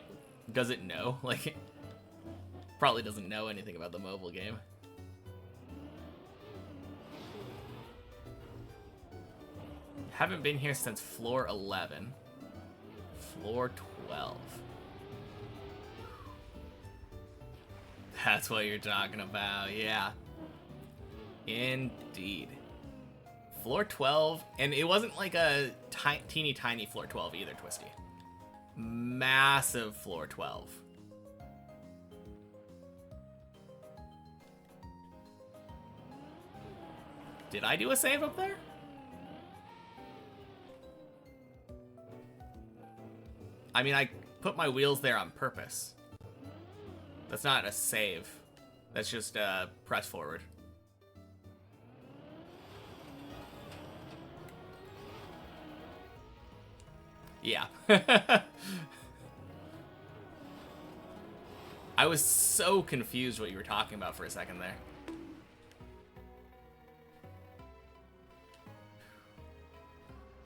does it know? Like, it probably doesn't know anything about the mobile game. Haven't been here since floor 11. Floor 12. That's what you're talking about, yeah. Indeed. Floor 12, and it wasn't like a teeny tiny floor 12 either, Twisty. Massive floor 12. Did I do a save up there? I mean, I put my wheels there on purpose. That's not a save. That's just press forward. Yeah. I was so confused what you were talking about for a second there.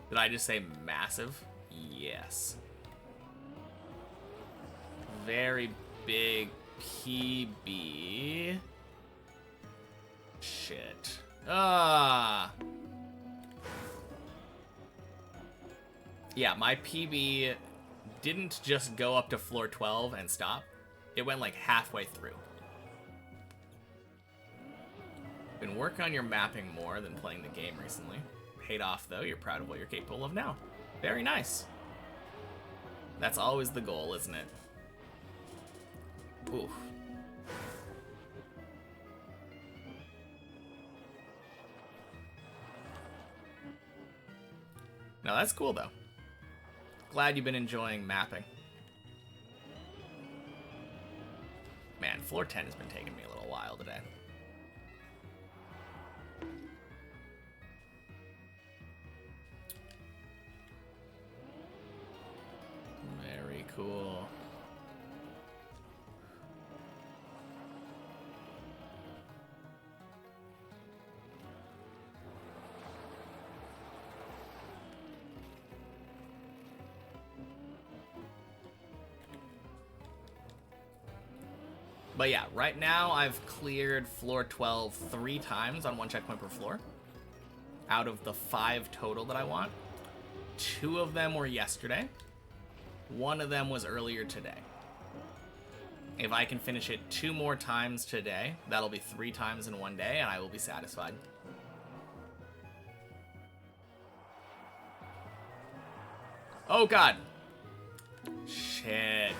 Did I just say massive? Yes. Very big PB. Shit. Ah. Yeah, my PB didn't just go up to floor 12 and stop. It went like halfway through. Been working on your mapping more than playing the game recently. Paid off though, you're proud of what you're capable of now. Very nice. That's always the goal, isn't it? Oof. No, that's cool though. Glad you've been enjoying mapping. Man, floor 10 has been taking me a little while today. Very cool. But yeah, right now I've cleared floor 12 3 times on 1 checkpoint per floor. Out of the 5 total that I want. 2 of them were yesterday. 1 of them was earlier today. If I can finish it 2 more times today, that'll be 3 times in 1 day, and I will be satisfied. Oh god. Shit.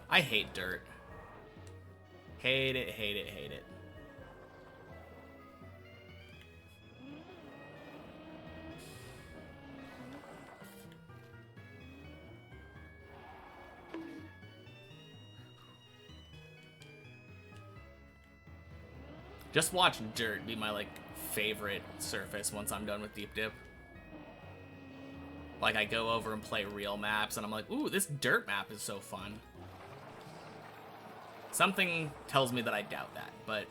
I hate dirt. Hate it, hate it, hate it. Just watch dirt be my, like, favorite surface once I'm done with Deep Dip. Like, I go over and play real maps, and I'm like, ooh, this dirt map is so fun. Something tells me that I doubt that, but...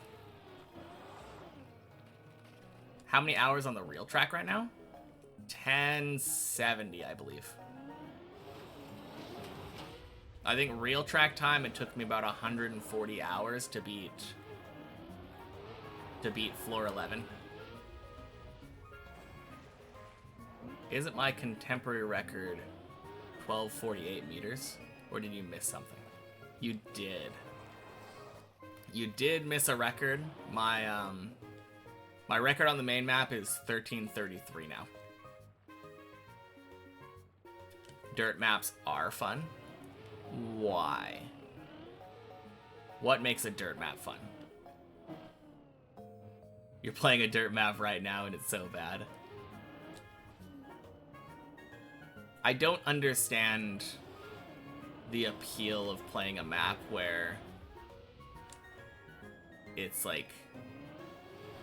How many hours on the real track right now? 1070, I believe. I think real track time, it took me about 140 hours to beat floor 11. Isn't my contemporary record 1248 meters? Or did you miss something? You did. You did miss a record. My my record on the main map is 1333 now. Dirt maps are fun. Why? What makes a dirt map fun? You're playing a dirt map right now and it's so bad. I don't understand the appeal of playing a map where it's like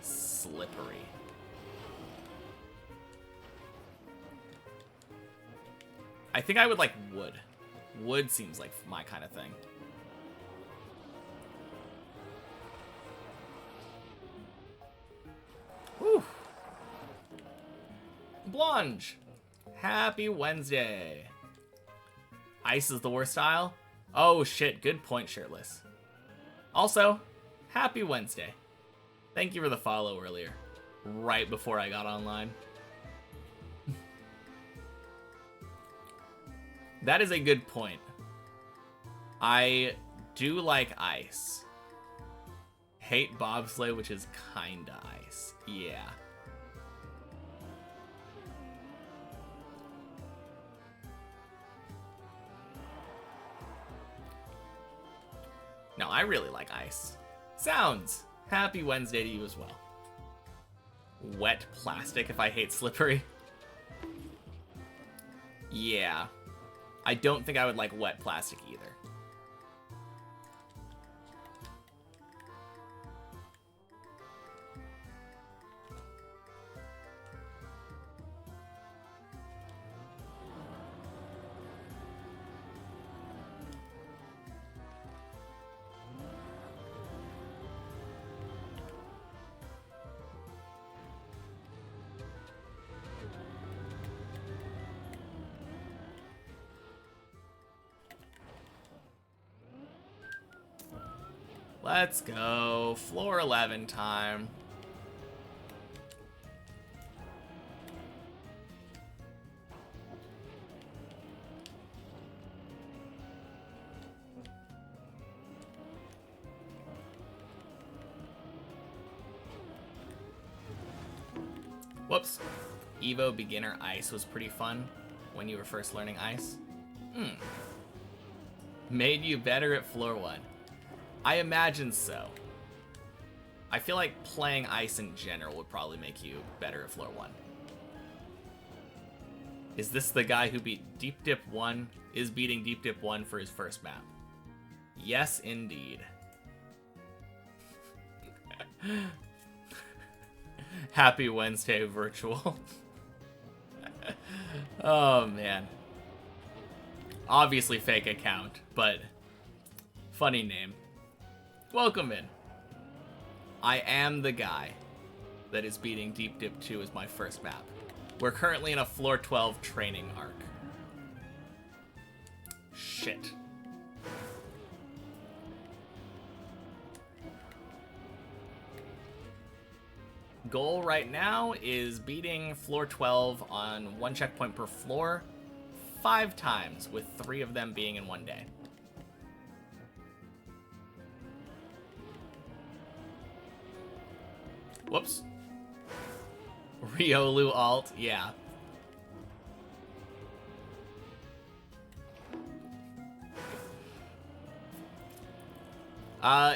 slippery. I think I would like wood. Wood seems like my kind of thing. Whew. Blonge. Happy Wednesday. Ice is the worst style? Oh shit, good point, Shirtless. Also, happy Wednesday. Thank you for the follow earlier, right before I got online. That is a good point. I do like ice. Hate bobsleigh, which is kinda ice. Yeah. No, I really like ice. Sounds. Happy Wednesday to you as well. Wet plastic if I hate slippery. Yeah. I don't think I would like wet plastic either. Let's go. Floor 11 time. Whoops. Evo Beginner Ice was pretty fun when you were first learning Ice. Made you better at floor 1. I imagine so. I feel like playing Ice in general would probably make you better at floor 1. Is this the guy who beat Deep Dip 1? Is beating Deep Dip 1 for his first map? Yes, indeed. Happy Wednesday, virtual. Oh, man. Obviously fake account, but funny name. Welcome in. I am the guy that is beating Deep Dip 2 as my first map. We're currently in a floor 12 training arc. Shit. Goal right now is beating floor 12 on 1 checkpoint per floor 5 times, with 3 of them being in 1 day. Whoops. Riolu alt, yeah.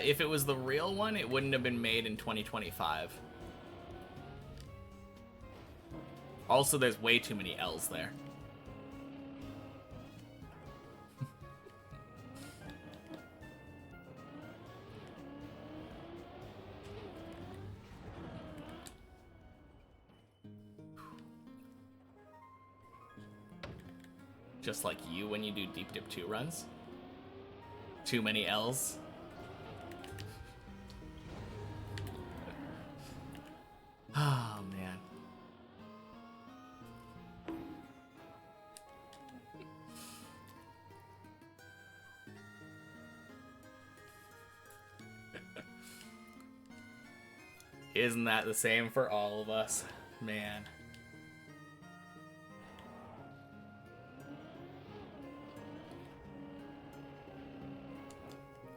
If it was the real one, it wouldn't have been made in 2025. Also, there's way too many L's there. Just like you when you do Deep Dip 2 runs. Too many L's. Oh, man. Isn't that the same for all of us? Man.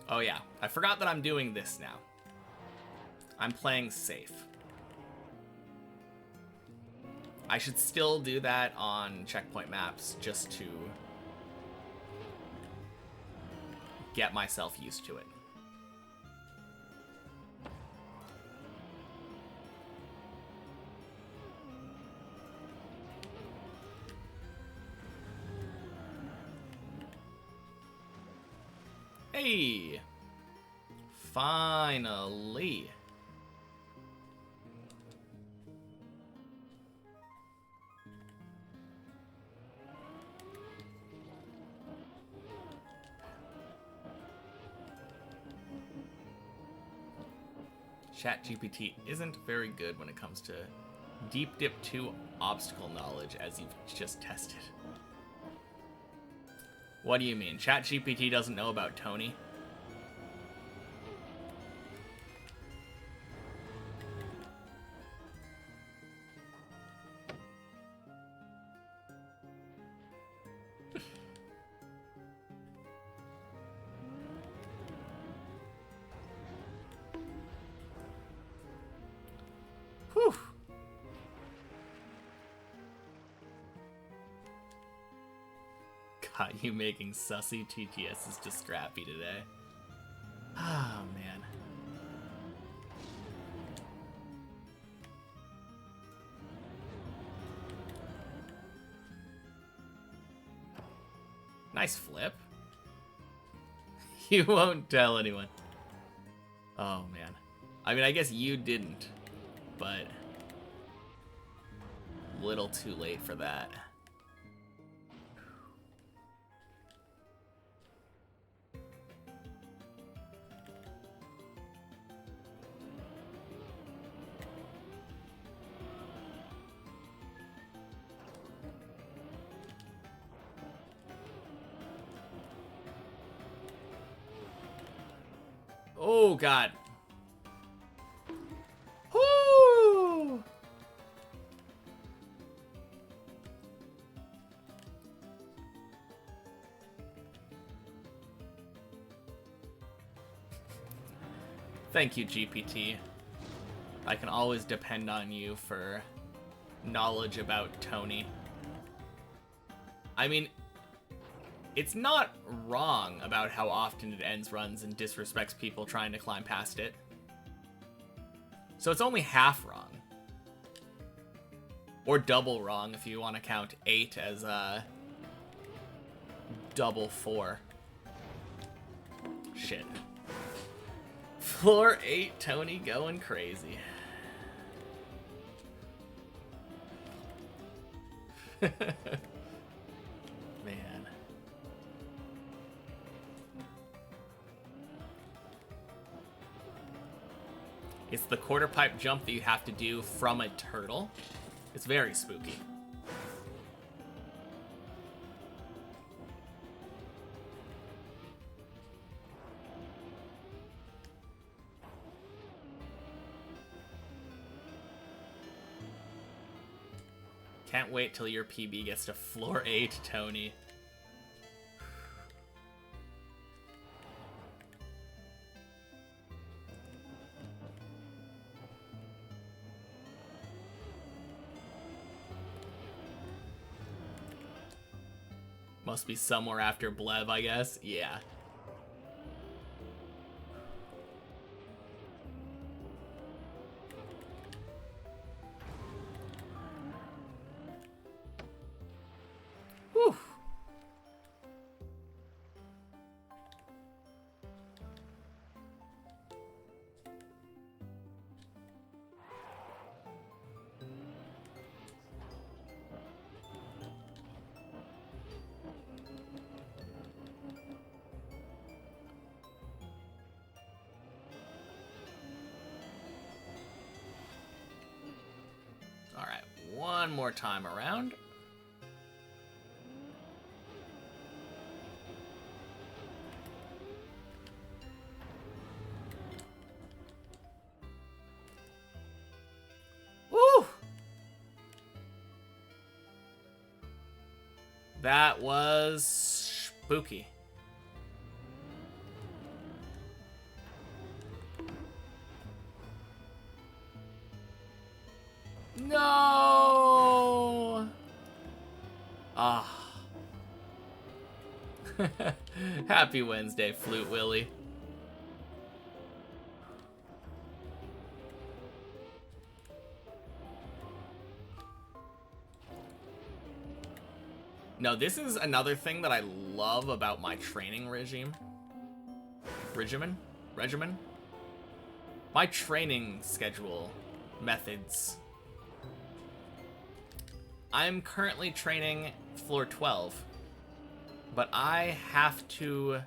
Oh yeah, I forgot that I'm doing this now. I'm playing safe. I should still do that on checkpoint maps just to get myself used to it. Hey! Finally! ChatGPT isn't very good when it comes to Deep Dip 2 obstacle knowledge, as you've just tested. What do you mean? ChatGPT doesn't know about Tony? Whew. Got you making sussy TTSs to Scrappy today. Oh, man. Nice flip. You won't tell anyone. Oh, man. I mean, I guess you didn't, but little too late for that. Oh, God. Woo! Thank you, GPT. I can always depend on you for knowledge about Tony. I mean, it's not wrong about how often it ends runs and disrespects people trying to climb past it. So it's only half wrong. Or double wrong if you want to count 8 as double 4. Shit. Floor 8, Tony going crazy. Man. It's the quarter pipe jump that you have to do from a turtle. It's very spooky. Can't wait till your PB gets to floor 8, Tony. Must be somewhere after Blev, I guess. Yeah. Whew. All right, one more time around. Woo! That was spooky. No! Ah. Happy Wednesday, Flute Willy. No, this is another thing that I love about my training regimen. My training schedule methods. I'm currently training floor 12, but I have to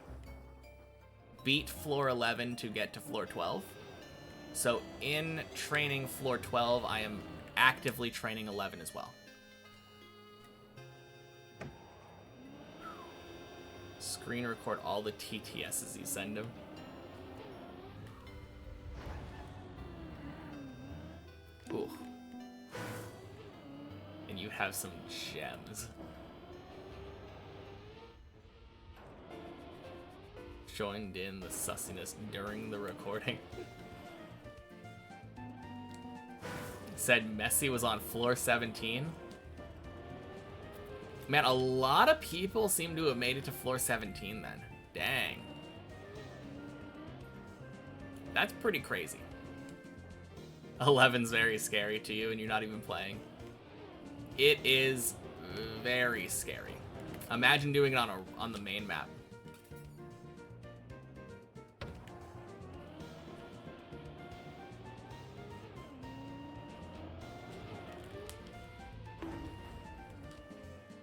beat floor 11 to get to floor 12. So in training floor 12, I am actively training 11 as well. Screen record all the TTSs you send him. Ooh. And you have some gems. Joined in the sussiness during the recording. Said Messi was on floor 17. Man, a lot of people seem to have made it to floor 17 then. Dang. That's pretty crazy. 11's very scary to you and you're not even playing. It is very scary. Imagine doing it on the main map.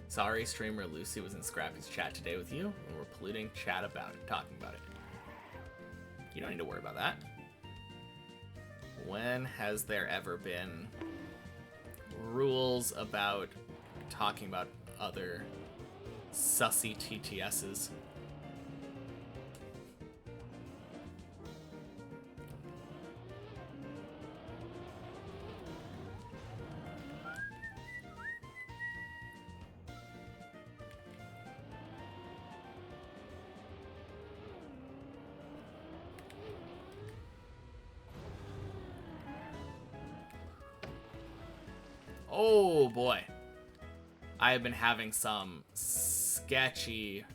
Sorry, streamer Lucy was in Scrappy's chat today with you, and we're polluting chat about it, talking about it. You don't need to worry about that. When has there ever been rules about talking about other sussy TTSs? Oh boy. I have been having some sketchy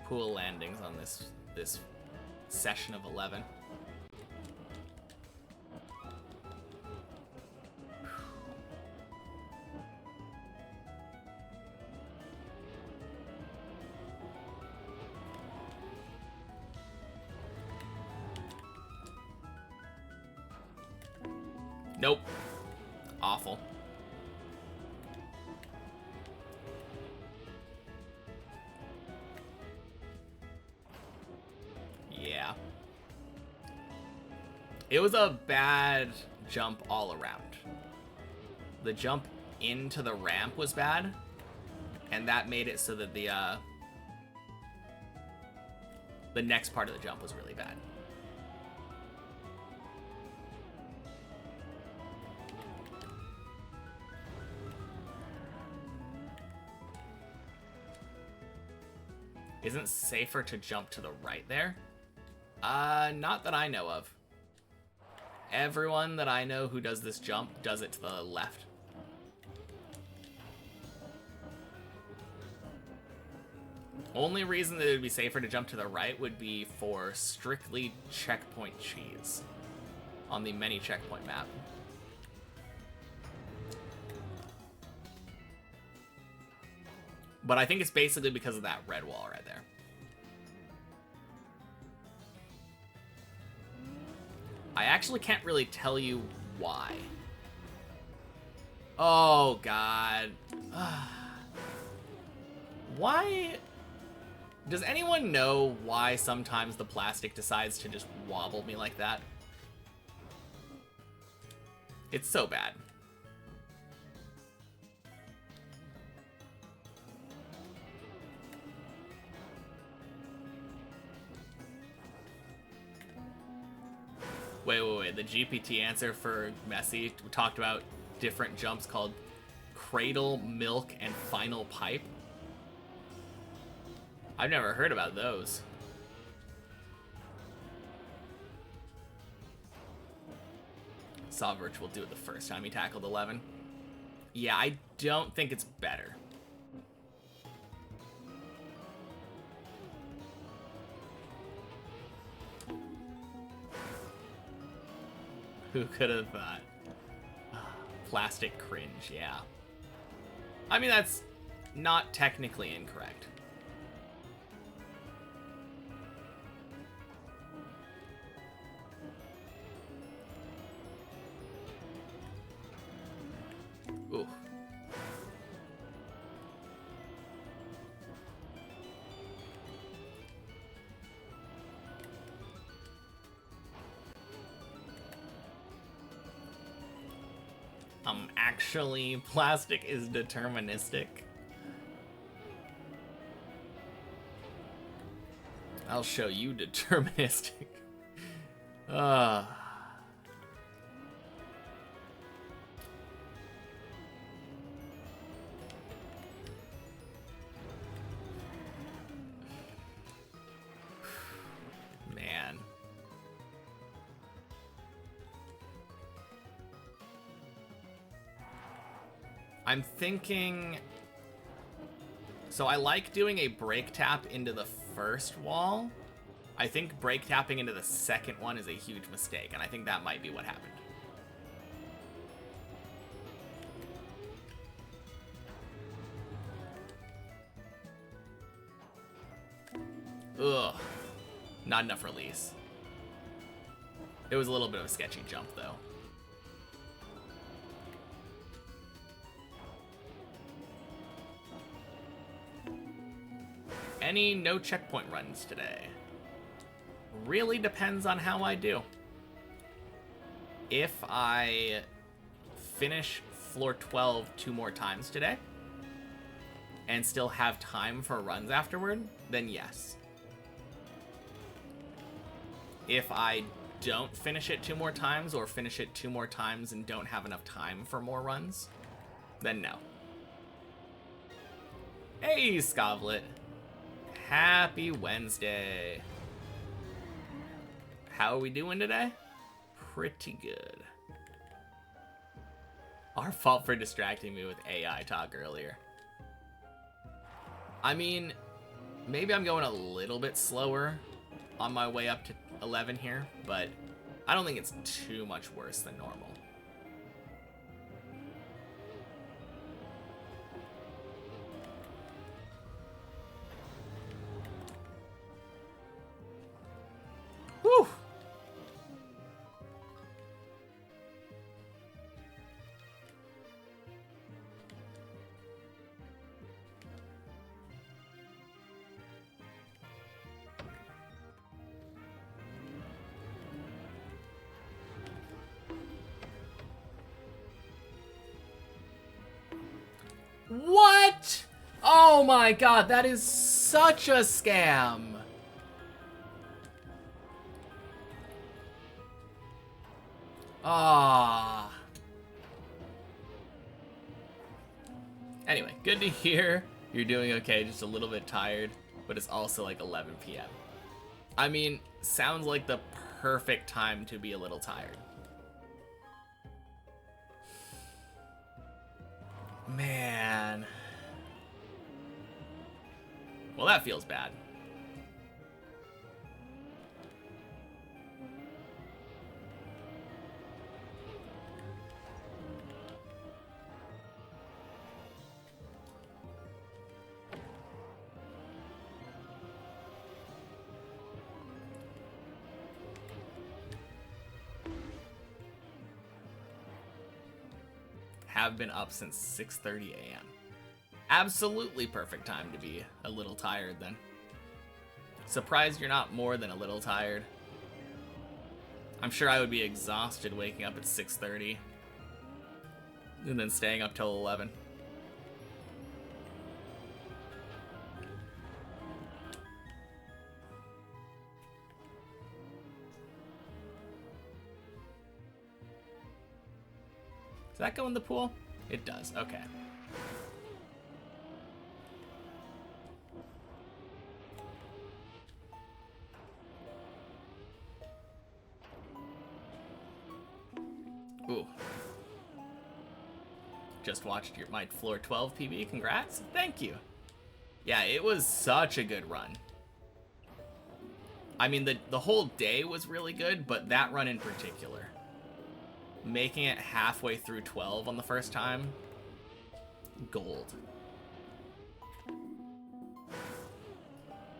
pool landings on this session of 11. Nope. Awful. Yeah. It was a bad jump all around. The jump into the ramp was bad, and that made it so that the next part of the jump was really bad. Isn't it safer to jump to the right there? Not that I know of. Everyone that I know who does this jump does it to the left. Only reason that it would be safer to jump to the right would be for strictly checkpoint cheese on the many checkpoint map. But I think it's basically because of that red wall right there. I actually can't really tell you why. Oh, God. Why? Does anyone know why sometimes the plastic decides to just wobble me like that? It's so bad. Wait. The GPT answer for Messi, we talked about different jumps called Cradle, Milk, and Final Pipe. I've never heard about those. Sawvirch will do it the first time he tackled 11. Yeah, I don't think it's better. Who could have thought? Plastic cringe, yeah. I mean, that's not technically incorrect. Ooh. Actually, plastic is deterministic. I'll show you deterministic. Man. I'm thinking... So I like doing a break tap into the first wall. I think break tapping into the second one is a huge mistake, and I think that might be what happened. Ugh. Not enough release. It was a little bit of a sketchy jump, though. Any no checkpoint runs today? Really depends on how I do. If I finish floor 12 2 more times today and still have time for runs afterward, then yes. If I don't finish it 2 more times or finish it 2 more times and don't have enough time for more runs, then no. Hey, Scovlet. Happy Wednesday. How are we doing today? Pretty good. Our fault for distracting me with AI talk earlier. I mean, maybe I'm going a little bit slower on my way up to 11 here, but I don't think it's too much worse than normal. Whew! What? Oh my god, that is such a scam. Ah. Anyway, good to hear you're doing okay, just a little bit tired, but it's also like 11 p.m. I mean, sounds like the perfect time to be a little tired. Man. Well, that feels bad. Have been up since 6:30 a.m. Absolutely perfect time to be a little tired then. Surprised you're not more than a little tired. I'm sure I would be exhausted waking up at 6:30 and then staying up till 11. Does that go in the pool? It does, okay. Ooh. Just watched my floor 12 PB, congrats. Thank you. Yeah, it was such a good run. I mean, the whole day was really good, but that run in particular. Making it halfway through 12 on the first time, gold.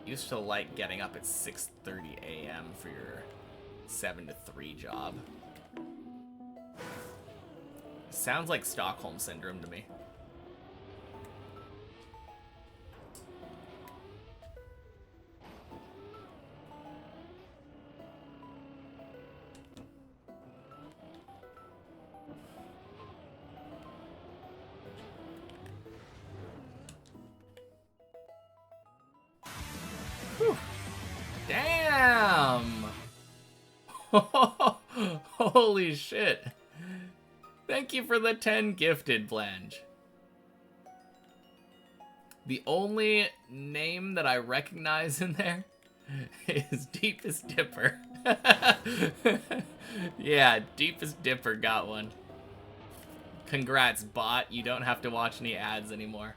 Used to like getting up at 6:30 a.m. for your 7 to 3 job. Sounds like Stockholm Syndrome to me. Whew. Damn! Holy shit. Thank you for the 10 gifted, Blanche. The only name that I recognize in there is Deepest Dipper. Yeah, Deepest Dipper got one. Congrats, bot. You don't have to watch any ads anymore.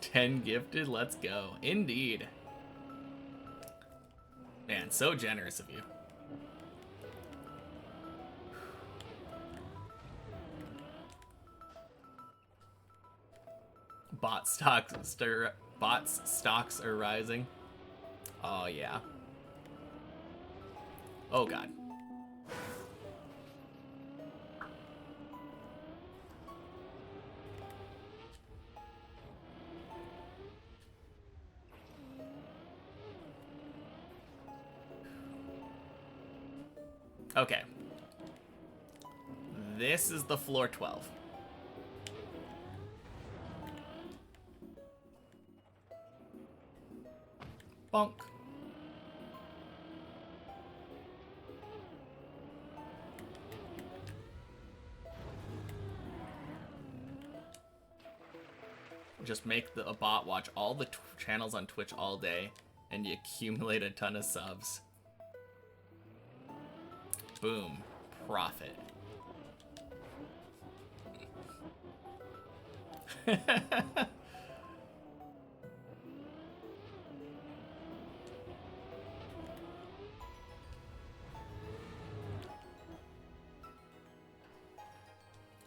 10 gifted? Let's go. Indeed. Man, so generous of you. Bots stocks are rising. Oh yeah. Oh god. Okay. This is the floor 12. Bonk. Just make a bot watch all the channels on Twitch all day, and you accumulate a ton of subs. Boom. Profit.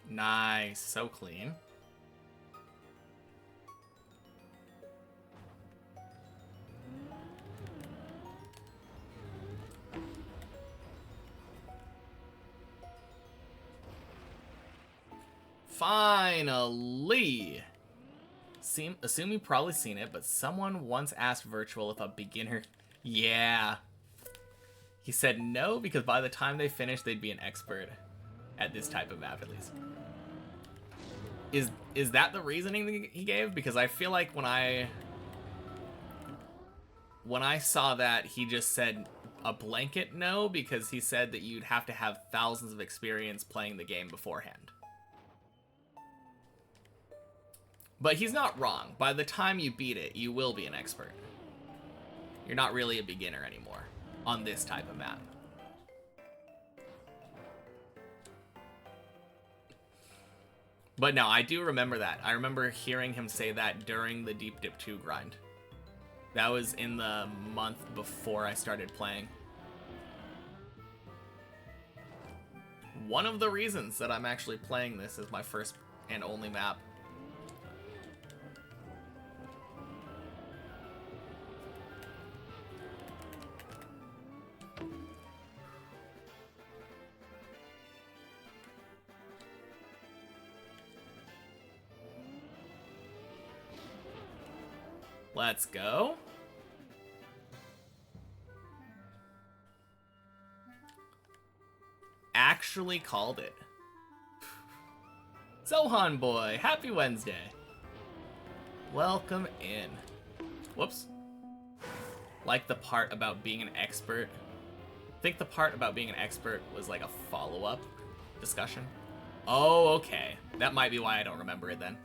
Nice, so clean. Finally! Assume you've probably seen it, but someone once asked Virtual if a beginner... Yeah. He said no, because by the time they finished, they'd be an expert at this type of map, at least. Is that the reasoning he gave? Because I feel like when I saw that, he just said a blanket no, because he said that you'd have to have thousands of experience playing the game beforehand. But he's not wrong. By the time you beat it, you will be an expert. You're not really a beginner anymore on this type of map. But no, I do remember that. I remember hearing him say that during the Deep Dip 2 grind. That was in the month before I started playing. One of the reasons that I'm actually playing this as my first and only map. Let's go. Actually called it. Zohan boy, happy Wednesday. Welcome in. Whoops. Like the part about being an expert. I think the part about being an expert was like a follow-up discussion. Oh, okay. That might be why I don't remember it then.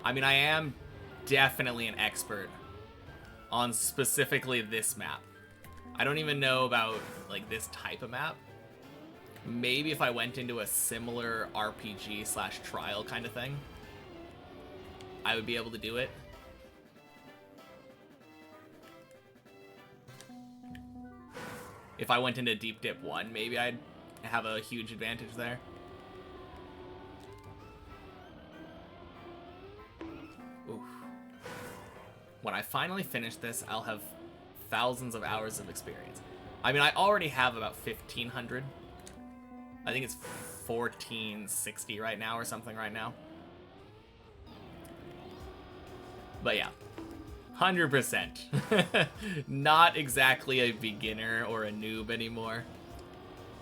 I mean, I am definitely an expert on specifically this map. I don't even know about, like, this type of map. Maybe if I went into a similar RPG/trial kind of thing, I would be able to do it. If I went into Deep Dip 1, maybe I'd have a huge advantage there. Oof. When I finally finish this, I'll have thousands of hours of experience. I mean, I already have about 1,500. I think it's 1,460 right now or something right now. But yeah, 100%. Not exactly a beginner or a noob anymore.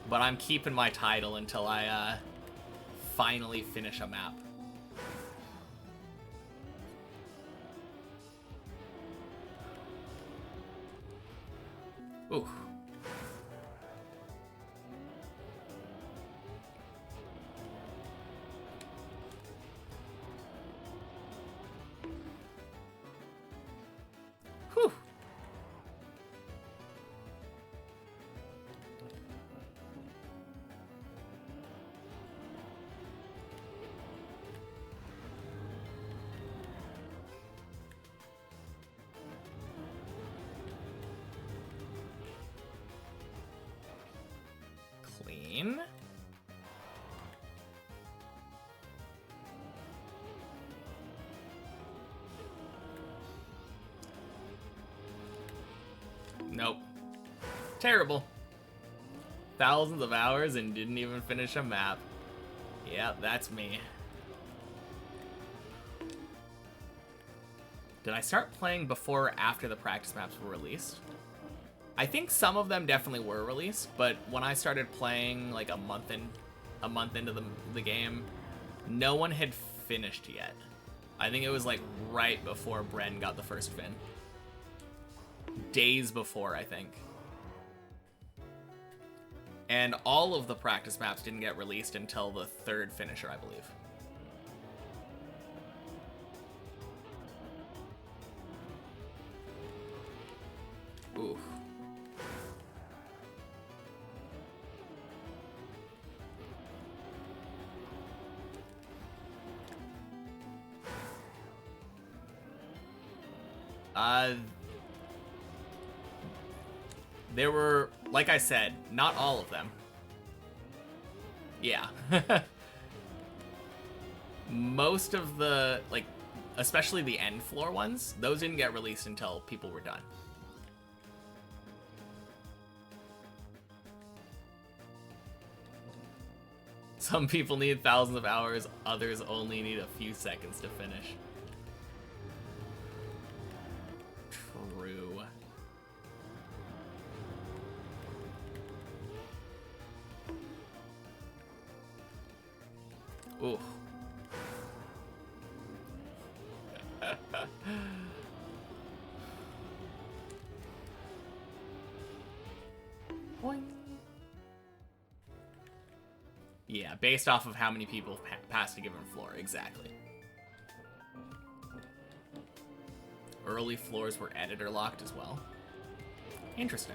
But I'm keeping my title until I finally finish a map. Ooh. Whew. Clean. Nope. Terrible. Thousands of hours and didn't even finish a map. Yep, that's me. Did I start playing before or after the practice maps were released? I think some of them definitely were released, but when I started playing like a month into the game, no one had finished yet. I think it was like right before Bren got the first fin. Days before, I think. And all of the practice maps didn't get released until the third finisher, I believe. Oof. Uh, there were, like I said, not all of them. Yeah. Most of the, like, especially the end floor ones, those didn't get released until people were done. Some people need thousands of hours, others only need a few seconds to finish. True. Ooh. Boing. Yeah, based off of how many people passed a given floor, exactly. Early floors were editor locked as well. Interesting.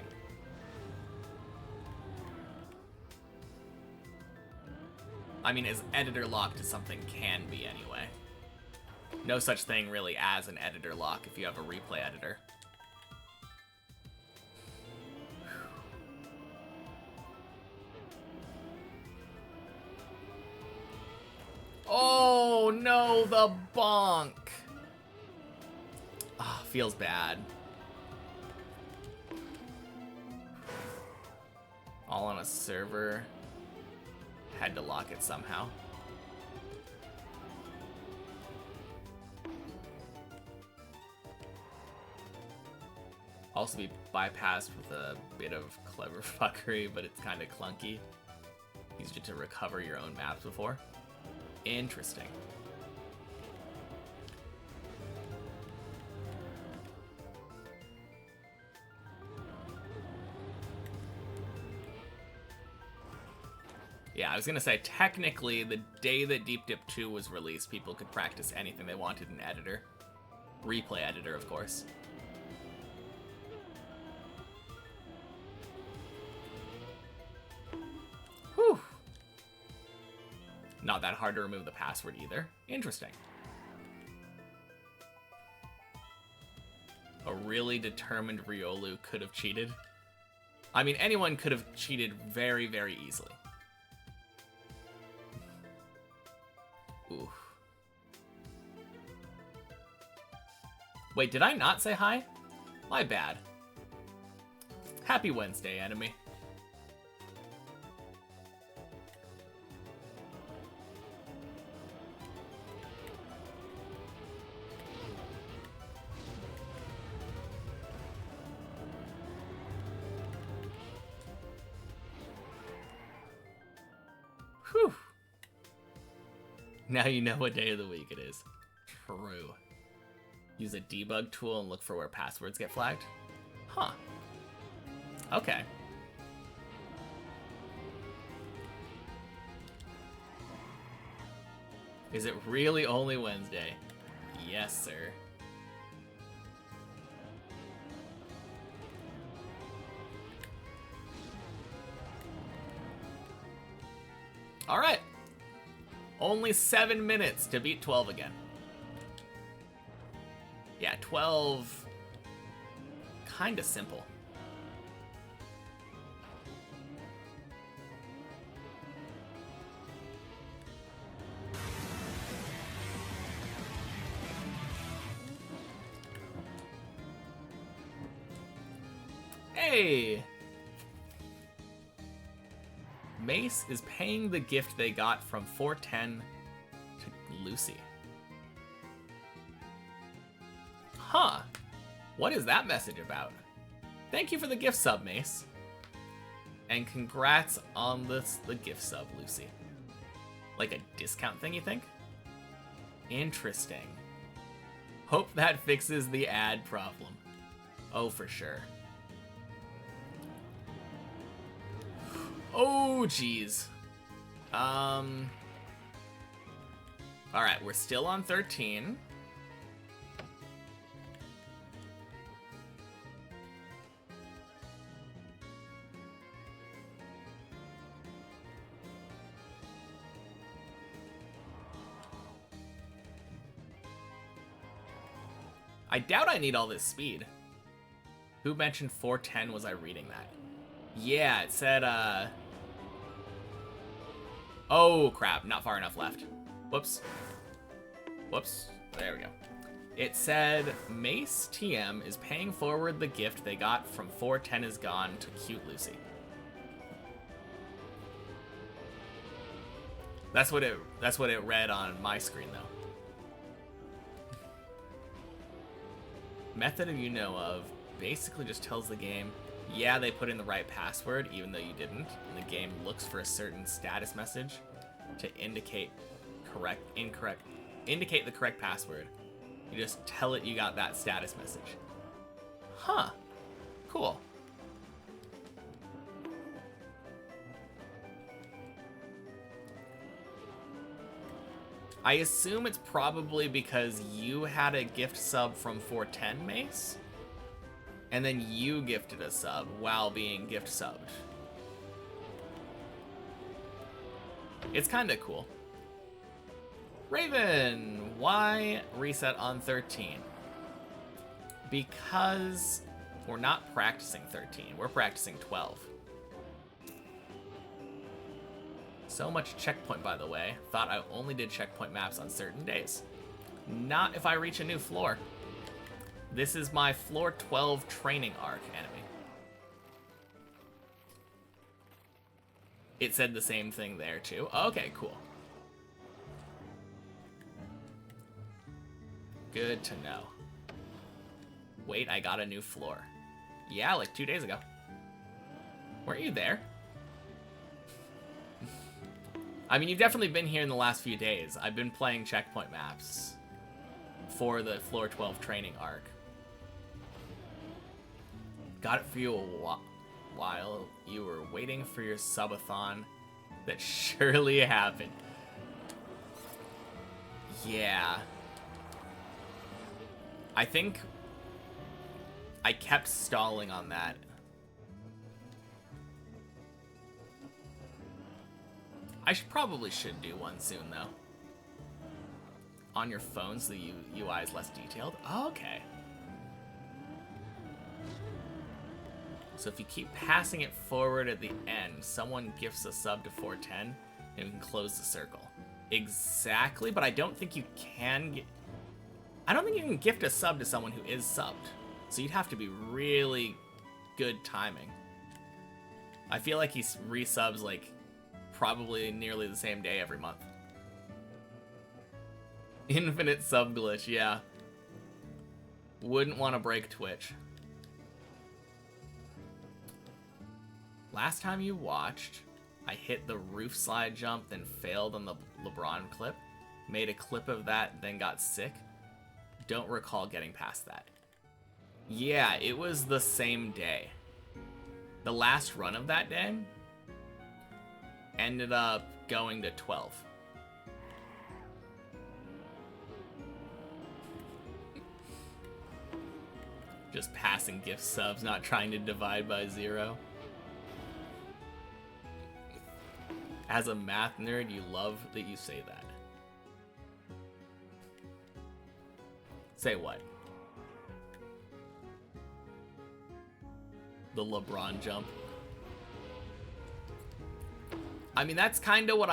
I mean, as editor locked as something can be anyway. No such thing really as an editor lock if you have a replay editor. Oh no, the bonk! Ah, feels bad. All on a server. Had to lock it somehow. Also be bypassed with a bit of clever fuckery, but it's kind of clunky. Easier to recover your own maps before. Interesting. Yeah, I was gonna say, technically, the day that Deep Dip 2 was released, people could practice anything they wanted in editor. Replay editor, of course. Whew. Not that hard to remove the password either. Interesting. A really determined Riolu could have cheated. I mean, anyone could have cheated very, very easily. Ooh. Wait, did I not say hi? My bad. Happy Wednesday, enemy. Whew. Now you know what day of the week it is. True. Use a debug tool and look for where passwords get flagged? Huh. Okay. Is it really only Wednesday? Yes, sir. All right. Only 7 minutes to beat 12 again. Yeah, 12... Kinda simple. Hey! Mace is paying the gift they got from 410 to Lucy. Huh. What is that message about? Thank you for the gift sub, Mace. And congrats on the gift sub, Lucy. Like a discount thing, you think? Interesting. Hope that fixes the ad problem. Oh, for sure. Oh, geez. Alright, we're still on 13. I doubt I need all this speed. Who mentioned 410? Was I reading that? Yeah, it said, oh, crap. Not far enough left. Whoops. Whoops. There we go. It said, Mace TM is paying forward the gift they got from 410 is gone to Cute Lucy. That's what it read on my screen, though. Method you know of basically just tells the game, yeah, they put in the right password, even though you didn't, and the game looks for a certain status message to indicate indicate the correct password. You just tell it you got that status message. Huh. Cool. I assume it's probably because you had a gift sub from 410 Mace, and then you gifted a sub while being gift subbed. It's kind of cool. Raven, why reset on 13? Because we're not practicing 13, we're practicing 12. So much checkpoint, by the way. Thought I only did checkpoint maps on certain days. Not if I reach a new floor. This is my floor 12 training arc enemy. It said the same thing there too. Okay, cool. Good to know. Wait, I got a new floor. Yeah, like 2 days ago. Weren't you there? I mean, you've definitely been here in the last few days. I've been playing checkpoint maps for the floor 12 training arc. Got it for you a while. You were waiting for your subathon that surely happened. Yeah. I think I kept stalling on that. I probably should do one soon, though. On your phones, the UI is less detailed. Oh, okay. So if you keep passing it forward at the end, someone gifts a sub to 410, and we can close the circle. Exactly, but I don't think you can I don't think you can gift a sub to someone who is subbed. So you'd have to be really good timing. I feel like he resubs like probably nearly the same day every month. Infinite sub glitch, yeah. Wouldn't want to break Twitch. Last time you watched, I hit the roof slide jump, then failed on the LeBron clip. Made a clip of that, then got sick. Don't recall getting past that. Yeah, it was the same day. The last run of that day ended up going to 12. Just passing gift subs, not trying to divide by 0. As a math nerd, you love that you say that. Say what? The LeBron jump. I mean, that's kind of what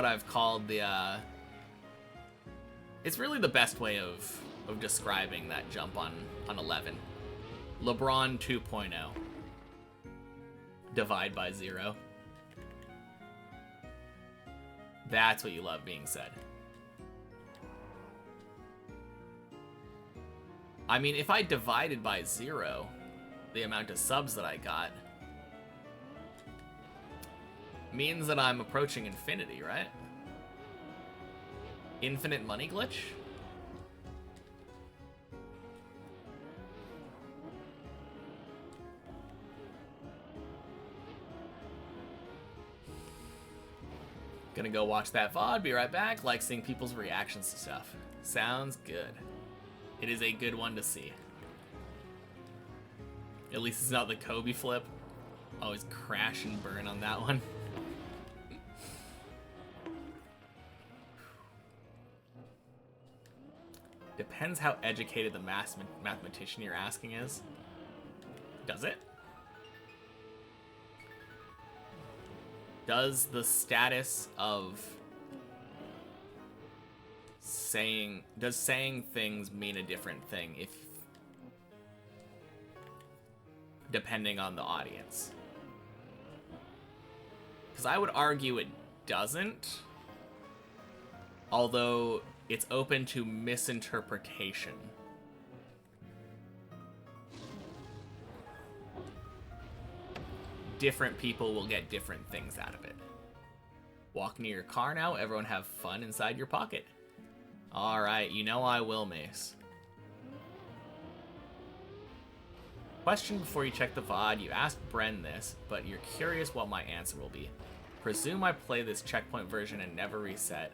I've called the it's really the best way of describing that jump on 11. LeBron 2.0. Divide by 0. That's what you love being said. I mean, if I divided by 0 the amount of subs that I got, means that I'm approaching infinity, right? Infinite money glitch? Gonna go watch that VOD, be right back. Like seeing people's reactions to stuff. Sounds good. It is a good one to see. At least it's not the Kobe flip. Always crash and burn on that one. Depends how educated the mathematician you're asking is. Does it? Does the status of saying things mean a different thing if depending on the audience? Because I would argue it doesn't, although it's open to misinterpretation. Different people will get different things out of it. Walk near your car now, everyone have fun inside your pocket. Alright, you know I will, Mace. Question before you check the VOD. You asked Bren this, but you're curious what my answer will be. Presume I play this checkpoint version and never reset.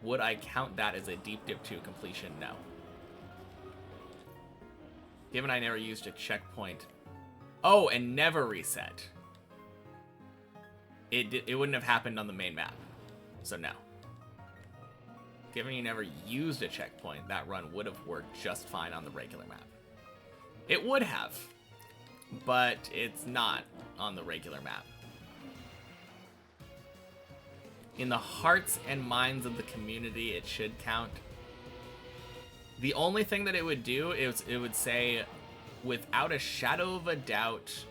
Would I count that as a Deep Dip 2 completion? No. Given I never used a checkpoint. Oh, and never reset. It wouldn't have happened on the main map. So no. Given you never used a checkpoint, that run would have worked just fine on the regular map. It would have, but it's not on the regular map. In the hearts and minds of the community, it should count. The only thing that it would do is it would say, without a shadow of a doubt,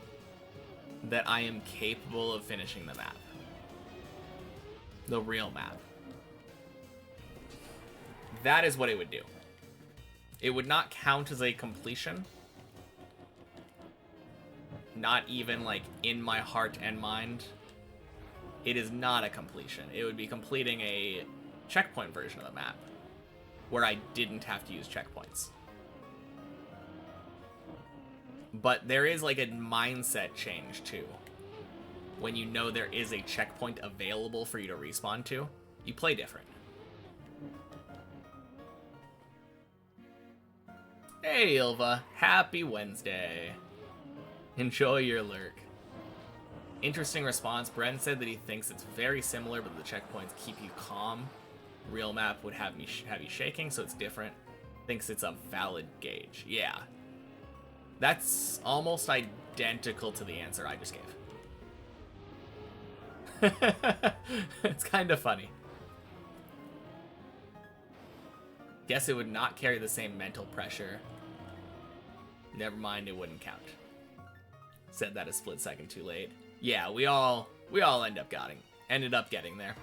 that I am capable of finishing the map. The real map. That is what it would do. It would not count as a completion. Not even like in my heart and mind. It is not a completion. It would be completing a checkpoint version of the map where I didn't have to use checkpoints. But there is like a mindset change too. When you know there is a checkpoint available for you to respawn to, you play different. Hey Ilva, happy Wednesday. Enjoy your lurk. Interesting response. Bren said that he thinks it's very similar, but the checkpoints keep you calm. Real map would have you shaking, so it's different. Thinks it's a valid gauge. Yeah. That's almost identical to the answer I just gave. It's kind of funny. Guess it would not carry the same mental pressure. Never mind, it wouldn't count. Said that a split second too late. Yeah, we all ended up getting there.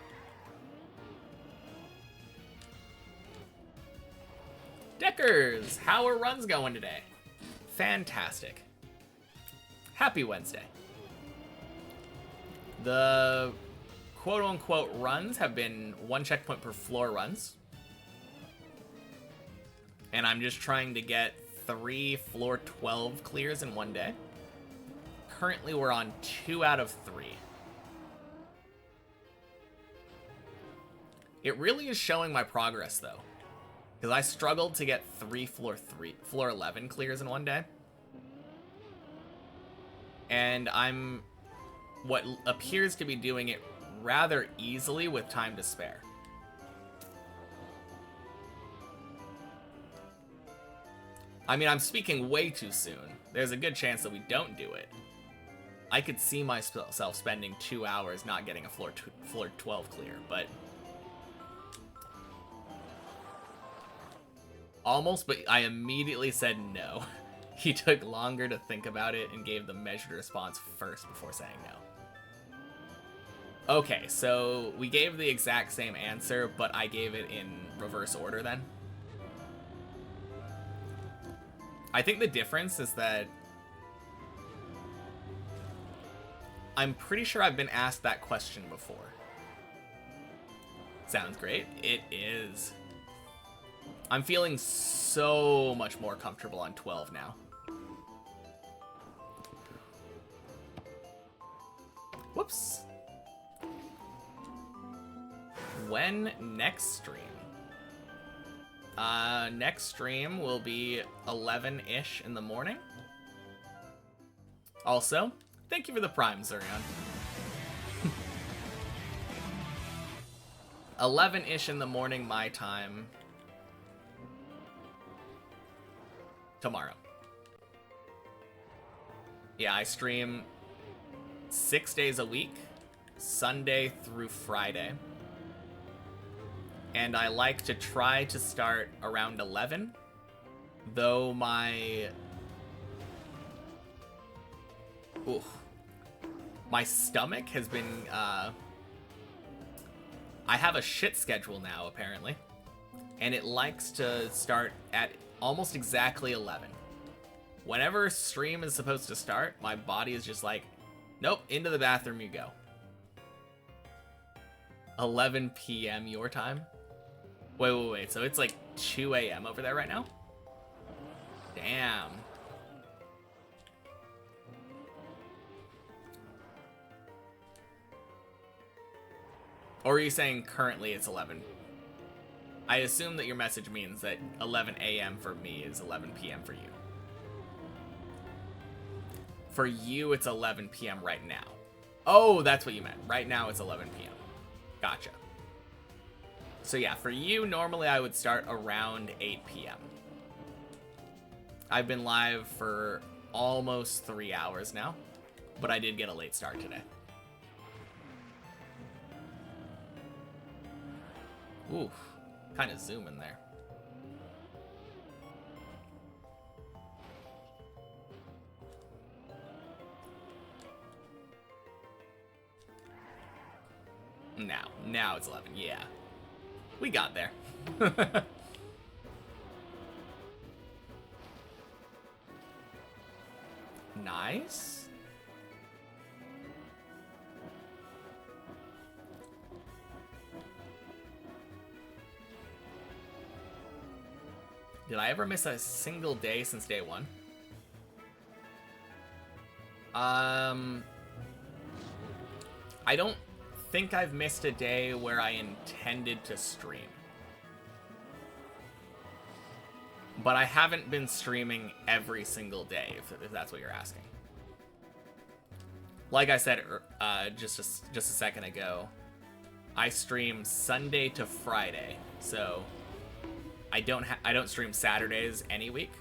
Deckers, how are runs going today? Fantastic. Happy Wednesday. The quote-unquote runs have been 1 checkpoint per floor runs. And I'm just trying to get 3 floor 12 clears in one day. Currently, we're on 2 out of 3. It really is showing my progress, though. Because I struggled to get 3 floor 11 clears in one day. And I'm what appears to be doing it rather easily with time to spare. I mean, I'm speaking way too soon. There's a good chance that we don't do it. I could see myself spending 2 hours not getting a floor 12 clear, but... Almost, but I immediately said no. He took longer to think about it and gave the measured response first before saying no. Okay, so we gave the exact same answer, but I gave it in reverse order then. I think the difference is that I'm pretty sure I've been asked that question before. Sounds great. It is. I'm feeling so much more comfortable on 12 now. Whoops. When next stream? Next stream will be 11-ish in the morning. Also, thank you for the Prime, Zurion. 11-ish in the morning, my time. tomorrow. Yeah, I stream 6 days a week, Sunday through Friday. And I like to try to start around 11, though my stomach has been, I have a shit schedule now, apparently, and it likes to start at almost exactly 11. Whenever stream is supposed to start, my body is just like, nope, into the bathroom you go. 11 p.m. your time? Wait, so it's like 2 a.m. over there right now? Damn. Or are you saying currently it's 11? I assume that your message means that 11 a.m. for me is 11 p.m. for you. For you, it's 11 p.m. right now. Oh, that's what you meant. Right now, it's 11 p.m. Gotcha. So yeah, for you, normally I would start around 8 p.m. I've been live for almost 3 hours now, but I did get a late start today. Ooh, kind of zooming there. Now it's 11, yeah. We got there. Nice. Did I ever miss a single day since day one? I don't think I've missed a day where I intended to stream. But I haven't been streaming every single day, if that's what you're asking. Like I said just a second ago, I stream Sunday to Friday, so I don't stream Saturdays any week.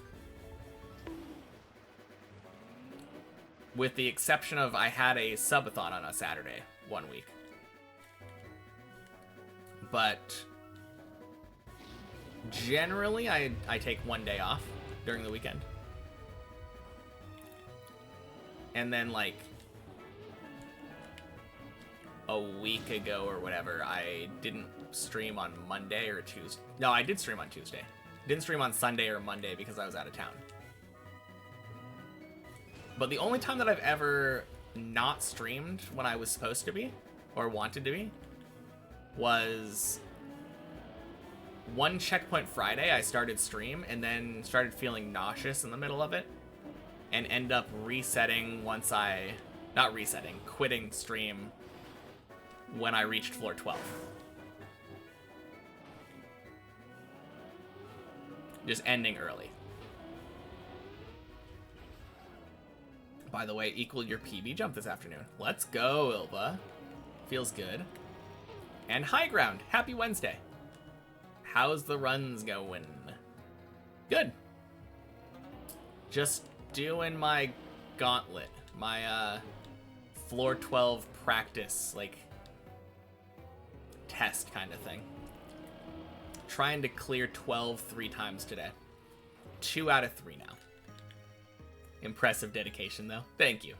With the exception of I had a subathon on a Saturday one week. But generally, I take one day off during the weekend. And then, like, a week ago or whatever, I didn't stream on Monday or Tuesday. No, I did stream on Tuesday. Didn't stream on Sunday or Monday because I was out of town. But the only time that I've ever not streamed when I was supposed to be, or wanted to be, was one Checkpoint Friday. I started stream and then started feeling nauseous in the middle of it and end up resetting once quitting stream when I reached floor 12. Just ending early. By the way, equaled your PB jump this afternoon. Let's go, Ilva. Feels good. And High Ground, happy Wednesday. How's the runs going? Good. Just doing my gauntlet, my floor 12 practice, like, test kind of thing. Trying to clear 12 3 times today. 2 out of 3 now. Impressive dedication, though. Thank you.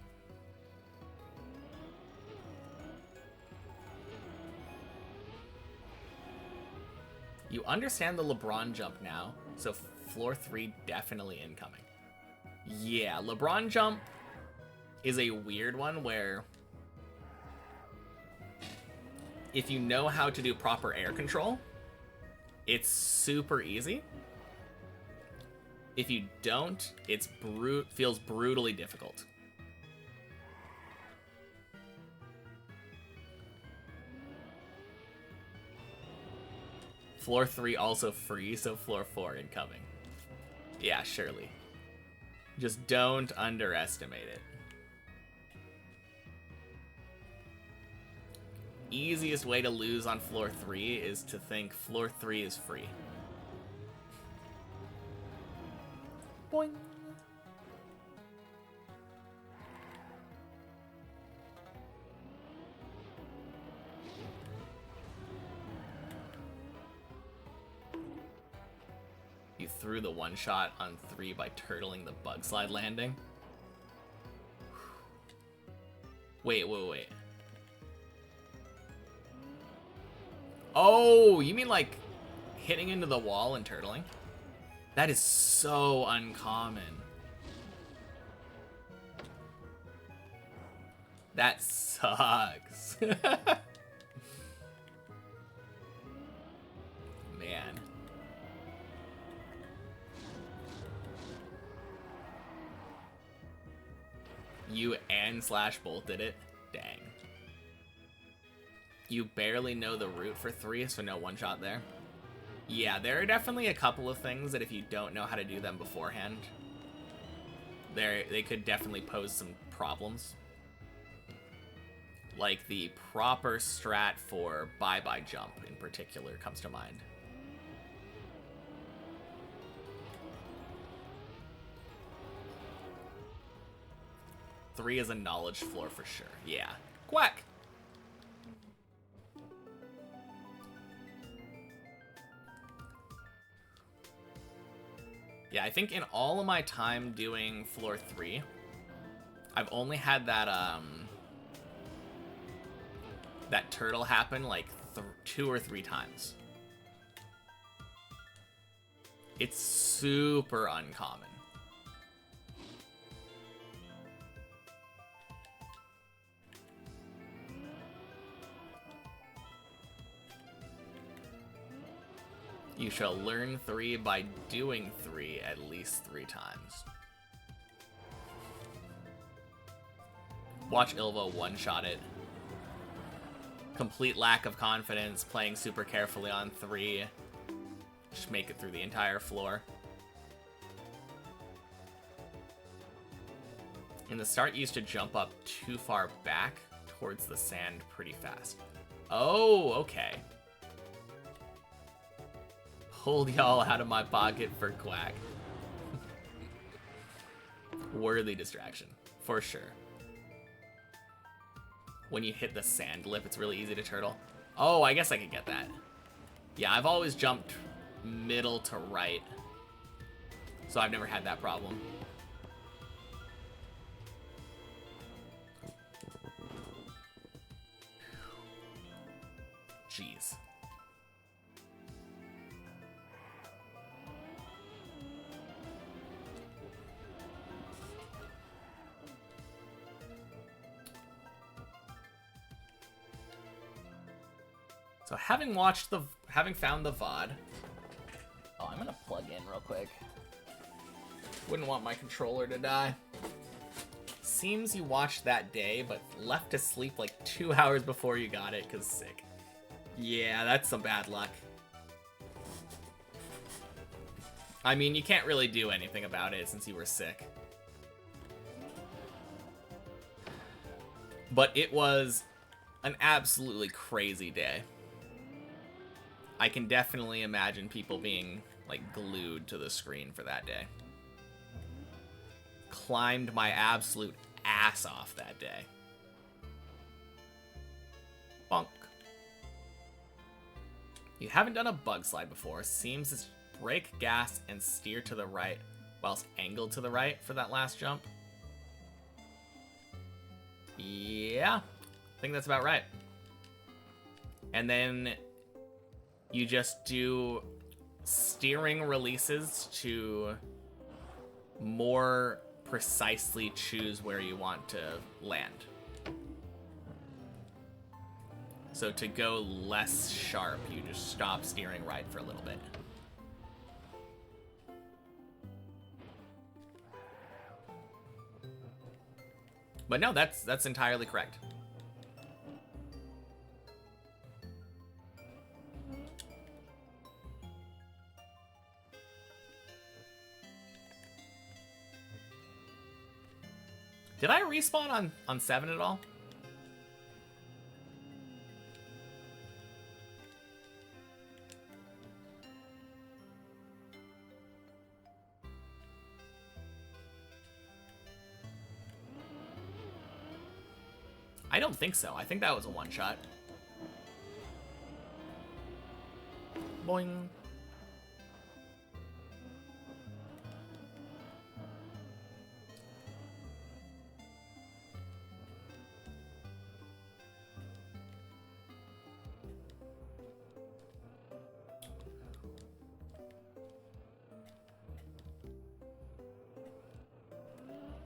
You understand the LeBron jump now, so floor 3 definitely incoming. Yeah, LeBron jump is a weird one where if you know how to do proper air control, it's super easy. If you don't, it's feels brutally difficult. Floor 3 also free, so floor 4 incoming. Yeah, surely. Just don't underestimate it. Easiest way to lose on floor 3 is to think floor 3 is free. Boing. You threw the one shot on 3 by turtling the bug slide landing. Wait. Oh, you mean like hitting into the wall and turtling? That is so uncommon. That sucks. Man. You and Slash both did it? Dang. You barely know the route for 3, so no one shot there. Yeah, there are definitely a couple of things that if you don't know how to do them beforehand, they could definitely pose some problems. Like the proper strat for bye-bye jump in particular comes to mind. Three is a knowledge floor for sure. Yeah. Quack! Yeah, I think in all of my time doing floor 3, I've only had that that turtle happen like 2 or 3 times. It's super uncommon. You shall learn 3 by doing 3 at least 3 times. Watch Ilva one-shot it. Complete lack of confidence, playing super carefully on 3. Just make it through the entire floor. In the start, you used to jump up too far back towards the sand pretty fast. Oh, okay. Pulled y'all out of my pocket for Quack. Worthy distraction, for sure. When you hit the sand lip, it's really easy to turtle. Oh, I guess I could get that. Yeah, I've always jumped middle to right, so I've never had that problem. Jeez. So having found the VOD. Oh, I'm gonna plug in real quick. Wouldn't want my controller to die. Seems you watched that day, but left to sleep like 2 hours before you got it, cause sick. Yeah, that's some bad luck. I mean, you can't really do anything about it since you were sick. But it was an absolutely crazy day. I can definitely imagine people being, like, glued to the screen for that day. Climbed my absolute ass off that day. Bonk. You haven't done a bug slide before. Seems it's brake, gas, and steer to the right, whilst angled to the right for that last jump. Yeah, I think that's about right. And then you just do steering releases to more precisely choose where you want to land. So to go less sharp, you just stop steering right for a little bit. But no, that's entirely correct. Did I respawn on 7 at all? I don't think so. I think that was a one-shot. Boing.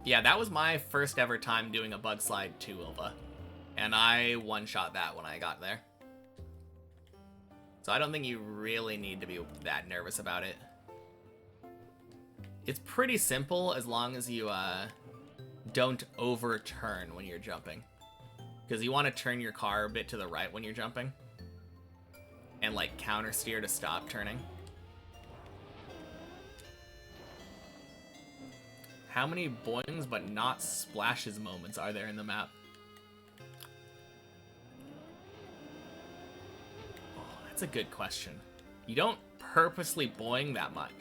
Yeah, that was my first ever time doing a bug slide to Ulva. And I one-shot that when I got there. So I don't think you really need to be that nervous about it. It's pretty simple as long as you don't overturn when you're jumping. Because you want to turn your car a bit to the right when you're jumping. And like counter steer to stop turning. How many boings but not splashes moments are there in the map? Oh, that's a good question. You don't purposely boing that much.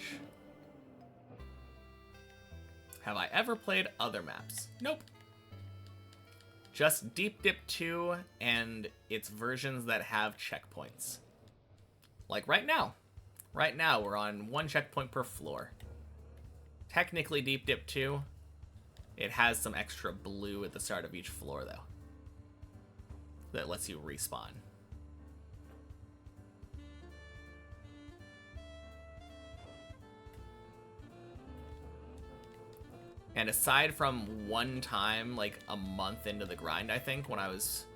Have I ever played other maps? Nope. Just Deep Dip 2 and its versions that have checkpoints. Like right now. Right now we're on 1 checkpoint per floor. Technically Deep Dip 2, it has some extra blue at the start of each floor though. That lets you respawn. And aside from one time, like a month into the grind, I think, when I was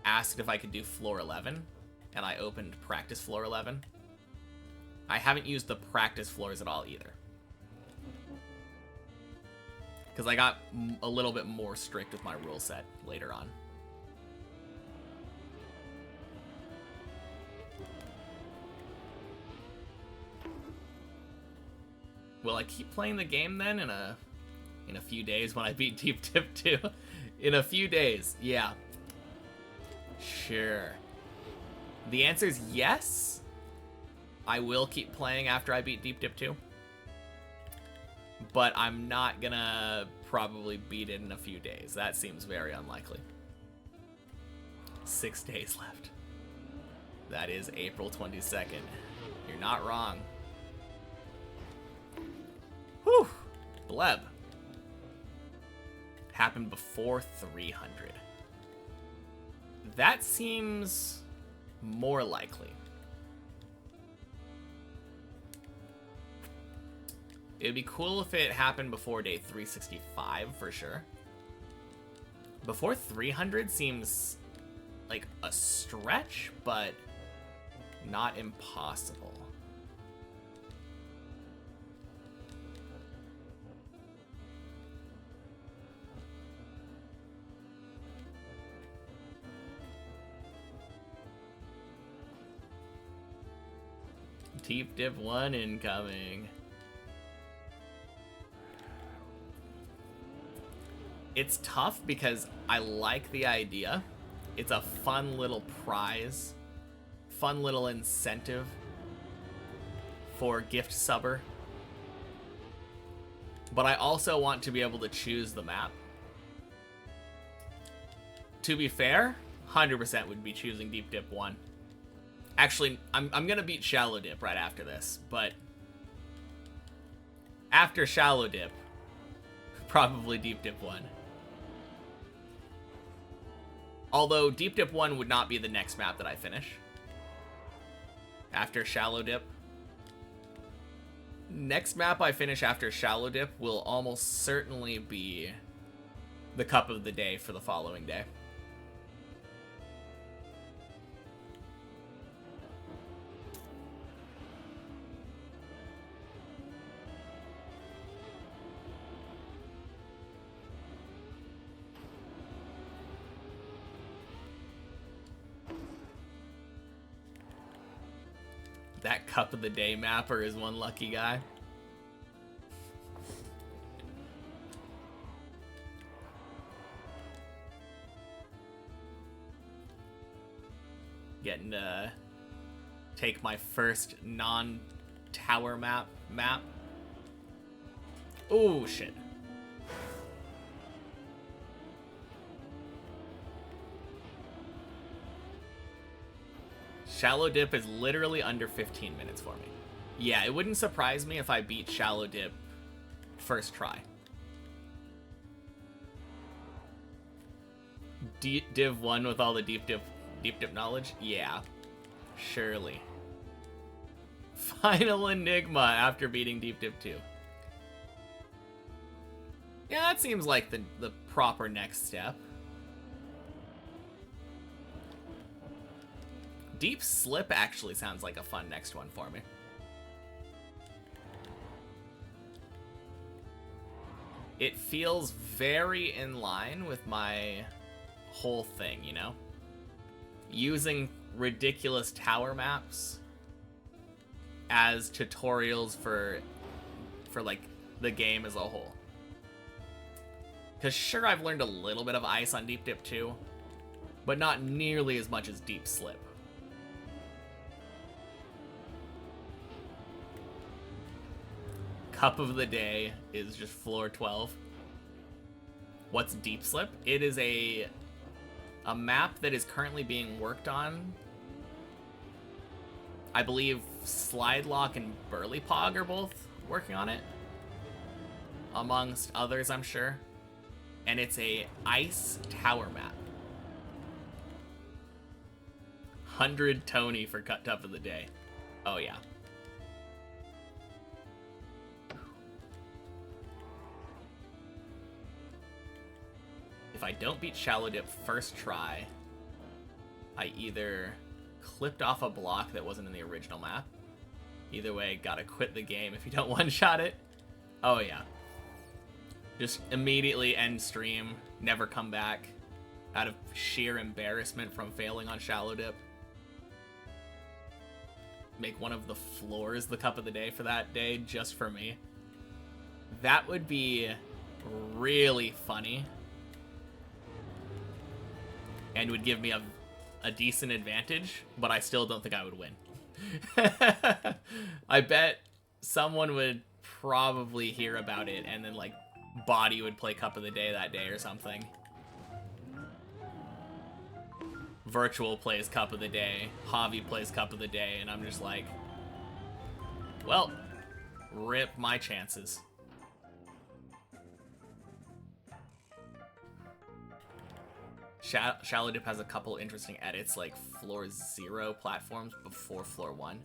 asked if I could do floor 11, and I opened practice floor 11, I haven't used the practice floors at all either. Because I got a little bit more strict with my rule set later on. Will I keep playing the game then in a few days when I beat Deep Dip 2? In a few days, yeah. Sure. The answer is yes. I will keep playing after I beat Deep Dip 2. But I'm not gonna probably beat it in a few days. That seems very unlikely. 6 days left. That is April 22nd. You're not wrong. Whew! Bleb. Happened before 300. That seems more likely. It'd be cool if it happened before day 365 for sure. Before 300 seems like a stretch, but not impossible. Deep Dip 1 incoming. It's tough because I like the idea. It's a fun little prize. Fun little incentive for gift subber. But I also want to be able to choose the map. To be fair, 100% would be choosing Deep Dip 1. Actually, I'm gonna beat Shallow Dip right after this, but after Shallow Dip, probably Deep Dip 1. Although Deep Dip 1 would not be the next map that I finish. After Shallow Dip. Next map I finish after Shallow Dip will almost certainly be the Cup of the Day for the following day. That Cup of the Day mapper is one lucky guy. Getting to take my first non-tower map. Oh, shit. Shallow Dip is literally under 15 minutes for me. Yeah, it wouldn't surprise me if I beat Shallow Dip first try. Div 1 with all the deep dip knowledge? Yeah, surely. Final Enigma after beating Deep Dip 2. Yeah, that seems like the proper next step. Deep Slip actually sounds like a fun next one for me. It feels very in line with my whole thing, you know? Using ridiculous tower maps as tutorials for like the game as a whole. Because sure, I've learned a little bit of ice on Deep Dip 2, but not nearly as much as Deep Slip. Cup of the day is just floor 12. What's Deep Slip? It is a map that is currently being worked on. I believe Slide Lock and Burly Pog are both working on it, amongst others, I'm sure. And it's a ice tower map. 100 Tony for Cup of the day. Oh yeah. If I don't beat Shallow Dip first try, I either clipped off a block that wasn't in the original map. Either way, gotta quit the game if you don't one-shot it. Oh yeah. Just immediately end stream, never come back, out of sheer embarrassment from failing on Shallow Dip. Make one of the floors the Cup of the day for that day, just for me. That would be really funny. And would give me a decent advantage, but I still don't think I would win. I bet someone would probably hear about it, and then, like, Body would play Cup of the Day that day or something. Virtual plays Cup of the Day, Javi plays Cup of the Day, and I'm just like, well, rip my chances. Shallow Dip has a couple interesting edits, like floor 0 platforms before floor 1.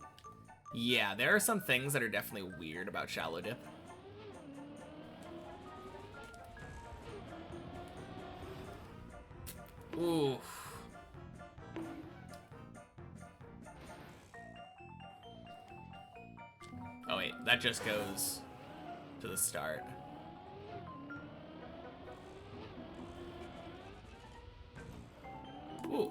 Yeah, there are some things that are definitely weird about Shallow Dip. Ooh. Oh wait, that just goes to the start. Ooh.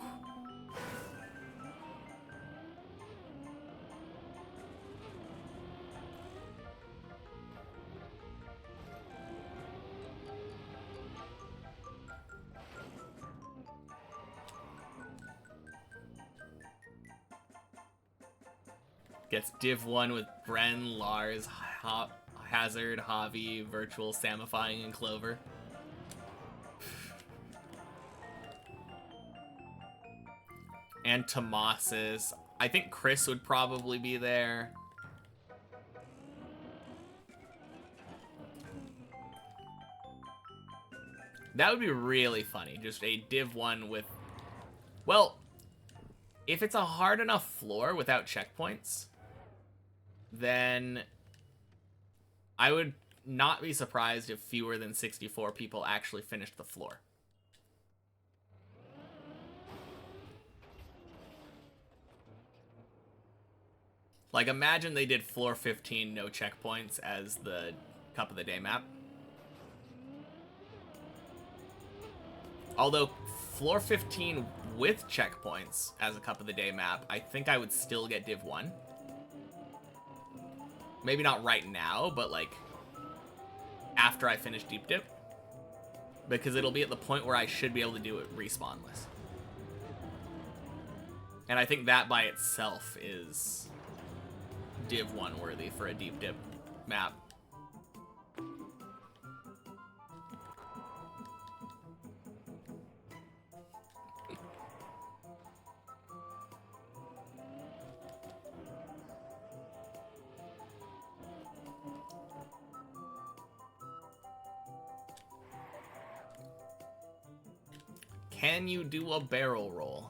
Gets Div 1 with Bren, Lars, Hazard, Javi, Virtual, Samifying, and Clover. And Tomasis. I think Chris would probably be there. That would be really funny. Just a Div 1 with... Well, if it's a hard enough floor without checkpoints, then I would not be surprised if fewer than 64 people actually finished the floor. Like, imagine they did floor 15 no checkpoints as the Cup of the Day map. Although, floor 15 with checkpoints as a Cup of the Day map, I think I would still get Div 1. Maybe not right now, but, like, after I finish Deep Dip. Because it'll be at the point where I should be able to do it respawnless. And I think that by itself is Div 1 worthy for a Deep Dip map. Can you do a barrel roll?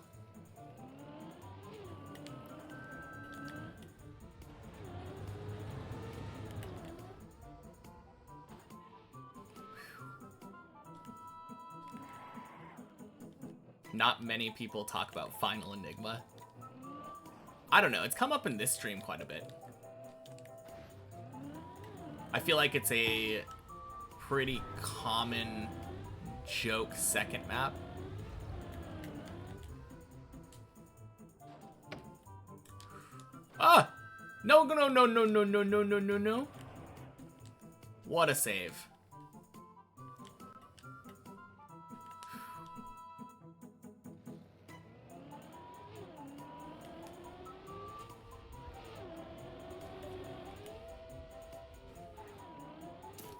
Not many people talk about Final Enigma. I don't know, it's come up in this stream quite a bit. I feel like it's a pretty common joke second map. Ah! No, no, no, no, no, no, no, no, no, no. What a save.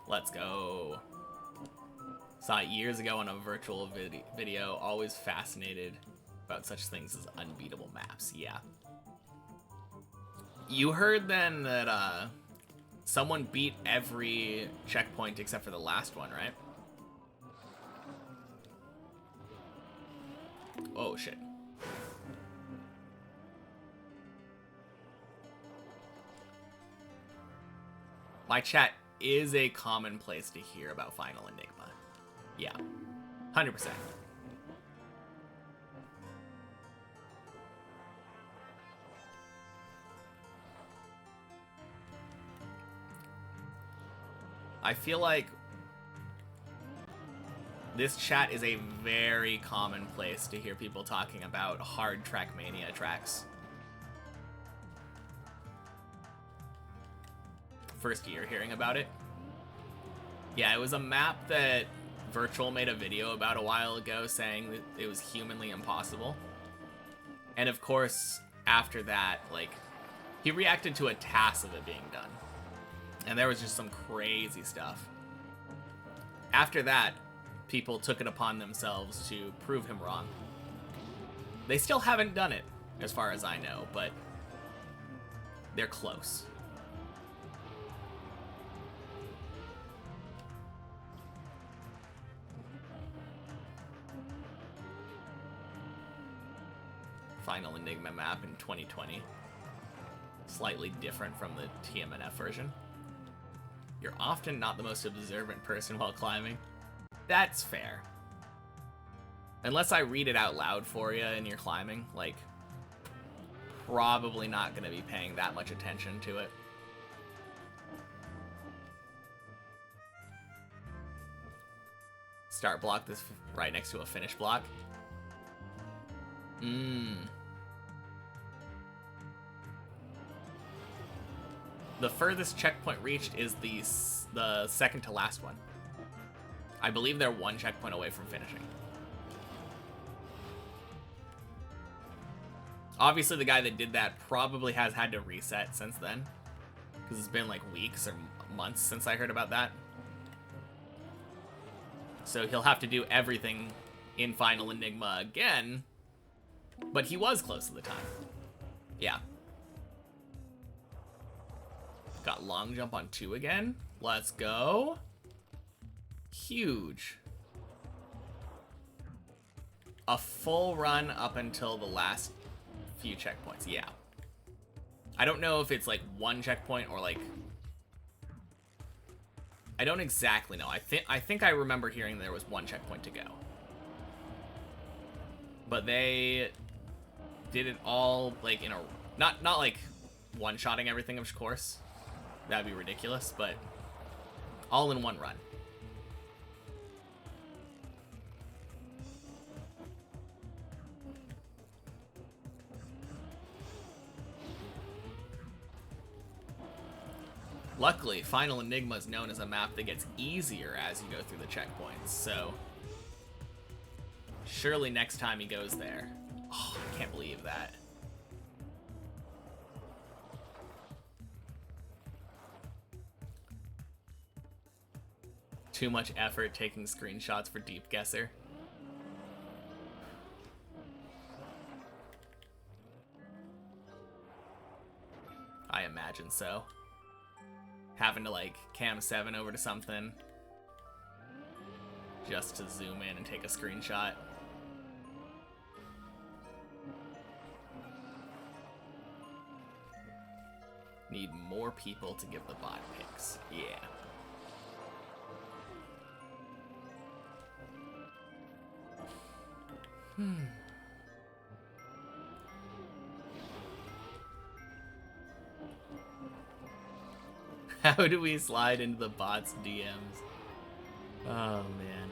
Let's go. Saw it years ago on a virtual video. Always fascinated about such things as unbeatable maps. Yeah. You heard then that someone beat every checkpoint except for the last one, right? Oh, shit. My chat is a common place to hear about Final Enigma. Yeah, 100%. I feel like this chat is a very common place to hear people talking about hard Trackmania tracks. First year hearing about it. Yeah, it was a map that Virtual made a video about a while ago saying that it was humanly impossible. And of course, after that, like, he reacted to a task of it being done. And there was just some crazy stuff. After that, people took it upon themselves to prove him wrong. They still haven't done it, as far as I know, but they're close. Final Enigma map in 2020. Slightly different from the TMNF version. You're often not the most observant person while climbing. That's fair. Unless I read it out loud for you and you're climbing, like, probably not going to be paying that much attention to it. Start block this right next to a finish block. The furthest checkpoint reached is the second to last one. I believe they're one checkpoint away from finishing. Obviously, the guy that did that probably has had to reset since then, because it's been like weeks or months since I heard about that. So he'll have to do everything in Final Enigma again. But he was close to the time. Yeah. Got long jump on 2 again. Let's go. Huge. A full run up until the last few checkpoints. Yeah. I don't know if it's like one checkpoint or like... I don't exactly know. I think I remember hearing there was one checkpoint to go. But they did it all like in a not like one-shotting everything, of course. That'd be ridiculous, but all in one run. Luckily, Final Enigma is known as a map that gets easier as you go through the checkpoints, so surely next time he goes there. Oh, I can't believe that. Too much effort taking screenshots for Deep Guesser. I imagine so. Having to like cam 7 over to something just to zoom in and take a screenshot. Need more people to give the bot picks. Yeah. How do we slide into the bot's DMs? Oh, man.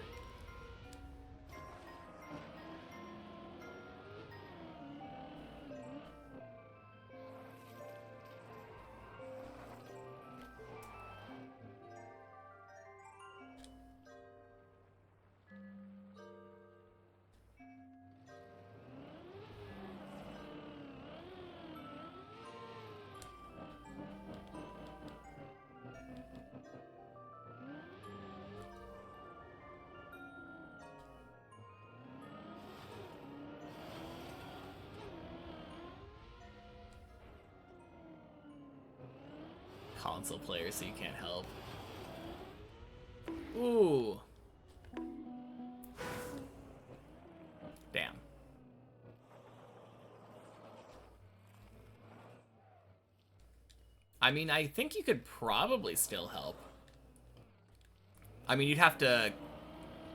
Console player, so you can't help. Ooh. Damn. I mean, I think you could probably still help. I mean, you'd have to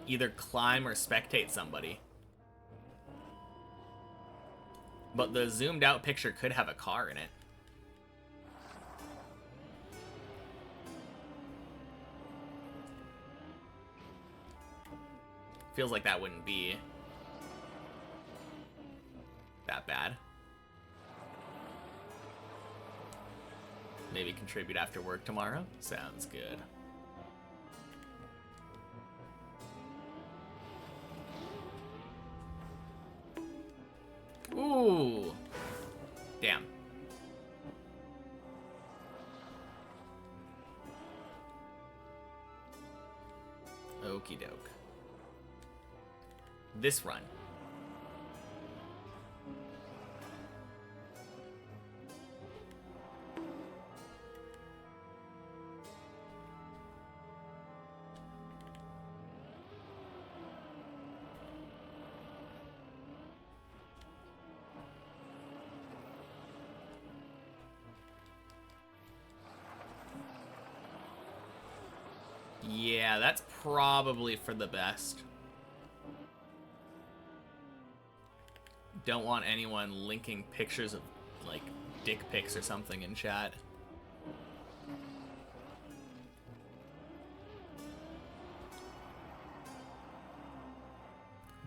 either climb or spectate somebody. But the zoomed out picture could have a car in it. Feels like that wouldn't be that bad. Maybe contribute after work tomorrow? Sounds good. Ooh. Damn. Okie doke. This run. Yeah, that's probably for the best. Don't want anyone linking pictures of, like, dick pics or something in chat.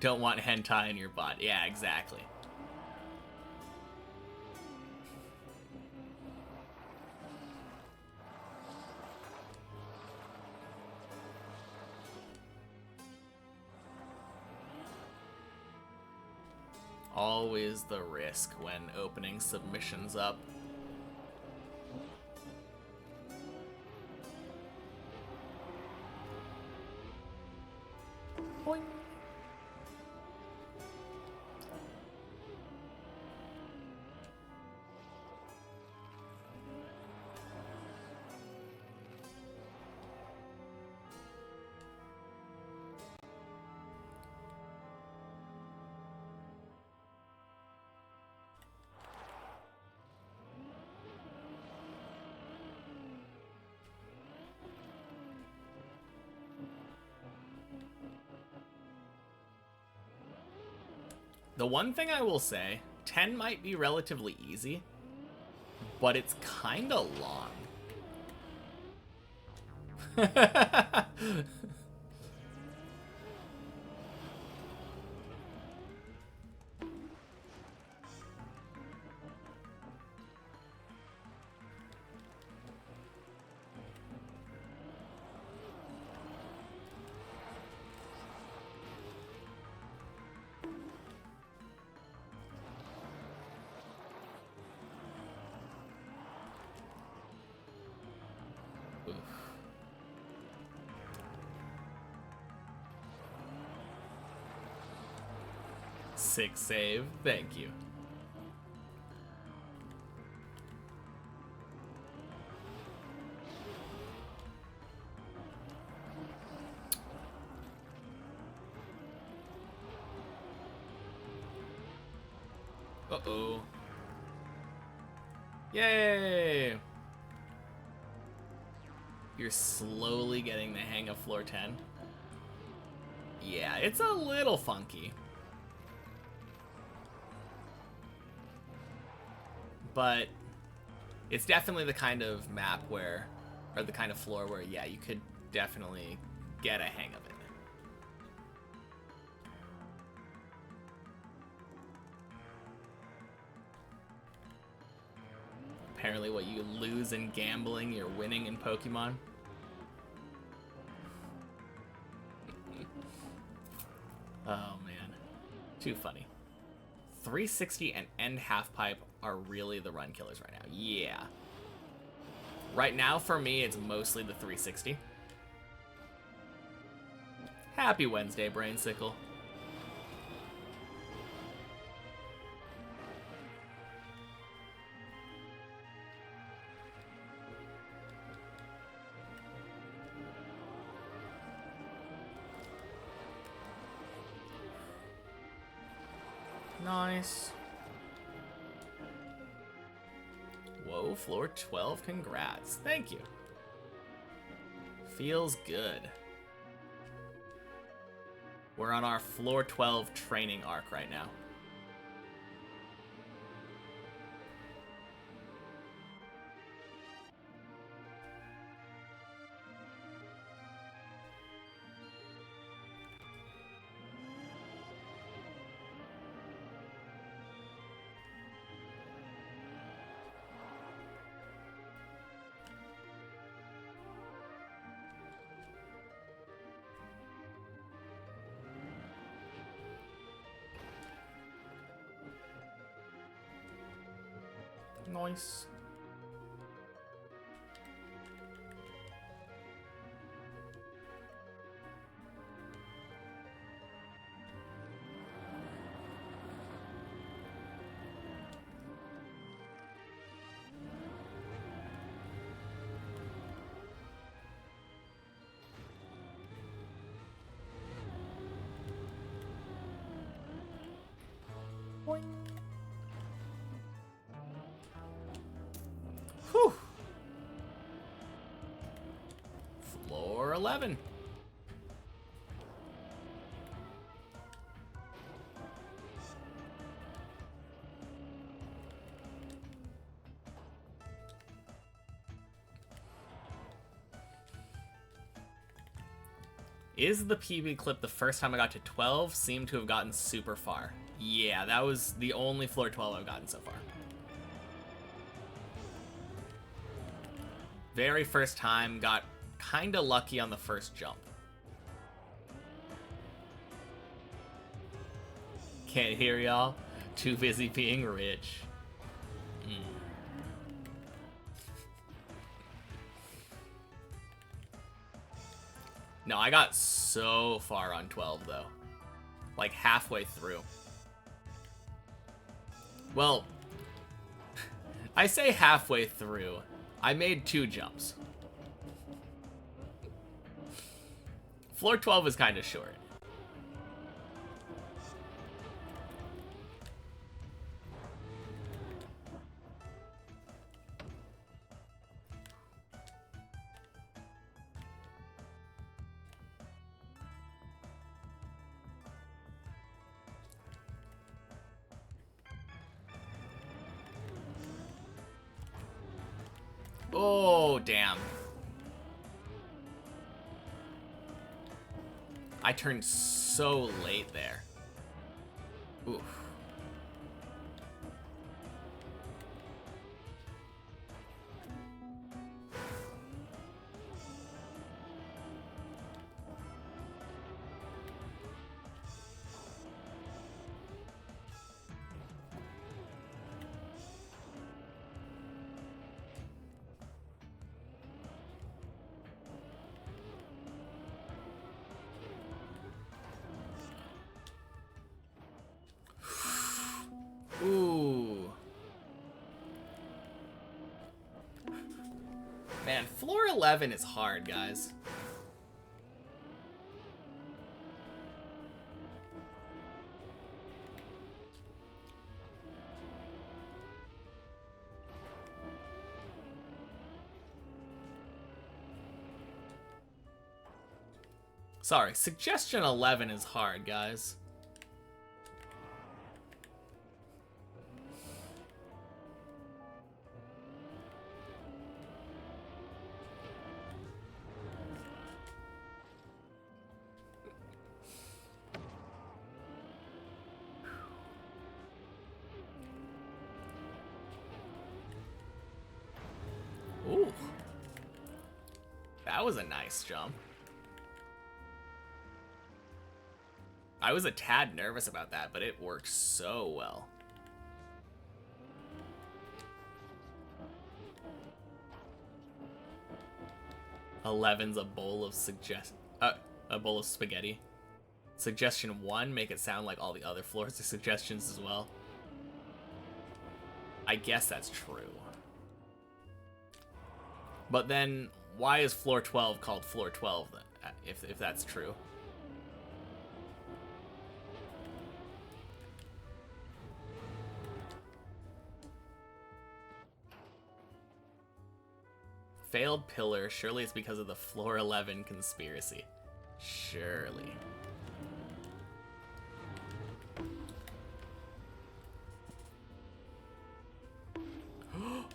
Don't want hentai in your bot. Yeah, exactly. Always the risk when opening submissions up. Boing. The one thing I will say, 10 might be relatively easy, but it's kinda long. Sick save. Thank you. Uh-oh. Yay! You're slowly getting the hang of floor 10. Yeah, it's a little funky. But it's definitely the kind of map where, or the kind of floor where, yeah, you could definitely get a hang of it. Apparently what you lose in gambling, you're winning in Pokemon. Oh man, too funny. 360 and end half pipe are really the run killers right now. Yeah. Right now for me, it's mostly the 360. Happy Wednesday, Brainsicle. Nice. Whoa, floor 12, congrats. Thank you. Feels good. We're on our floor 12 training arc right now. Nice. Boing. Whew. Floor 11. Is the PB clip the first time I got to 12? Seemed to have gotten super far. Yeah, that was the only floor 12 I've gotten so far. Very first time, got kinda lucky on the first jump. Can't hear y'all. Too busy being rich. No, I got so far on 12 though. Like halfway through. Well, I say halfway through. I made 2 jumps. Floor 12 is kind of short. Oh, damn. I turned so late there. Oof. Ooh. Man, floor 11 is hard, guys. Sorry, suggestion 11 is hard, guys. Ooh. That was a nice jump. I was a tad nervous about that, but it worked so well. Eleven's a bowl of a bowl of spaghetti. Suggestion 1, make it sound like all the other floors are suggestions as well. I guess that's true. But then, why is floor 12 called floor 12 then, if that's true? Failed pillar, surely it's because of the floor 11 conspiracy. Surely.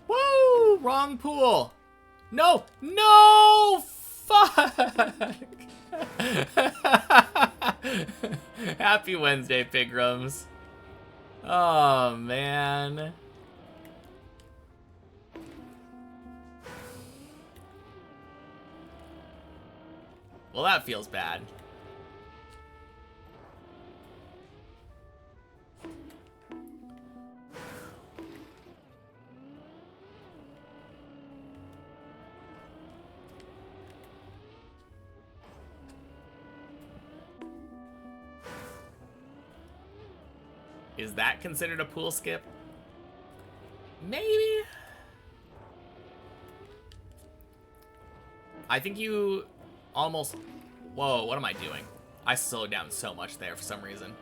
Woo! Wrong pool! No! No! Fuck! Happy Wednesday, Pigrums. Oh, man. Well, that feels bad. Is that considered a pool skip? Maybe? I think you almost... Whoa, what am I doing? I slowed down so much there for some reason.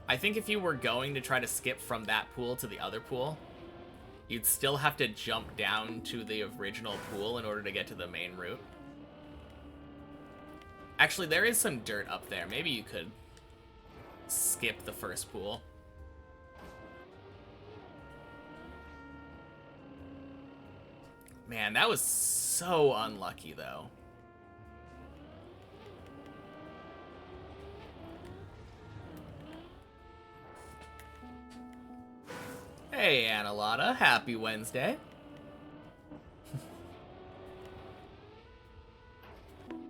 I think if you were going to try to skip from that pool to the other pool, you'd still have to jump down to the original pool in order to get to the main route. Actually, there is some dirt up there. Maybe you could skip the first pool. Man, that was so unlucky, though. Hey, Annalata. Happy Wednesday.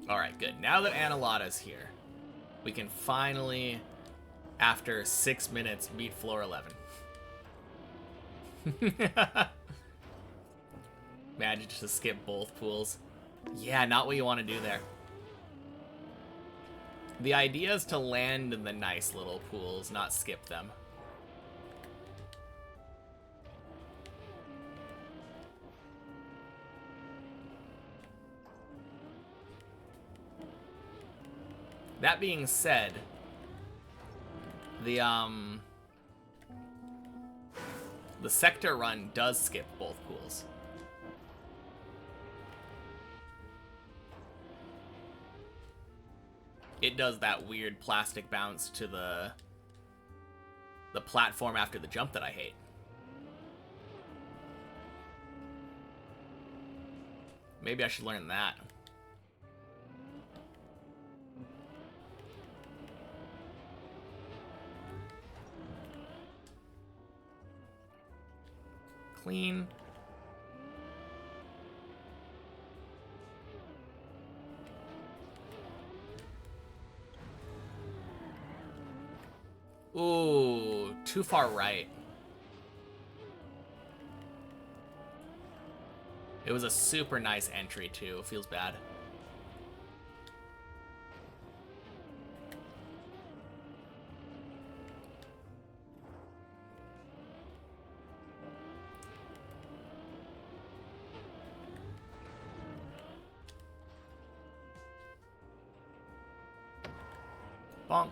Alright, good. Now that Annalata's here, we can finally, after 6 minutes, beat floor 11. Managed to skip both pools. Yeah, not what you want to do there. The idea is to land in the nice little pools, not skip them. That being said, the sector run does skip both pools. It does that weird plastic bounce to the platform after the jump that I hate. Maybe I should learn that. Clean. Ooh, too far right. It was a super nice entry, too. Feels bad. Bonk.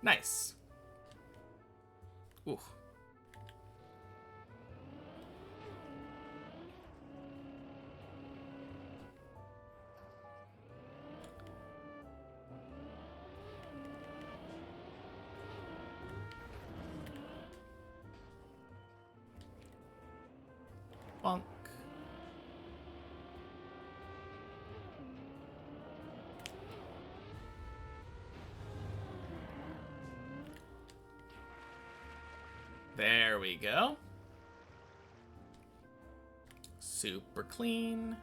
Nice. Ooh. Bonk. There we go. Super clean.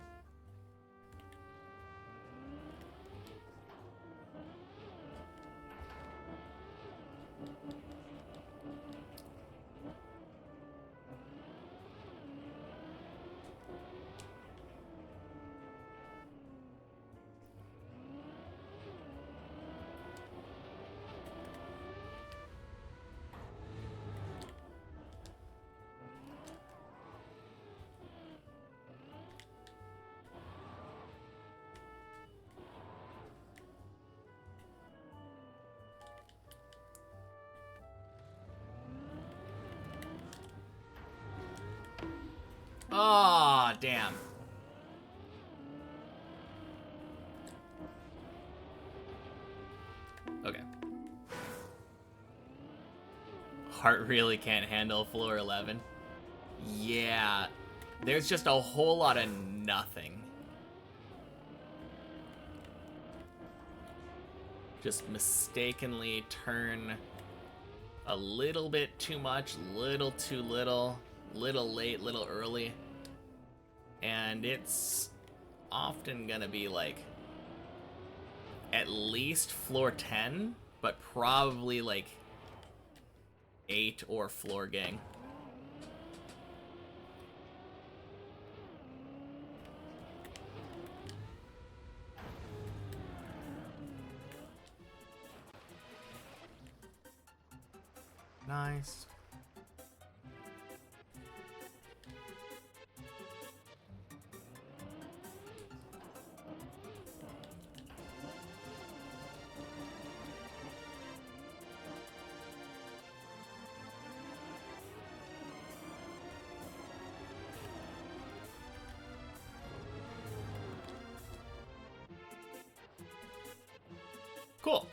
Ah, damn. Okay. Heart really can't handle floor 11. Yeah. There's just a whole lot of nothing. Just mistakenly turn a little bit too much, little too little, little late, little early. And it's often gonna be like at least floor 10, but probably like 8 or floor gang. Nice. Cool.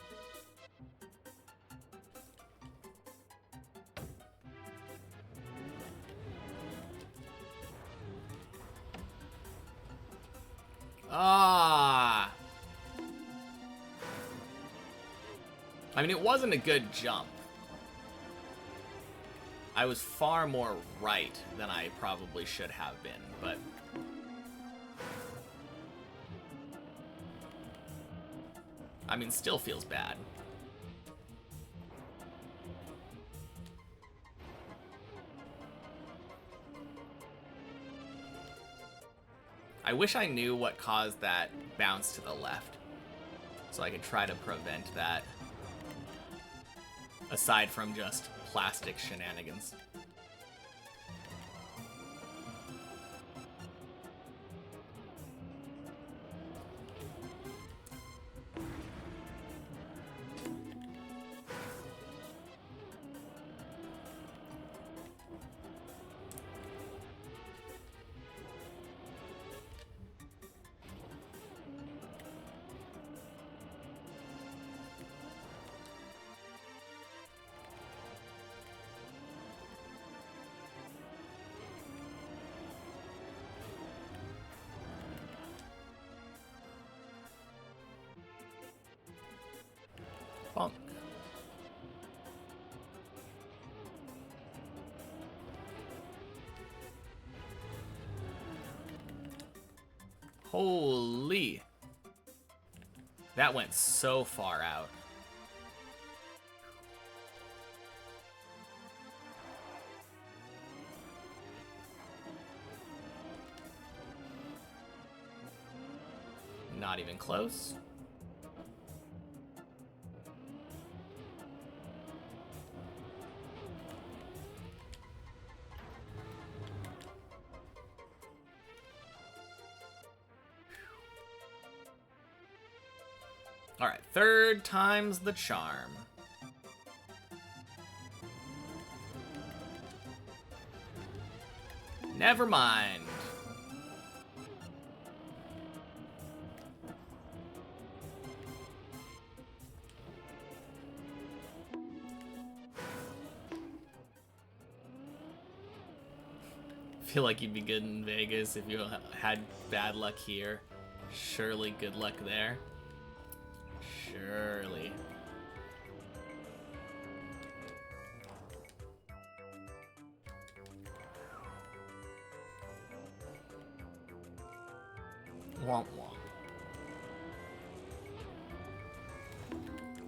Ah. I mean, it wasn't a good jump. I was far more right than I probably should have been, but... I mean, still feels bad. I wish I knew what caused that bounce to the left, so I could try to prevent that, aside from just plastic shenanigans. Bonk. Holy. That went so far out. Not even close. Alright, third time's the charm. Never mind. Feel like you'd be good in Vegas if you had bad luck here. Surely good luck there. Surely. Womp womp.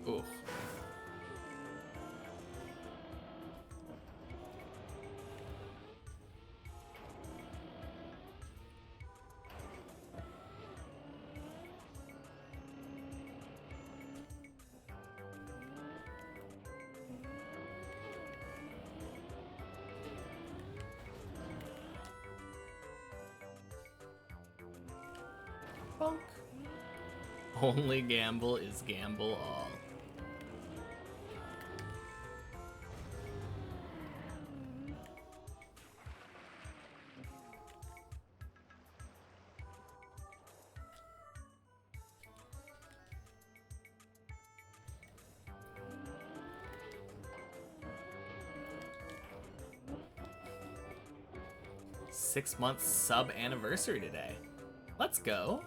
Ooh. Bonk. Only gamble is gamble all. Six-month sub anniversary today. Let's go.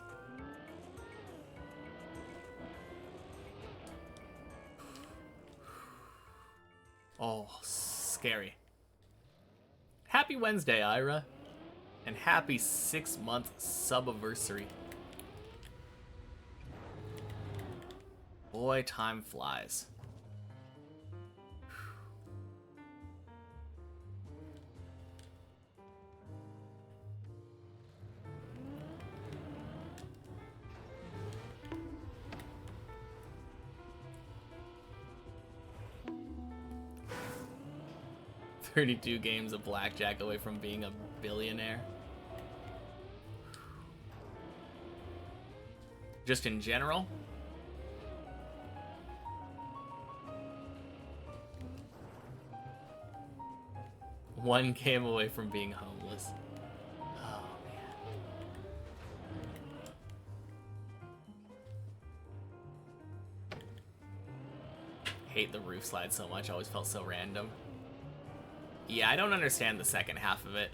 Oh, scary. Happy Wednesday, Ira. And happy 6-month sub-anniversary. Boy, time flies. 32 games of blackjack away from being a billionaire. Just in general. One game away from being homeless. Oh, man. Hate the roof slide so much. Always felt so random. Yeah, I don't understand the second half of it.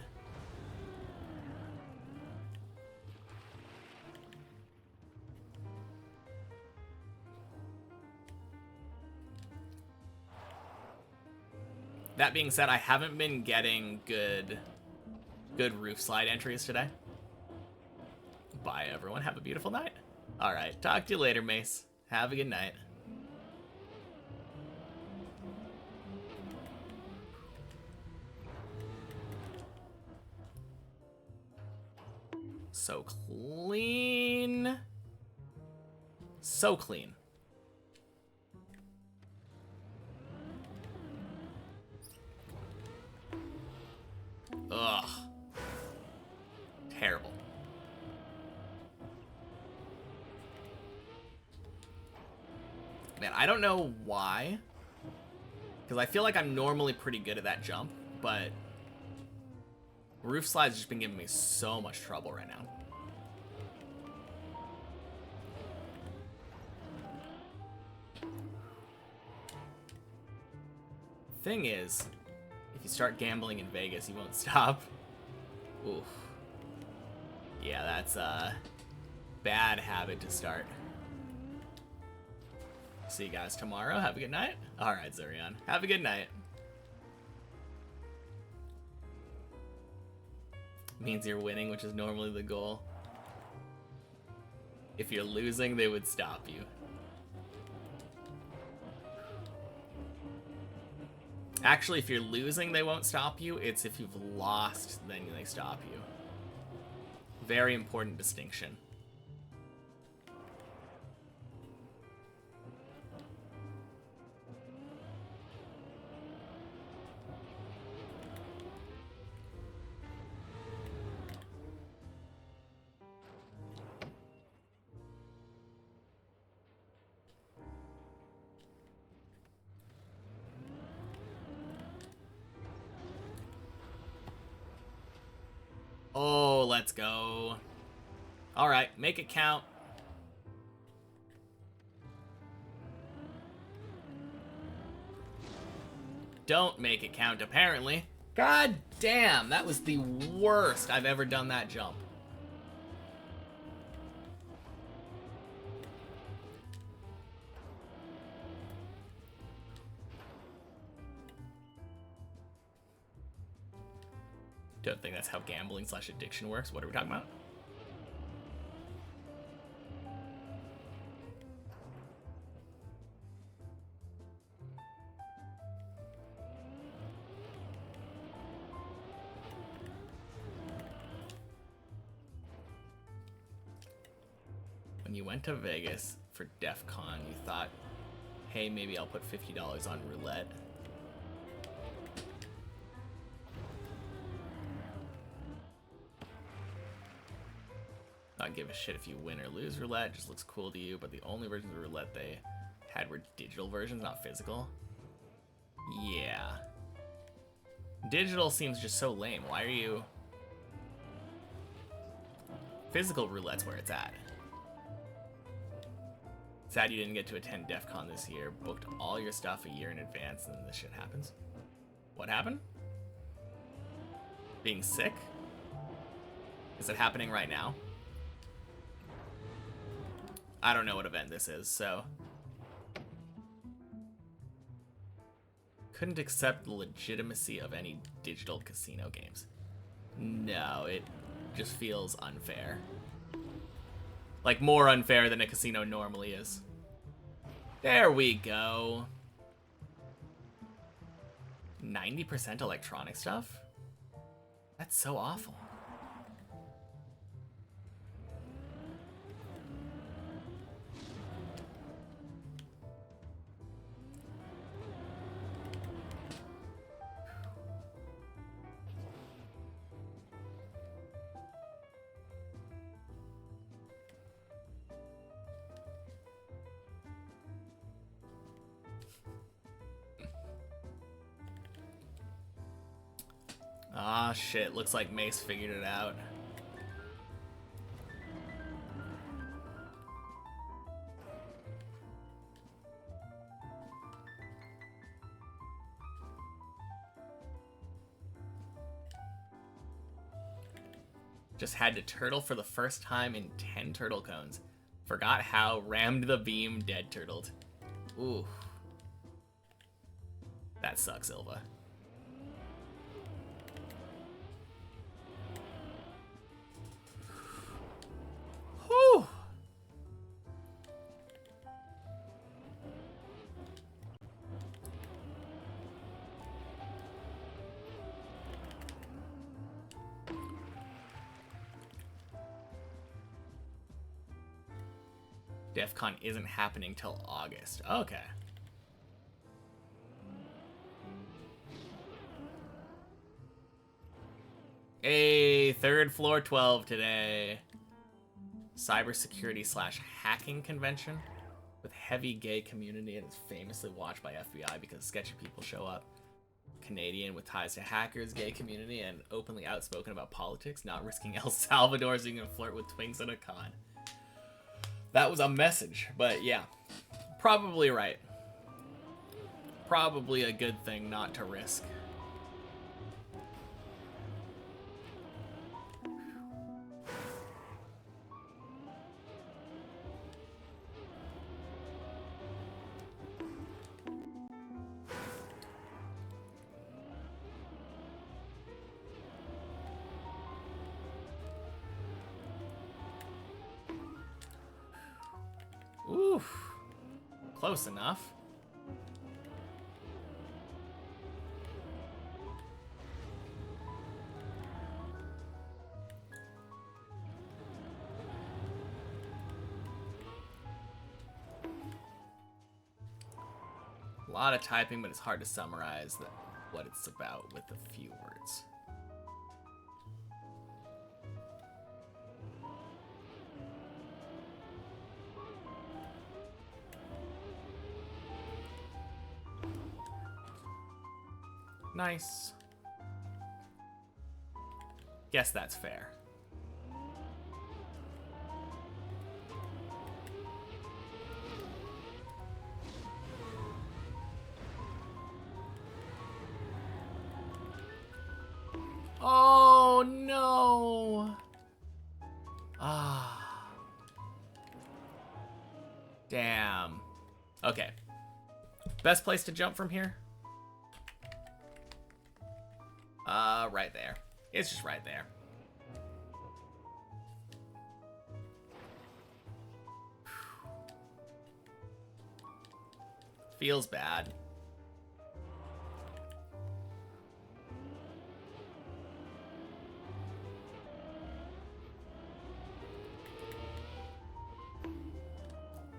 That being said, I haven't been getting good roof slide entries today. Bye, everyone. Have a beautiful night. All right. Talk to you later, Mace. Have a good night. So clean. So clean. Ugh. Terrible. Man, I don't know why. Because I feel like I'm normally pretty good at that jump, but roof slide's just been giving me so much trouble right now. Thing is, if you start gambling in Vegas, you won't stop. Oof. Yeah, that's a bad habit to start. See you guys tomorrow. Have a good night. All right, Zurion. Have a good night. Means you're winning, which is normally the goal. If you're losing, they would stop you. Actually, if you're losing, they won't stop you. It's if you've lost, then they stop you. Very important distinction. let's go. Alright, make it count. Don't make it count, apparently. God damn, that was the worst I've ever done that jump. Don't think that's how gambling / addiction works. What are we talking about? When you went to Vegas for DEF CON, you thought, hey, maybe I'll put $50 on roulette. Not give a shit if you win or lose roulette, just looks cool to you, but the only versions of roulette they had were digital versions, not physical. Yeah. Digital seems just so lame. Why are you... Physical roulette's where it's at. Sad you didn't get to attend DEF CON this year. Booked all your stuff a year in advance, and then this shit happens. What happened? Being sick? Is it happening right now? I don't know what event this is, so... Couldn't accept the legitimacy of any digital casino games. No, it just feels unfair. Like, more unfair than a casino normally is. There we go. 90% electronic stuff? That's so awful. Ah, shit. Looks like Mace figured it out. Just had to turtle for the first time in 10 turtle cones. Forgot how, rammed the beam, dead turtled. Ooh. That sucks, Ilva. Whew. DEF CON isn't happening till August. Okay. Hey, third floor 12 today. Cybersecurity / hacking convention with heavy gay community and is famously watched by FBI because sketchy people show up. Canadian with ties to hackers, gay community, and openly outspoken about politics, not risking El Salvador so you can flirt with twinks at a con. That was a message, but yeah, probably right. Probably a good thing not to risk. Oof. Close enough. A lot of typing, but it's hard to summarize what it's about with a few words. Nice. Guess that's fair. Damn. Okay. Best place to jump from here? Right there. It's just right there. Feels bad.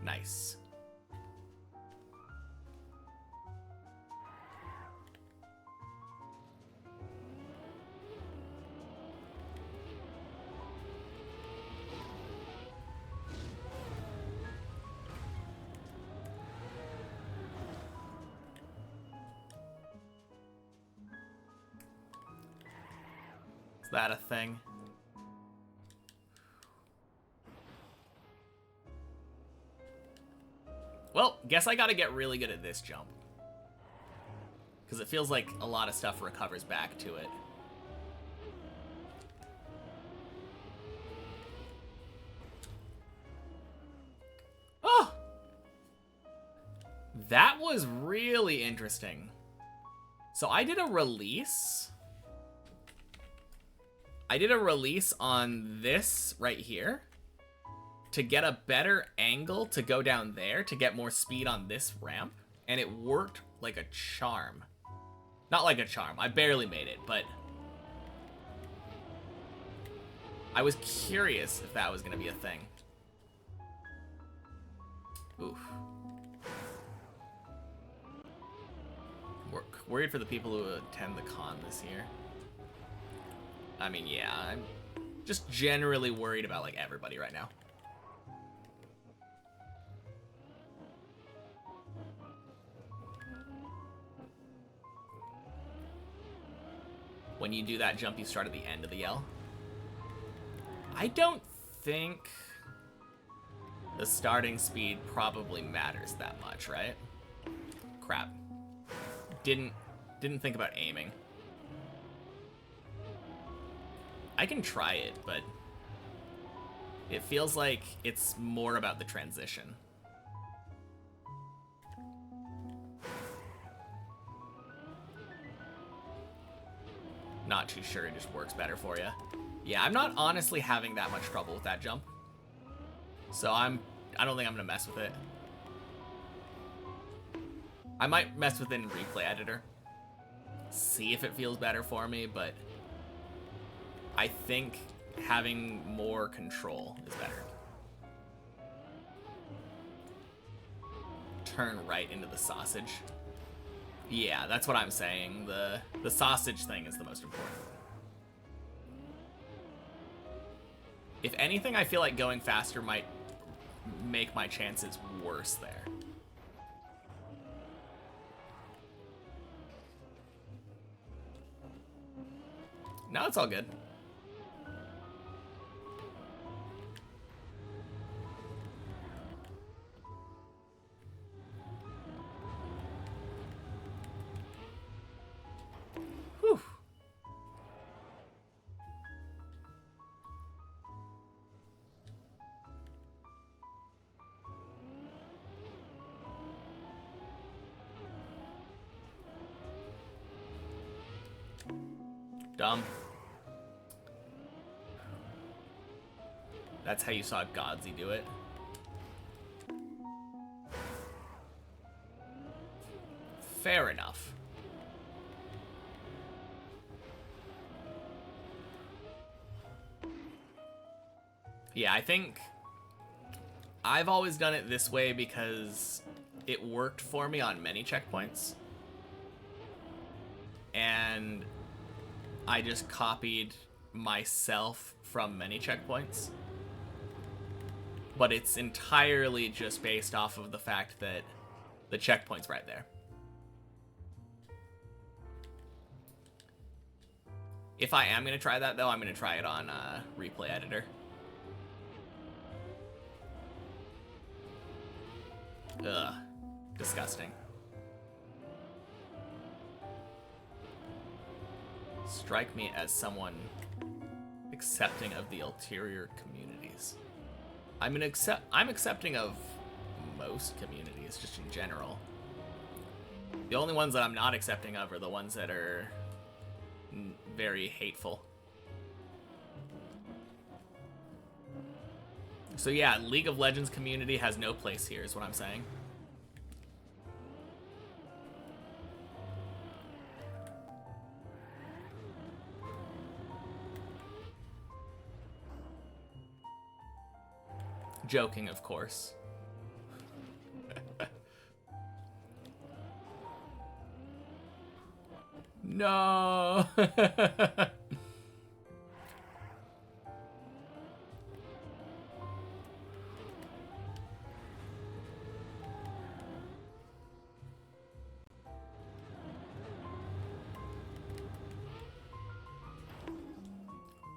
Nice. Is that a thing? Well, guess I gotta get really good at this jump. Because it feels like a lot of stuff recovers back to it. Oh! That was really interesting. So I did a release. I did a release on this right here to get a better angle to go down there to get more speed on this ramp, and it worked like a charm. Not like a charm, I barely made it, but I was curious if that was gonna be a thing. Oof. Worried for the people who attend the con this year. I mean, yeah, I'm just generally worried about like everybody right now. When you do that jump, you start at the end of the L. I don't think the starting speed probably matters that much, right? Crap. Didn't think about aiming. I can try it, but it feels like it's more about the transition. Not too sure, it just works better for you. Yeah, I'm not honestly having that much trouble with that jump. So I don't think I'm gonna mess with it. I might mess with it in replay editor. See if it feels better for me, but I think having more control is better. Turn right into the sausage. Yeah, that's what I'm saying. The sausage thing is the most important. If anything, I feel like going faster might make my chances worse there. No, it's all good. Whew. Dumb. That's how you saw Godsey do it. Fair enough. Yeah, I think I've always done it this way because it worked for me on many checkpoints. And I just copied myself from many checkpoints. But it's entirely just based off of the fact that the checkpoint's right there. If I am going to try that, though, I'm going to try it on replay editor. Ugh. Disgusting. Strike me as someone accepting of the ulterior communities. I'm accepting of most communities, just in general. The only ones that I'm not accepting of are the ones that are very hateful. So yeah, League of Legends community has no place here, is what I'm saying. Joking, of course. No.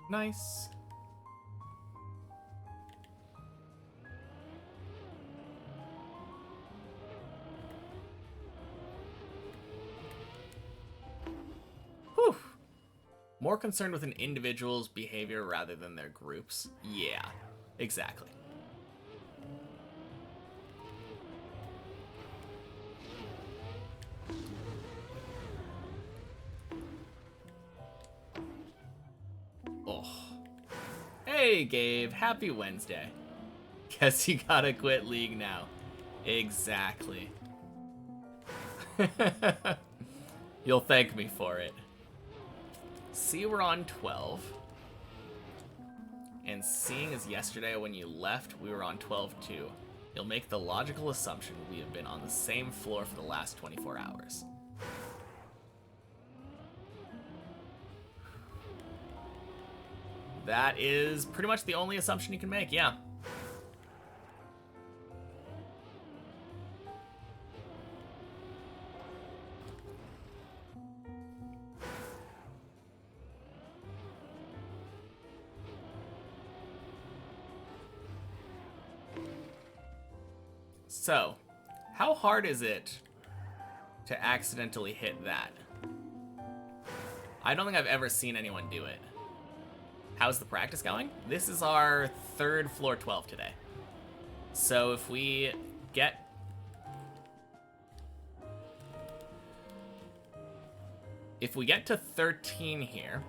Nice. Whew. More concerned with an individual's behavior rather than their groups. Yeah, exactly. Oh. Hey, Gabe. Happy Wednesday. Guess you gotta quit League now. Exactly. You'll thank me for it. See, we're on 12. And seeing as yesterday when you left, we were on 12 too, you'll make the logical assumption we have been on the same floor for the last 24 hours. That is pretty much the only assumption you can make, yeah. So, how hard is it to accidentally hit that? I don't think I've ever seen anyone do it. How's the practice going? This is our third floor 12 today. So if we get... If we get to 13 here...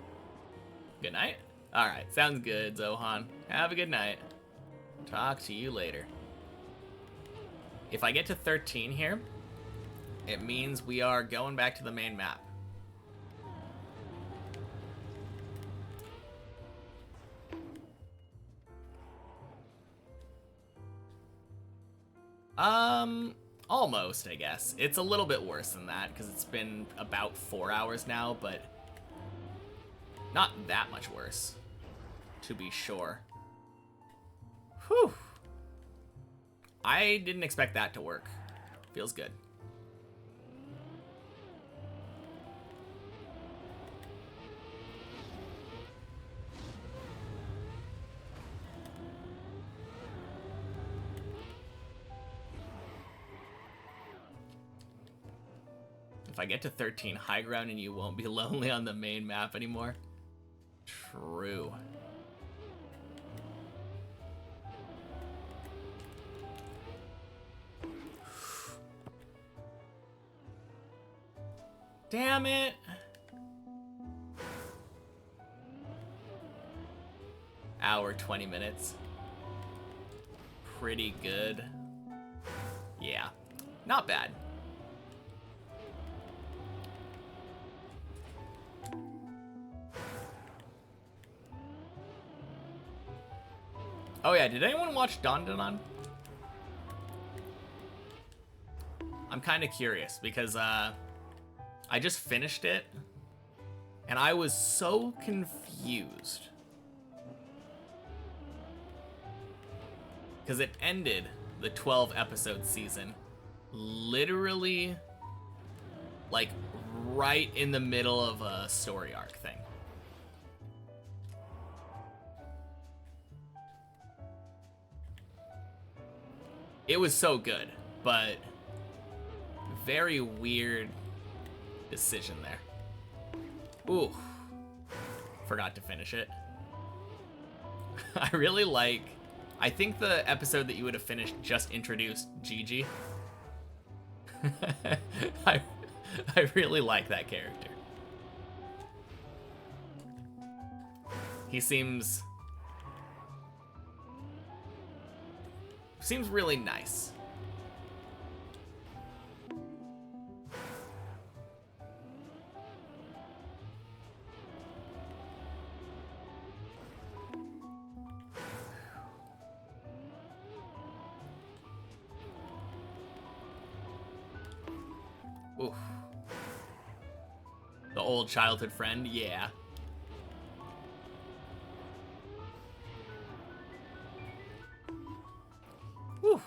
Good night? Alright, sounds good, Zohan. Have a good night. Talk to you later. If I get to 13 here, it means we are going back to the main map. Almost, I guess. It's a little bit worse than that, because it's been about 4 hours now, but not that much worse, to be sure. Whew. I didn't expect that to work. Feels good. If I get to 13 high ground and you won't be lonely on the main map anymore. True. Damn it. Hour, 20 minutes. Pretty good. Yeah, not bad. Oh yeah, did anyone watch Don Don? I'm kind of curious because I just finished it and I was so confused because it ended the 12 episode season literally like right in the middle of a story arc thing. It was so good, but very weird decision there. Ooh, forgot to finish it. I really like I think the episode that you would have finished just introduced Gigi. I, I really like that character. He seems really nice. Oof. The old childhood friend, yeah. Whew.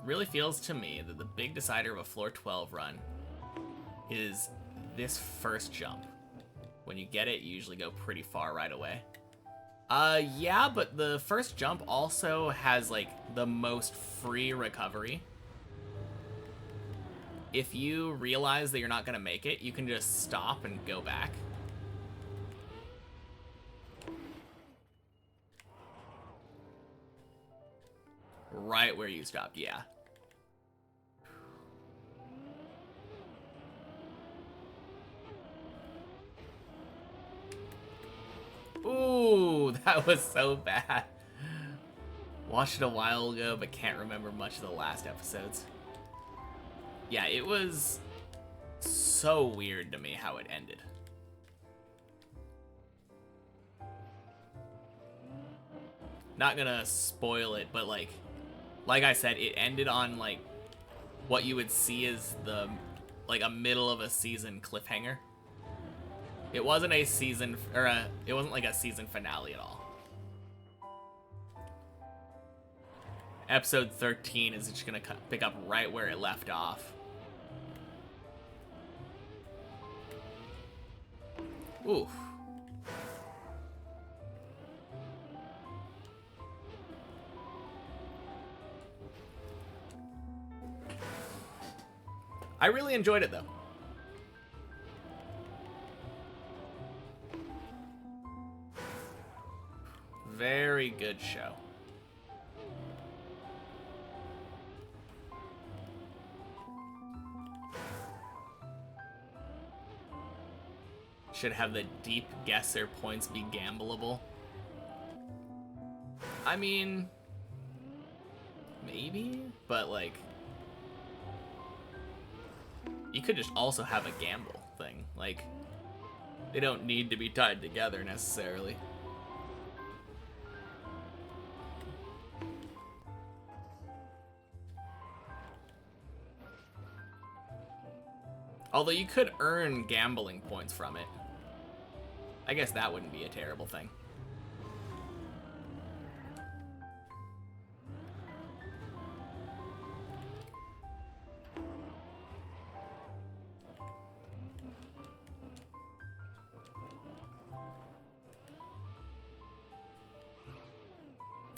Really feels to me that the big decider of a floor 12 run is this first jump. When you get it, you usually go pretty far right away. Yeah, but the first jump also has like the most free recovery. If you realize that you're not gonna make it, you can just stop and go back. Right where you stopped, yeah. Ooh, that was so bad. Watched it a while ago, but can't remember much of the last episodes. Yeah, it was so weird to me how it ended. Not gonna spoil it, but like I said, it ended on like what you would see as the like a middle of a season cliffhanger. It wasn't a season it wasn't like a season finale at all. Episode 13 is just gonna pick up right where it left off. Oof. I really enjoyed it though. Very good show. Should have the deep guesser points be gambleable. I mean, maybe, but like, you could just also have a gamble thing. Like, they don't need to be tied together necessarily. Although you could earn gambling points from it. I guess that wouldn't be a terrible thing.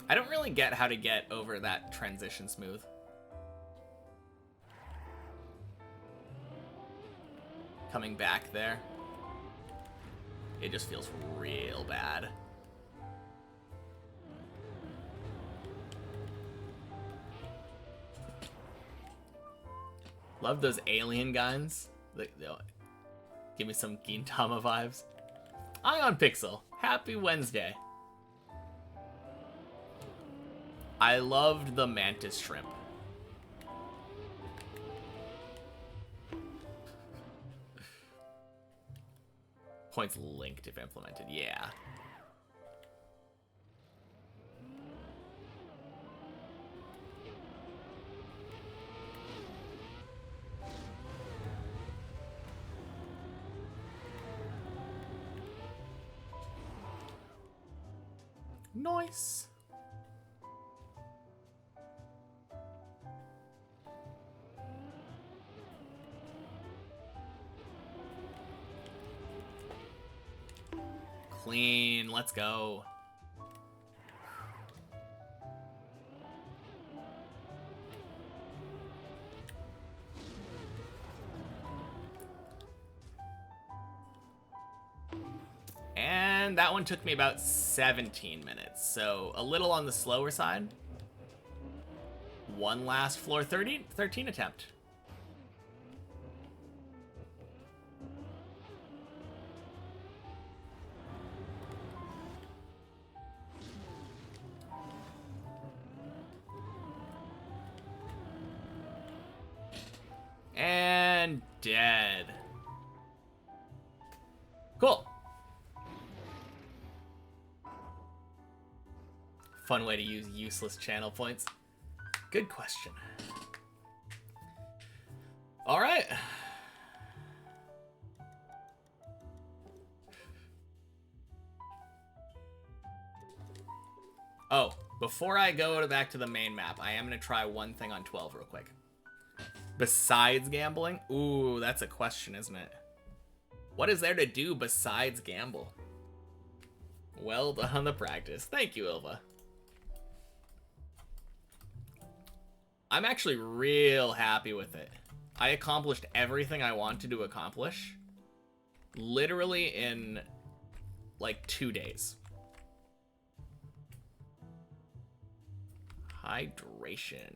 I don't really get how to get over that transition smooth. Coming back there. It just feels real bad. Love those alien guns. They'll give me some Gintama vibes. Ion Pixel, happy Wednesday. I loved the mantis shrimp. Points linked if implemented, yeah. Nice. clean. Let's go. And that one took me about 17 minutes, so a little on the slower side. One last floor 13 attempt. And dead. Cool. Fun way to use useless channel points. Good question. All right. Oh, before I go back to the main map, I am going to try one thing on 12 real quick. Besides gambling? Ooh, that's a question, isn't it? What is there to do besides gamble? Well done on the practice. Thank you, Ilva. I'm actually real happy with it. I accomplished everything I wanted to accomplish literally in like 2 days. Hydration.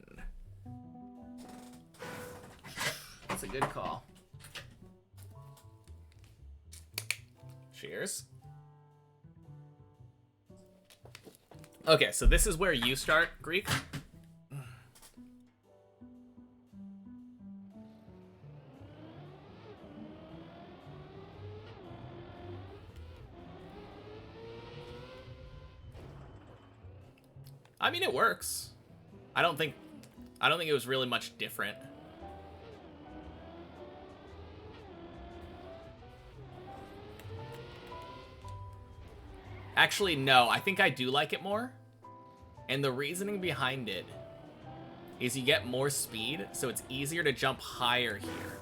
That's a good call. Cheers. Okay, so this is where you start, Greek. I mean, it works. I don't think it was really much different. Actually, no, I think I do like it more. And the reasoning behind it is you get more speed, so it's easier to jump higher here.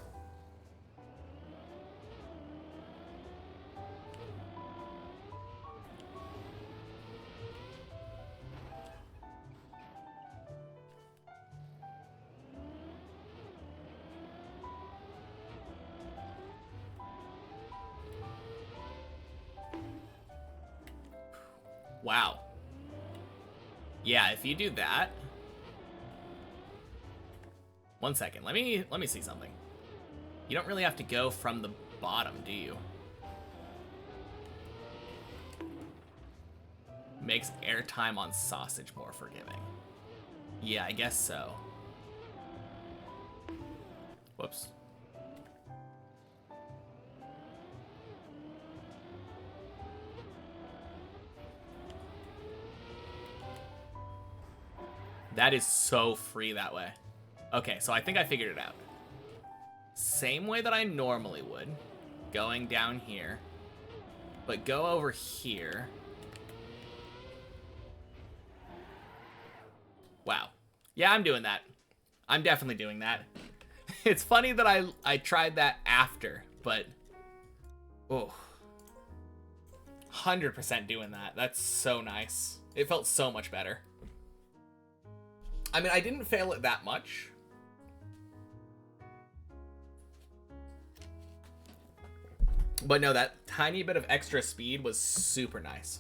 Wow. Yeah, if you do that. One second. Let me see something. You don't really have to go from the bottom, do you? Makes airtime on sausage more forgiving. Yeah, I guess so. Whoops. That is so free that way. Okay, so I think I figured it out. Same way that I normally would. Going down here. But go over here. Wow. Yeah, I'm doing that. I'm definitely doing that. It's funny that I tried that after, but... Oh. 100% doing that. That's so nice. It felt so much better. I mean, I didn't fail it that much. But no, that tiny bit of extra speed was super nice.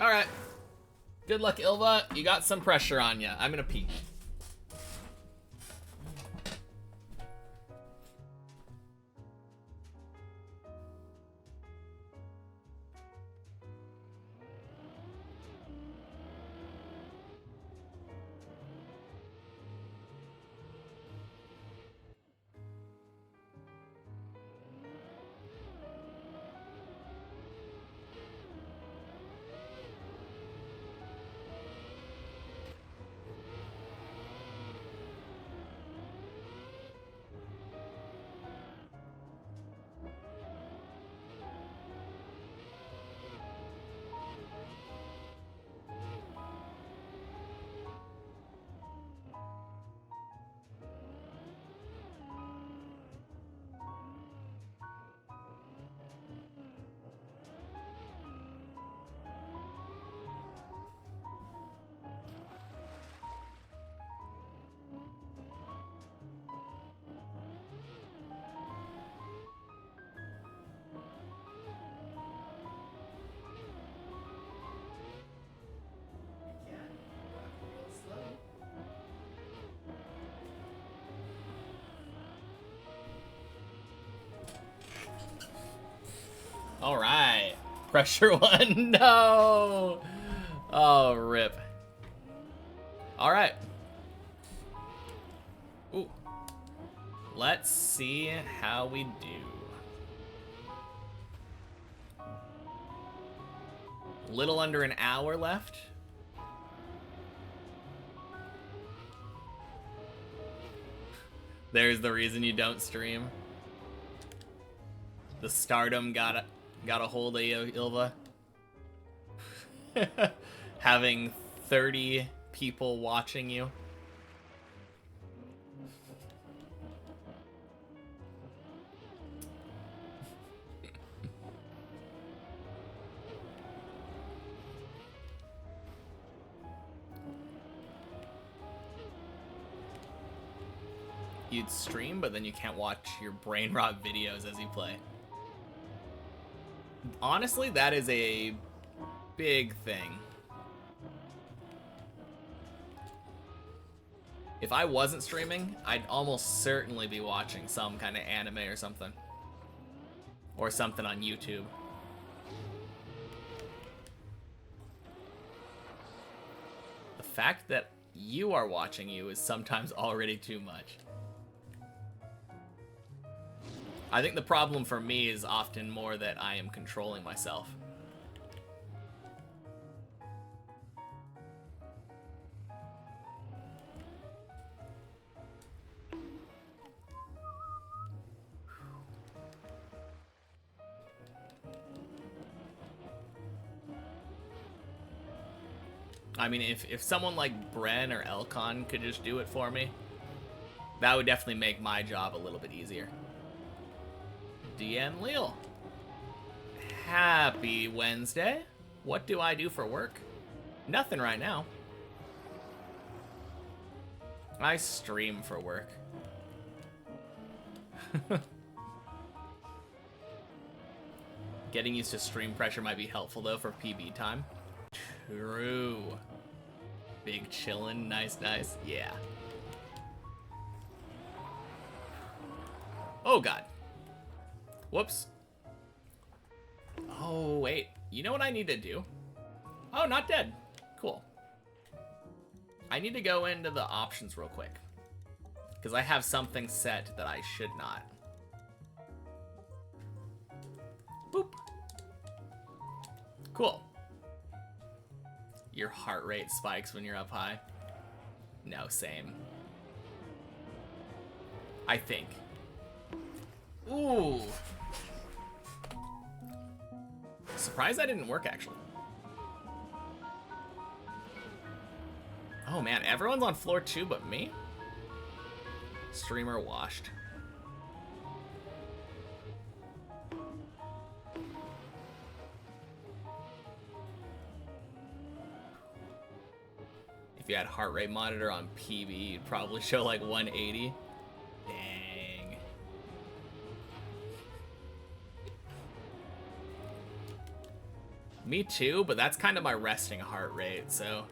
Alright. Good luck, Ilva. You got some pressure on you. I'm gonna pee. All right. Pressure one. No. Oh, rip. All right. Ooh. Let's see how we do. Little under an hour left. There's the reason you don't stream. The stardom got a hold of you, Ilva. Having 30 people watching you. You'd stream, but then you can't watch your brain rot videos as you play. Honestly, that is a big thing. If I wasn't streaming, I'd almost certainly be watching some kind of anime or something. Or something on YouTube. The fact that you are watching you is sometimes already too much. I think the problem for me is often more that I am controlling myself. I mean, if someone like Bren or Elcon could just do it for me, that would definitely make my job a little bit easier. DM Leo. Happy Wednesday. What do I do for work? Nothing right now. I stream for work. Getting used to stream pressure might be helpful though for PB time. True. Big chillin', nice, nice. Yeah. Oh god. Whoops. Oh, wait. You know what I need to do? Oh, not dead. Cool. I need to go into the options real quick. Because I have something set that I should not. Boop. Cool. Your heart rate spikes when you're up high. No, same. I think. Ooh. Surprised that didn't work, actually. Oh man, everyone's on floor 2 but me? Streamer washed. If you had heart rate monitor on PB, you'd probably show like 180. Dang. Me too, but that's kind of my resting heart rate, so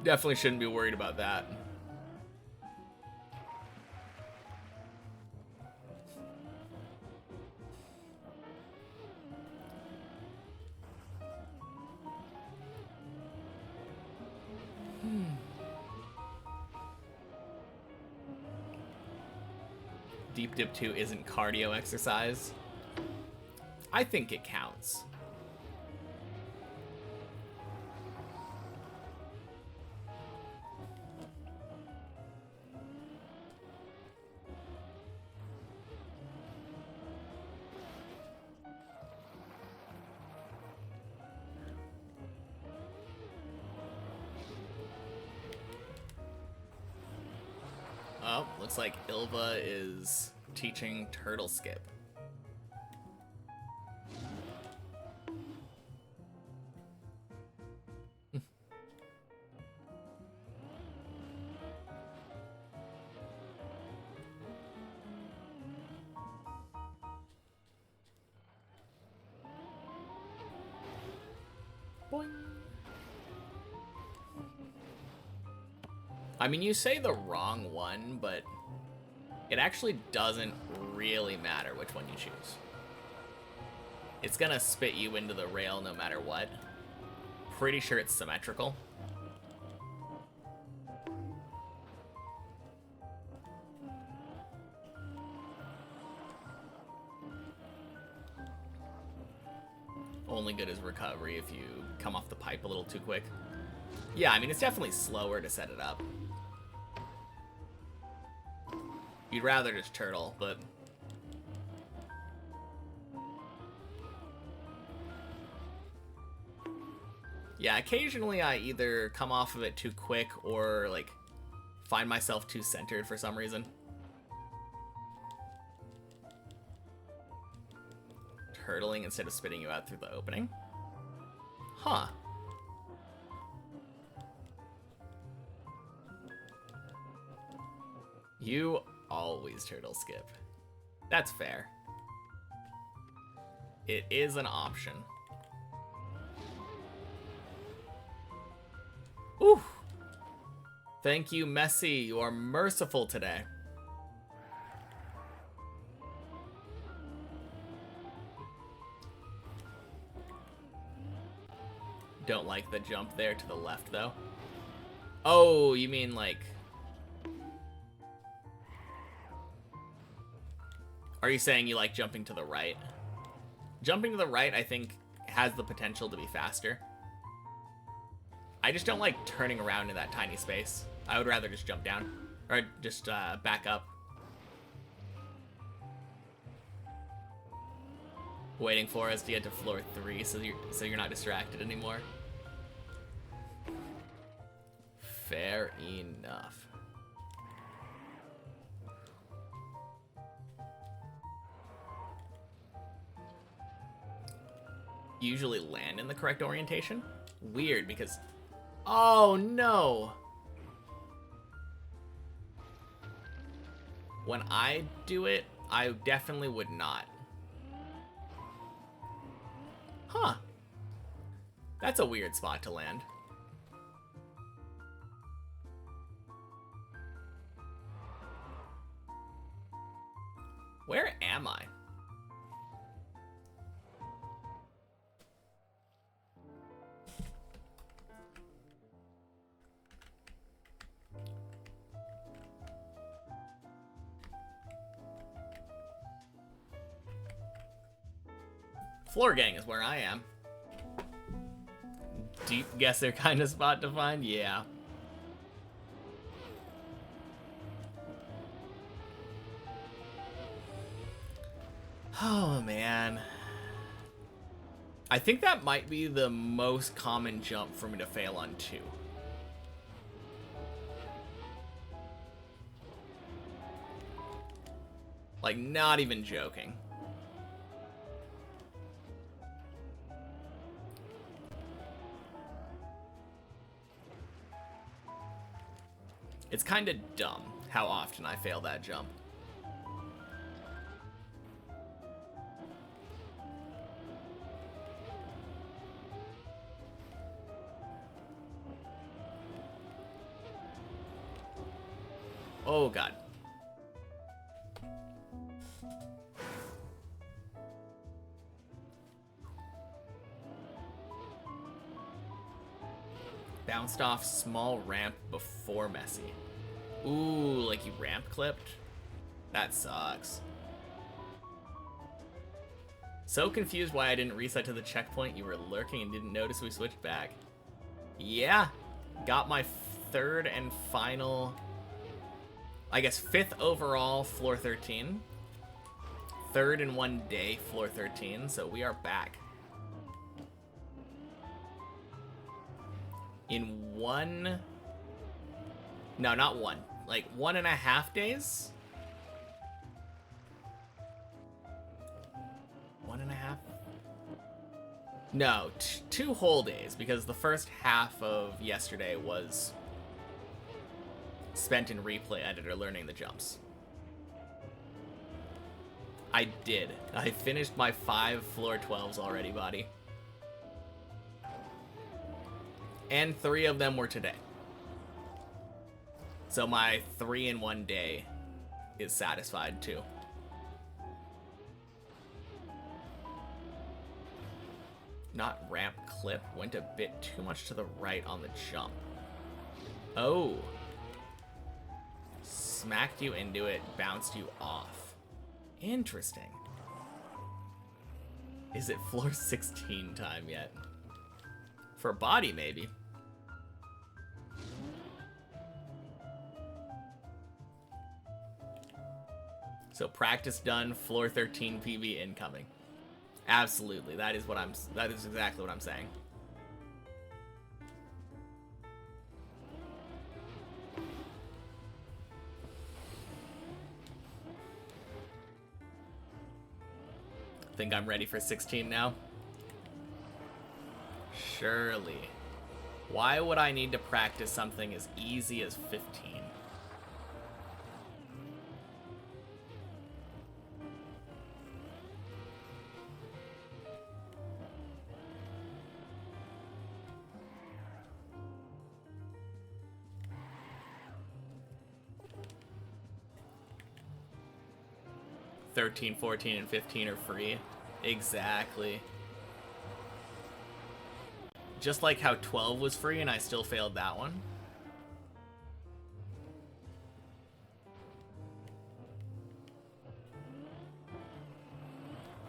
definitely shouldn't be worried about that. Deep Dip 2 isn't cardio exercise. I think it counts. Oh, looks like Ilva is teaching turtle skip. Boing. I mean, you say the wrong one, but it actually doesn't really matter which one you choose. It's gonna spit you into the rail no matter what. Pretty sure it's symmetrical. Only good as recovery if you come off the pipe a little too quick. Yeah, I mean, it's definitely slower to set it up. You'd rather just turtle, but... yeah, occasionally I either come off of it too quick or, like, find myself too centered for some reason. Turtling instead of spitting you out through the opening. Huh. You always turtle skip. That's fair. It is an option. Ooh. Thank you, Messi. You are merciful today. Don't like the jump there to the left, though. Oh, you mean like... are you saying you like jumping to the right? Jumping to the right, I think, has the potential to be faster. I just don't like turning around in that tiny space. I would rather just jump down. Or just back up. Waiting for us to get to floor 3 so you're not distracted anymore. Fair enough. Usually land in the correct orientation? Weird, because... oh, no! When I do it, I definitely would not. Huh. That's a weird spot to land. Where am I? Floor gang is where I am. Deep guesser kind of spot to find? Yeah. Oh, man. I think that might be the most common jump for me to fail on, too. Like, not even joking. It's kind of dumb how often I fail that jump. Oh, God. Bounced off small ramp before Messi. Ooh, like you ramp clipped? That sucks. So confused why I didn't reset to the checkpoint. You were lurking and didn't notice we switched back. Yeah, got my third and final, I guess 5th overall, floor 13. Third in one day, floor 13, so we are back. In one... no, not one. Like 1.5 days? 1.5? No, 2 whole days, because the first half of yesterday was spent in replay editor learning the jumps. I did. I finished my 5 floor 12s already, buddy. And 3 of them were today. So my 3 in one day is satisfied too. Not ramp clip. Went a bit too much to the right on the jump. Oh. Smacked you into it, bounced you off. Interesting. Is it floor 16 time yet? For body, maybe. So practice done, floor 13 PB incoming. Absolutely. That is exactly what I'm saying. Think I'm ready for 16 now? Surely. Why would I need to practice something as easy as 15? "13, 14, and 15 are free." Exactly. Just like how 12 was free and I still failed that one.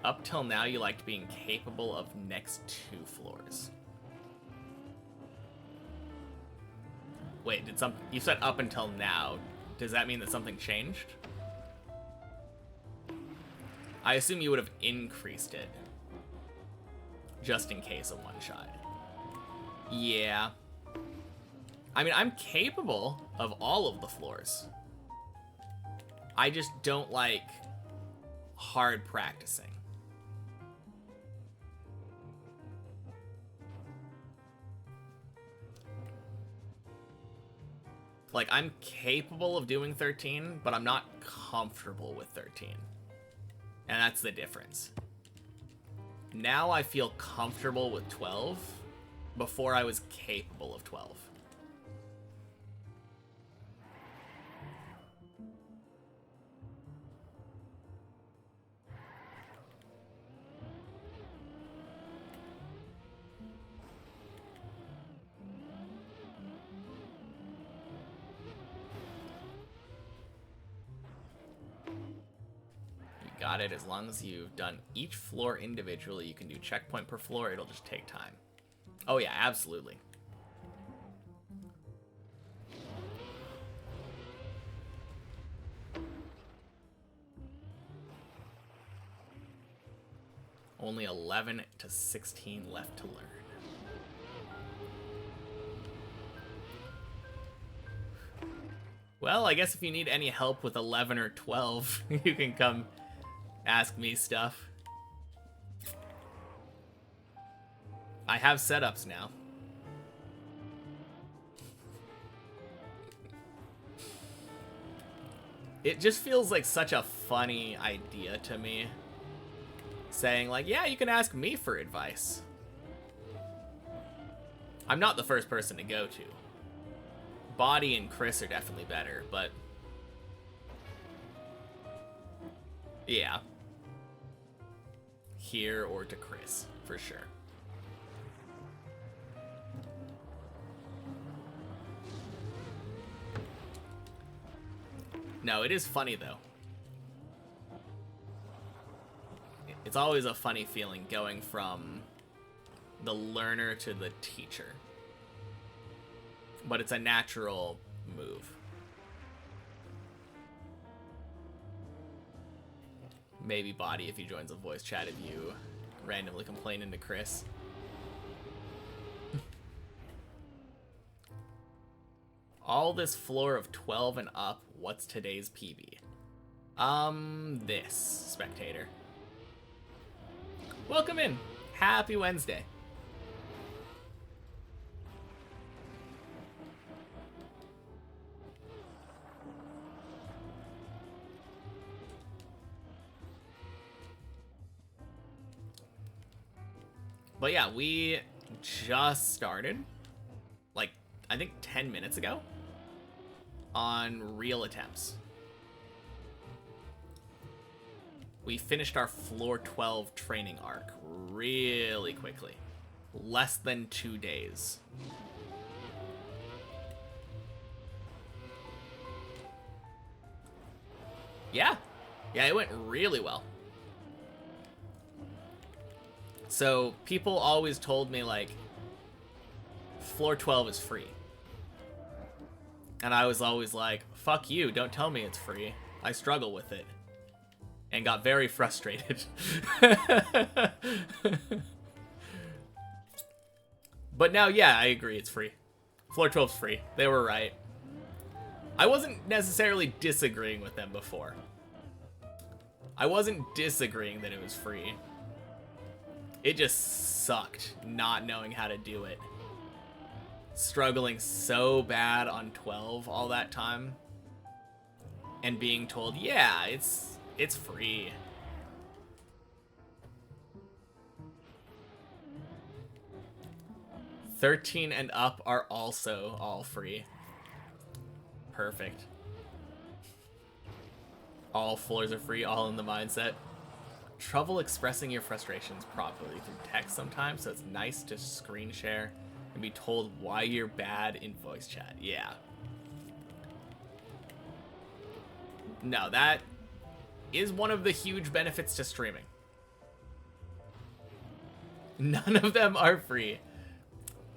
Up till now, you liked being capable of next 2 floors. Wait, you said up until now. Does that mean that something changed? I assume you would have increased it. Just in case of one shot. Yeah. I mean, I'm capable of all of the floors. I just don't like hard practicing. Like, I'm capable of doing 13, but I'm not comfortable with 13. And that's the difference. Now I feel comfortable with 12. Before I was capable of 12. You got it. As long as you've done each floor individually, you can do checkpoint per floor. It'll just take time. Oh yeah, absolutely. Only 11 to 16 left to learn. Well, I guess if you need any help with 11 or 12, you can come ask me stuff. I have setups now. It just feels like such a funny idea to me. Saying like, yeah, you can ask me for advice. I'm not the first person to go to. Body and Chris are definitely better, but... yeah. Here or to Chris, for sure. No, it is funny, though. It's always a funny feeling going from the learner to the teacher. But it's a natural move. Maybe Body if he joins a voice chat if you randomly complain into Chris. All this floor of 12 and up, what's today's PB? This, spectator. Welcome in. Happy Wednesday. But yeah, we just started, like, I think 10 minutes ago, on real attempts. We finished our floor 12 training arc really quickly. less than 2 days. Yeah. Yeah, it went really well. So people always told me, like, floor 12 is free. And I was always like, fuck you, don't tell me it's free. I struggle with it. And got very frustrated. But now, yeah, I agree, it's free. Floor 12's free. They were right. I wasn't necessarily disagreeing with them before. I wasn't disagreeing that it was free. It just sucked not knowing how to do it. Struggling so bad on 12 all that time. And being told, yeah, it's free. "13 and up are also all free." Perfect. All floors are free, all in the mindset. Trouble expressing your frustrations properly through text sometimes, so it's nice to screen share and be told why you're bad in voice chat. Yeah. No, that is one of the huge benefits to streaming. None of them are free.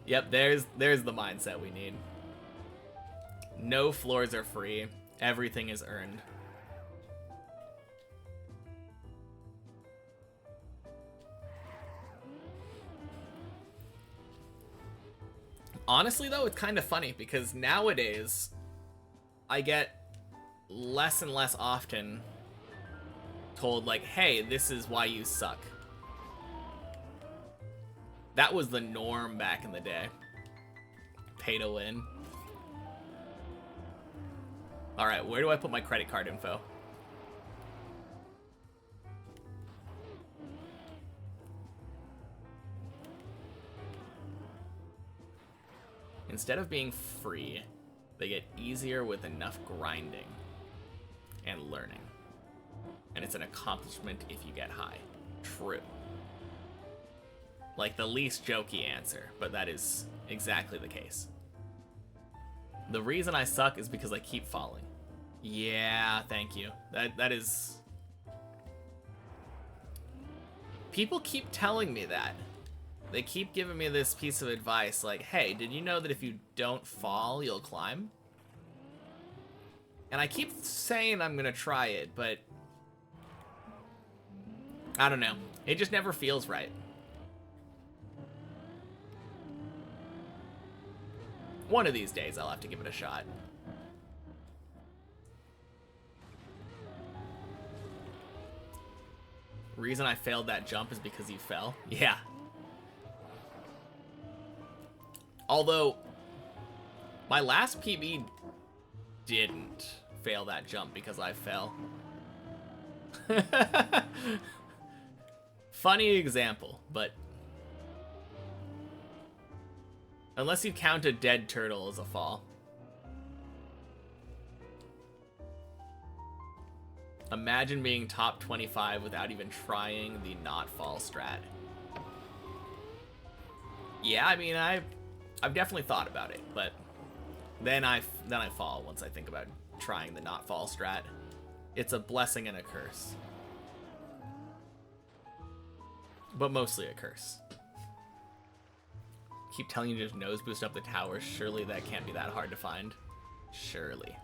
Yep, there's the mindset we need. No floors are free. Everything is earned. Honestly, though, it's kind of funny because nowadays I get less and less often told, like, hey, this is why you suck. That was the norm back in the day. Pay to win. Alright, where do I put my credit card info? Instead of being free, they get easier with enough grinding and learning. And it's an accomplishment if you get high. True. Like the least jokey answer, but that is exactly the case. The reason I suck is because I keep falling. Yeah, thank you. That is... People keep telling me that. They keep giving me this piece of advice, like, hey, did you know that if you don't fall, you'll climb? And I keep saying I'm gonna try it, but... I don't know. It just never feels right. One of these days, I'll have to give it a shot. Reason I failed that jump is because you fell? Yeah. Although, my last PB didn't fail that jump because I fell. Funny example, but... Unless you count a dead turtle as a fall. Imagine being top 25 without even trying the not fall strat. Yeah, I mean, I've definitely thought about it, but then I fall once I think about trying the not fall strat. It's a blessing and a curse. But mostly a curse. Keep telling you to just nose boost up the tower. Surely that can't be that hard to find. Surely.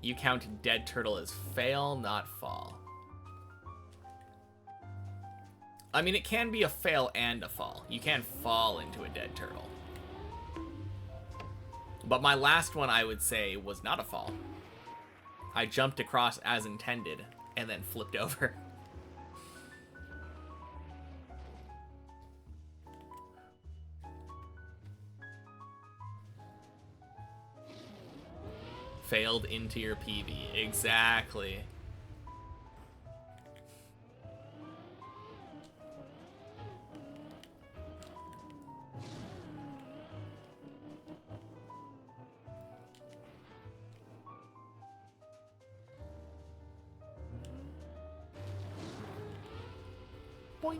You count dead turtle as fail, not fall. I mean, it can be a fail and a fall. You can fall into a dead turtle. But my last one, I would say, was not a fall. I jumped across as intended, and then flipped over. Failed into your PB. Exactly. Boing.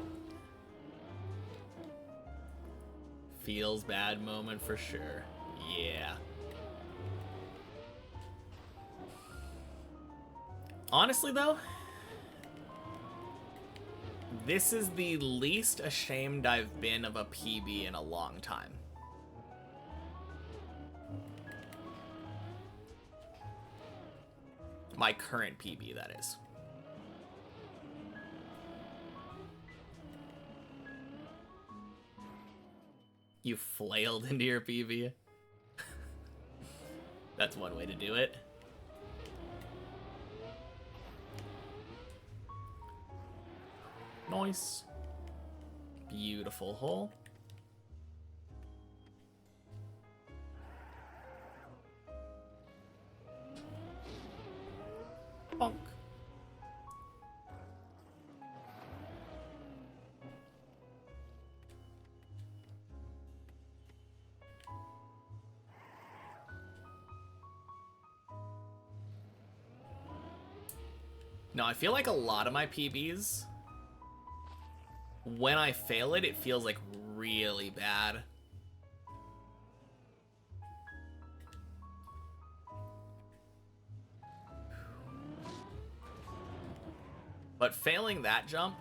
Feels bad moment for sure. Yeah. Honestly, though, this is the least ashamed I've been of a PB in a long time. My current PB, that is. You flailed into your PB. That's one way to do it. Nice. Beautiful hole. Bonk. No, I feel like a lot of my PBs, when I fail it, it feels like really bad. But failing that jump,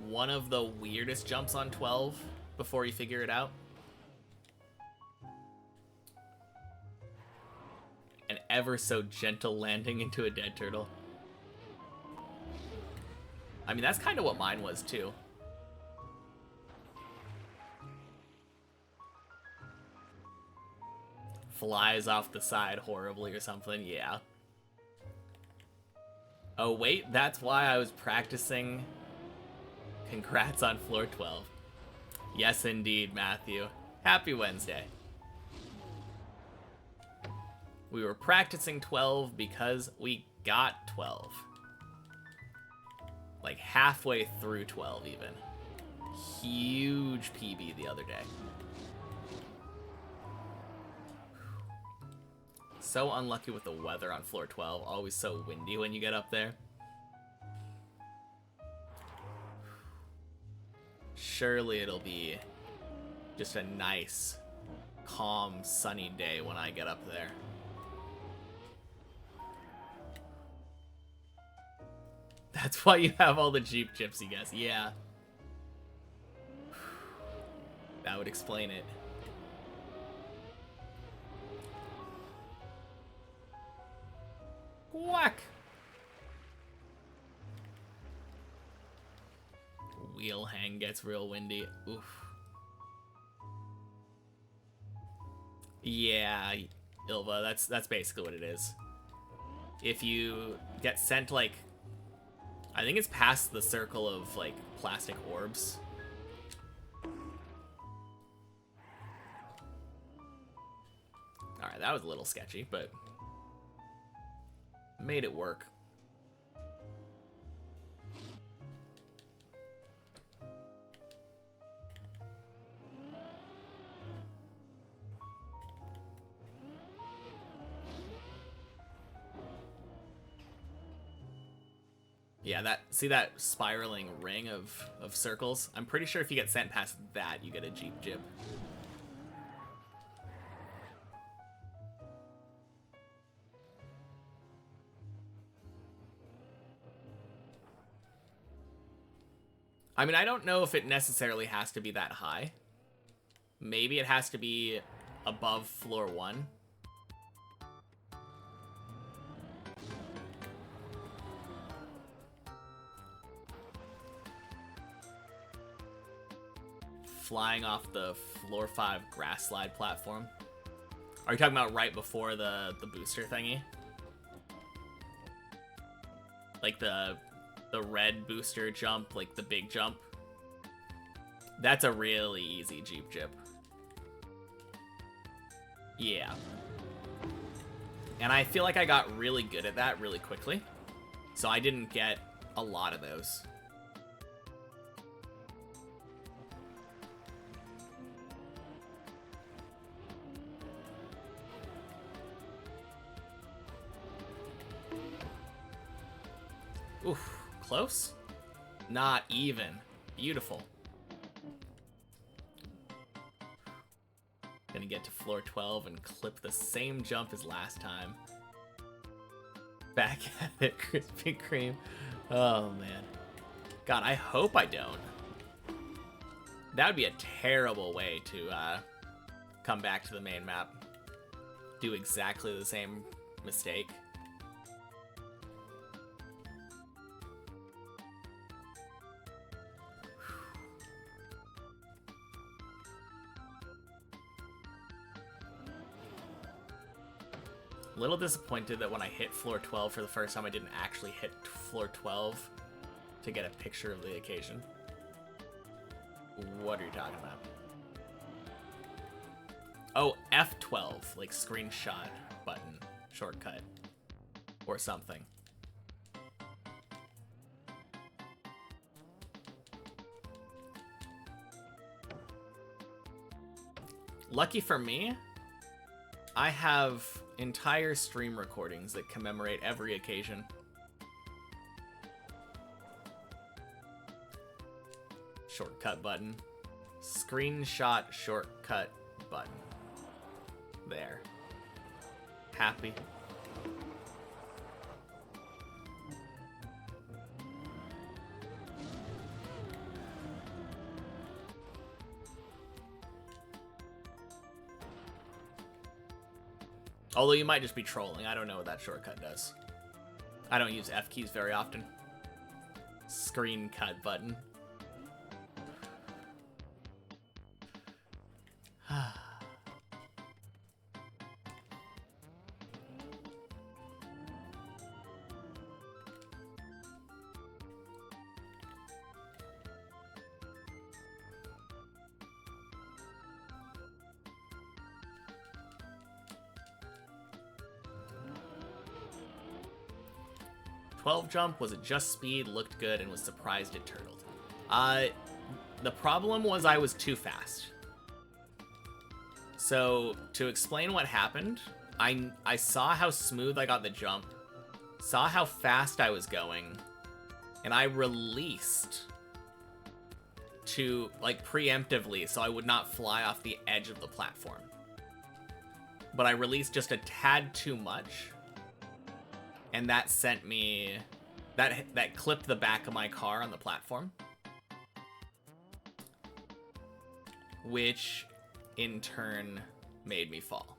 one of the weirdest jumps on 12 before you figure it out. An ever so gentle landing into a dead turtle. I mean, that's kind of what mine was, too. Flies off the side horribly or something, yeah. Oh, wait, that's why I was practicing. Congrats on floor 12. Yes, indeed, Matthew. Happy Wednesday. We were practicing 12 because we got 12. Like halfway through 12 even. Huge PB the other day. So unlucky with the weather on floor 12. Always so windy when you get up there. Surely it'll be just a nice, calm, sunny day when I get up there. That's why you have all the Jeep Gypsy guys. Yeah. That would explain it. Whack! Wheel hang gets real windy. Oof. Yeah, Ilva, that's basically what it is. If you get sent, like, I think it's past the circle of, like, plastic orbs. Alright, that was a little sketchy, but made it work. Yeah, see that spiraling ring of circles? I'm pretty sure if you get sent past that, you get a Jeep Jib. I mean, I don't know if it necessarily has to be that high. Maybe it has to be above floor 1. Flying off the floor 5 grass slide platform. Are you talking about right before the booster thingy? Like the red booster jump, like the big jump. That's a really easy Jeep Jib. Yeah. And I feel like I got really good at that really quickly. So I didn't get a lot of those. Oof, close? Not even. Beautiful. Gonna get to floor 12 and clip the same jump as last time. Back at it, Krispy Kreme. Oh, man. God, I hope I don't. That would be a terrible way to come back to the main map. Do exactly the same mistake. A little disappointed that when I hit floor 12 for the first time, I didn't actually hit floor 12 to get a picture of the occasion. What are you talking about? Oh, F12, like screenshot button shortcut or something. Lucky for me, I have entire stream recordings that commemorate every occasion. Shortcut button. Screenshot shortcut button. There. Happy. Although you might just be trolling. I don't know what that shortcut does. I don't use F keys very often. Screen cut button. 12 jump, was it just speed, looked good, and was surprised it turtled? The problem was I was too fast. So, to explain what happened, I saw how smooth I got the jump, saw how fast I was going, and I released to, like, preemptively so I would not fly off the edge of the platform. But I released just a tad too much, and that sent me... That clipped the back of my car on the platform. Which, in turn, made me fall.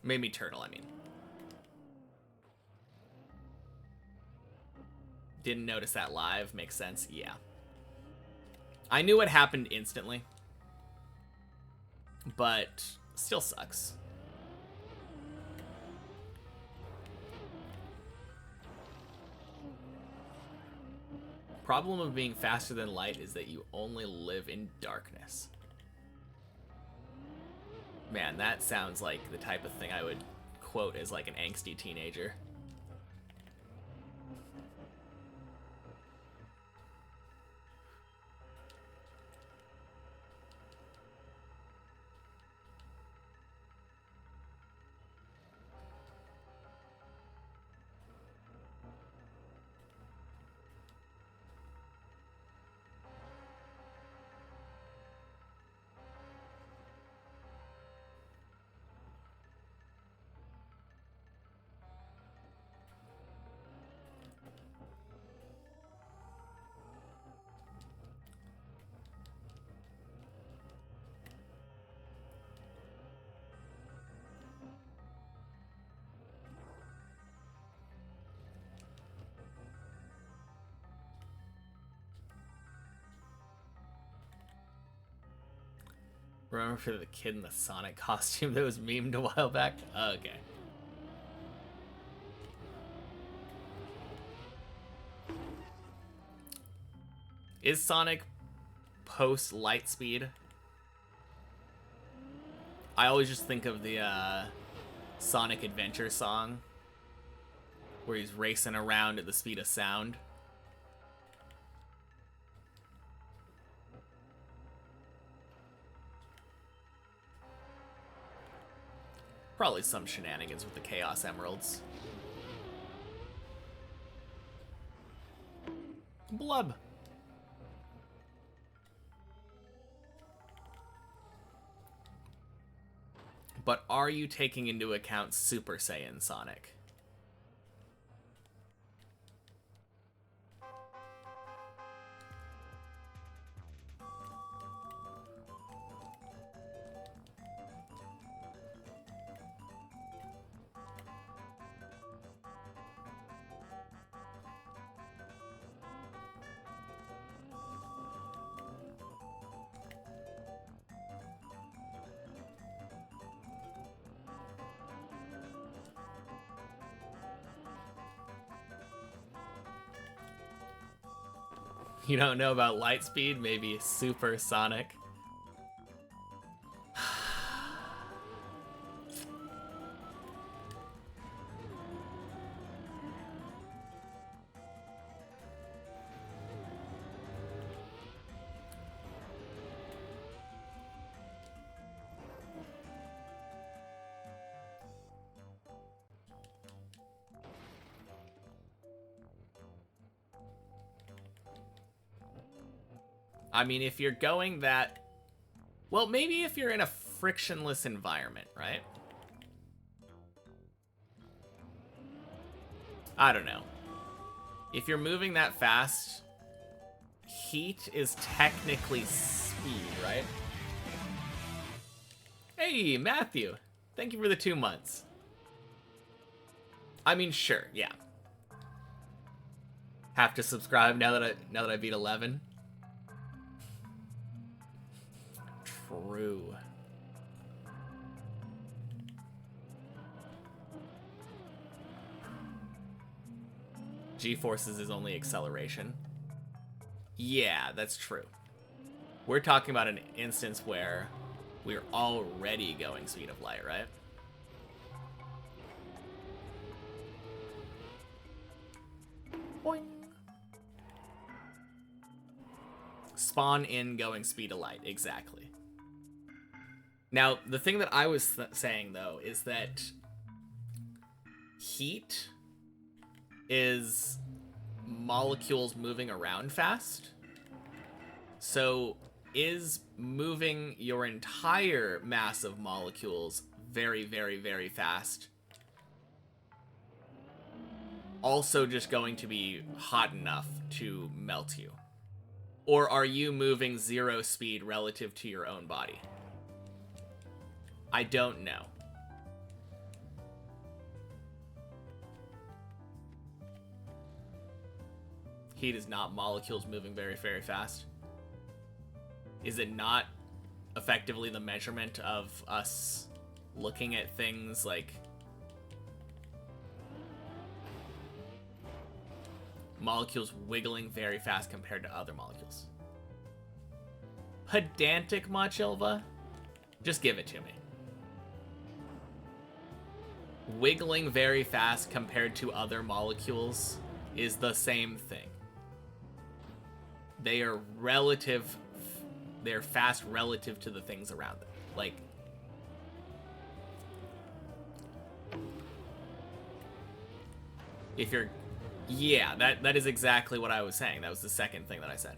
Made me turtle, I mean. Didn't notice that live. Makes sense. Yeah. I knew what happened instantly. But still sucks. Problem of being faster than light is that you only live in darkness. Man, that sounds like the type of thing I would quote as like an angsty teenager. Remember for the kid in the Sonic costume that was memed a while back? Okay. Is Sonic post Lightspeed? I always just think of the Sonic Adventure song where he's racing around at the speed of sound. Probably some shenanigans with the Chaos Emeralds. Blub. But are you taking into account Super Saiyan Sonic? You don't know about Lightspeed? Maybe Supersonic? I mean, if you're going that... Well, maybe if you're in a frictionless environment, right? I don't know. If you're moving that fast, heat is technically speed, right? Hey, Matthew. Thank you for the 2 months. I mean, sure, yeah. Have to subscribe now that I beat 11. True. G-forces is only acceleration. Yeah, that's true. We're talking about an instance where we're already going speed of light, right? Boing. Spawn in going speed of light, exactly. Now, the thing that I was saying, though, is that heat is molecules moving around fast. So, is moving your entire mass of molecules very, very, very fast also just going to be hot enough to melt you? Or are you moving 0 speed relative to your own body? I don't know. Heat is not molecules moving very, very fast. Is it not effectively the measurement of us looking at things like molecules wiggling very fast compared to other molecules? Pedantic much, Ilva? Just give it to me. Wiggling very fast compared to other molecules is the same thing. They are relative. They're fast relative to the things around them. Like, if you're... Yeah, that is exactly what I was saying. That was the second thing that I said.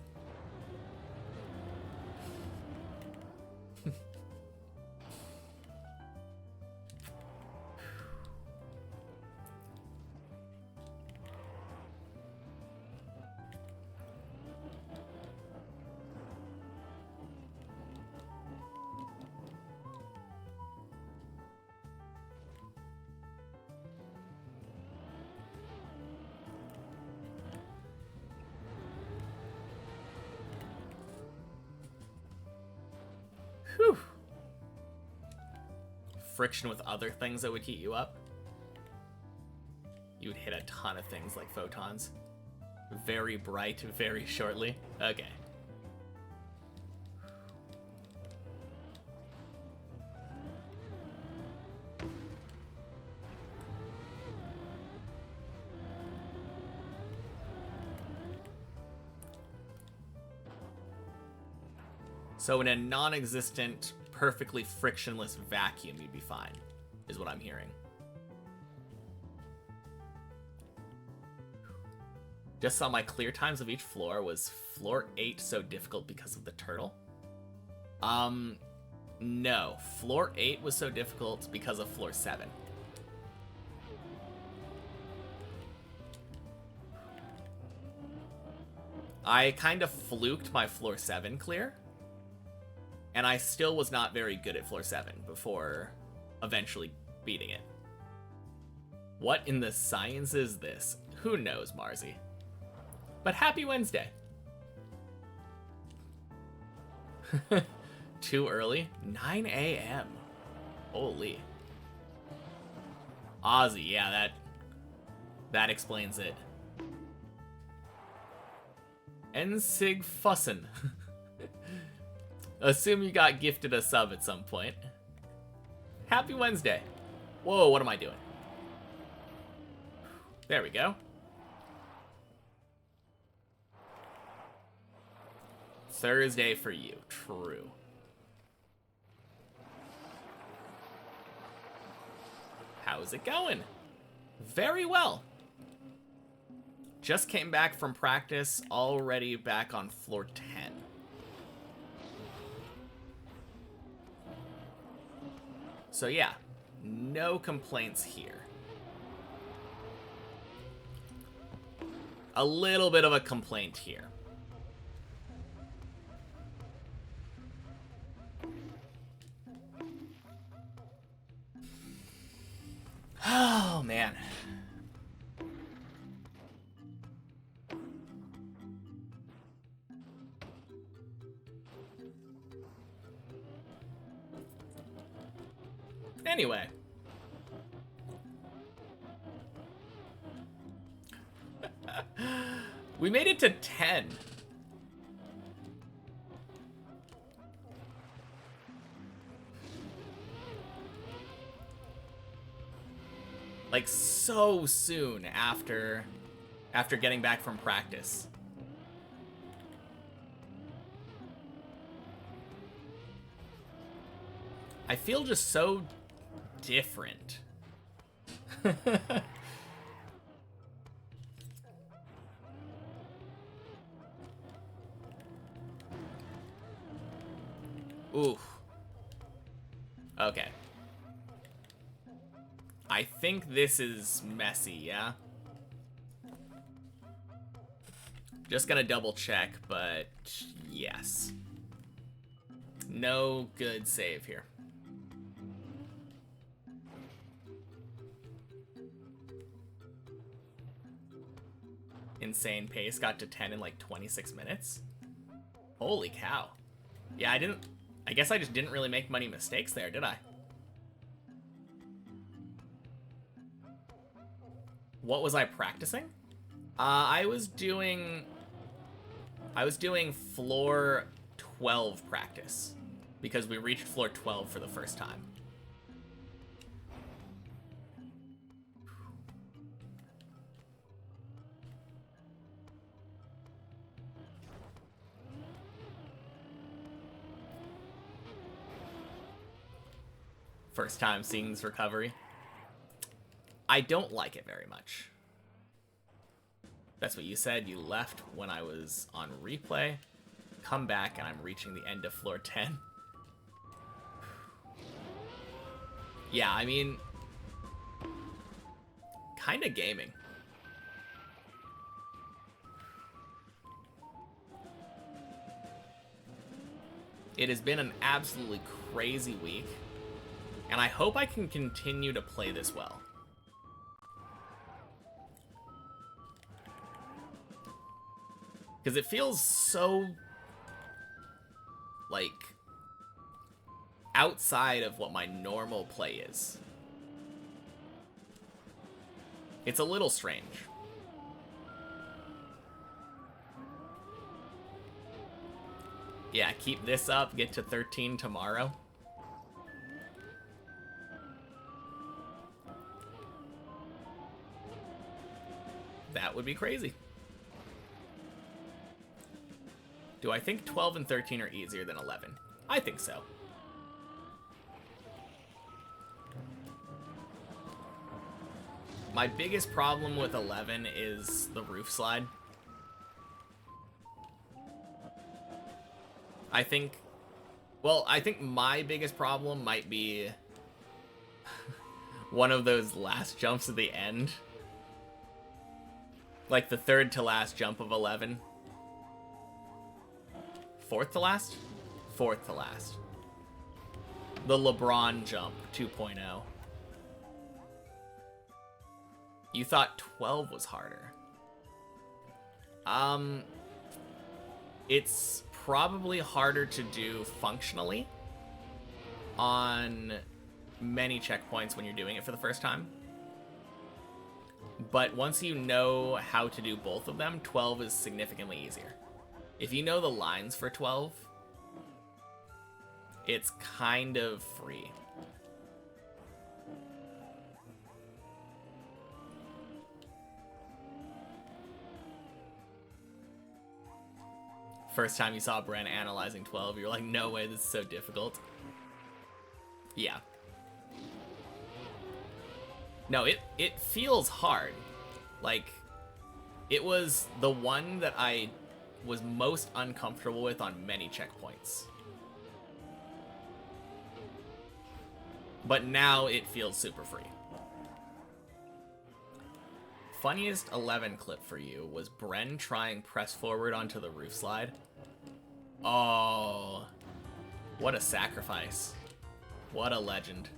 Whew. Friction with other things that would heat you up. You would hit a ton of things like photons. Very bright, very shortly. Okay. So in a non-existent, perfectly frictionless vacuum, you'd be fine, is what I'm hearing. Just saw my clear times of each floor. Was floor 8 so difficult because of the turtle? No. Floor 8 was so difficult because of floor 7. I kind of fluked my floor 7 clear. And I still was not very good at floor 7 before eventually beating it. What in the science is this? Who knows, Marzi? But happy Wednesday. Too early? 9 a.m. Holy. Ozzy, yeah, that explains it. Ensig Fussen. Assume you got gifted a sub at some point. Happy Wednesday. Whoa, what am I doing? There we go. Thursday for you. True. How's it going? Very well. Just came back from practice, already back on floor 10. So yeah, no complaints here. A little bit of a complaint here. Oh, man. Anyway. We made it to 10. Like so soon after getting back from practice. I feel just so different. Ooh. Okay. I think this is messy, yeah? Just gonna double check, but yes. No good save here. Insane pace, got to 10 in like 26 minutes. Holy cow. Yeah, I guess I just didn't really make many mistakes there, did I? What was I practicing? I was doing floor 12 practice because we reached floor 12 for the first time. First time seeing this recovery. I don't like it very much. That's what you said. You left when I was on replay. Come back and I'm reaching the end of floor 10. Yeah, I mean, kind of gaming. It has been an absolutely crazy week, and I hope I can continue to play this well. Because it feels so, like, outside of what my normal play is. It's a little strange. Yeah, keep this up, get to 13 tomorrow. That would be crazy. Do I think 12 and 13 are easier than 11? I think so. My biggest problem with 11 is the roof slide. I think, well, I think my biggest problem might be one of those last jumps at the end. Like the third to last jump of 11. Fourth to last? Fourth to last. The LeBron jump 2.0. You thought 12 was harder. It's probably harder to do functionally on many checkpoints when you're doing it for the first time. But once you know how to do both of them, 12 is significantly easier. If you know the lines for 12, it's kind of free. First time you saw Bren analyzing 12, you're like, no way, this is so difficult. Yeah. No, it feels hard. Like, it was the one that I was most uncomfortable with on many checkpoints. But now it feels super free. Funniest 11 clip for you was Bren trying press forward onto the roof slide. Oh, what a sacrifice. What a legend.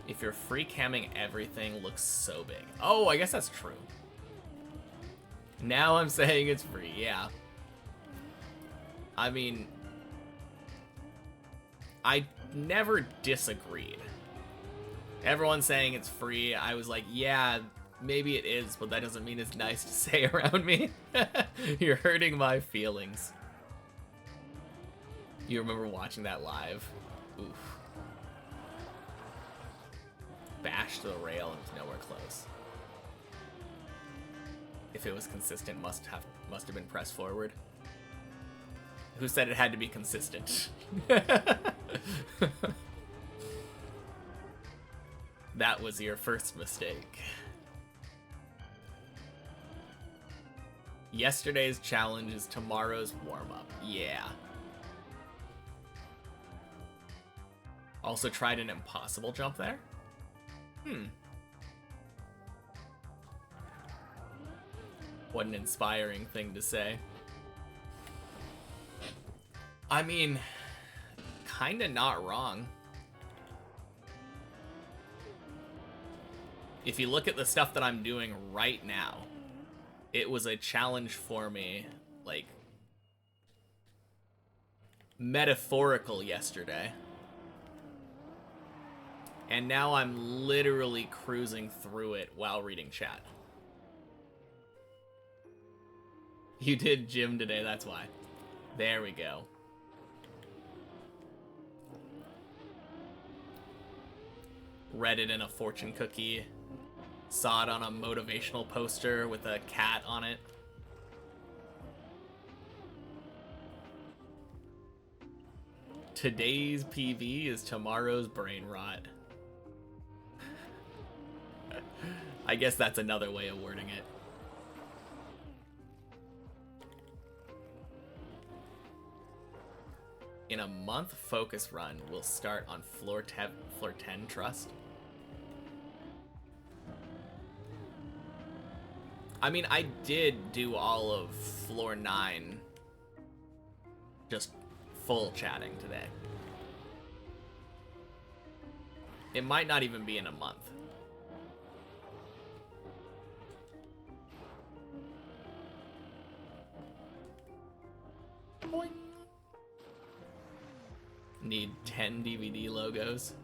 If you're free camming, everything looks so big. Oh, I guess that's true. Now I'm saying it's free, yeah. I mean, I never disagreed. Everyone saying it's free, I was like, yeah, maybe it is, but that doesn't mean it's nice to say around me. You're hurting my feelings. You remember watching that live? Oof. Bashed the rail and was nowhere close. If it was consistent, must have been pressed forward. Who said it had to be consistent? That was your first mistake. Yesterday's challenge is tomorrow's warm-up. Yeah. Also tried an impossible jump there? What an inspiring thing to say. I mean, kinda not wrong. If you look at the stuff that I'm doing right now, it was a challenge for me, like, metaphorical yesterday. And now I'm literally cruising through it while reading chat. You did gym today, that's why. There we go. Read it in a fortune cookie. Saw it on a motivational poster with a cat on it. Today's PV is tomorrow's brain rot. I guess that's another way of wording it. In a month, focus run will start on floor 10 trust. I mean, I did do all of floor 9 just full chatting today. It might not even be in a month. Boing. Need 10 DVD logos.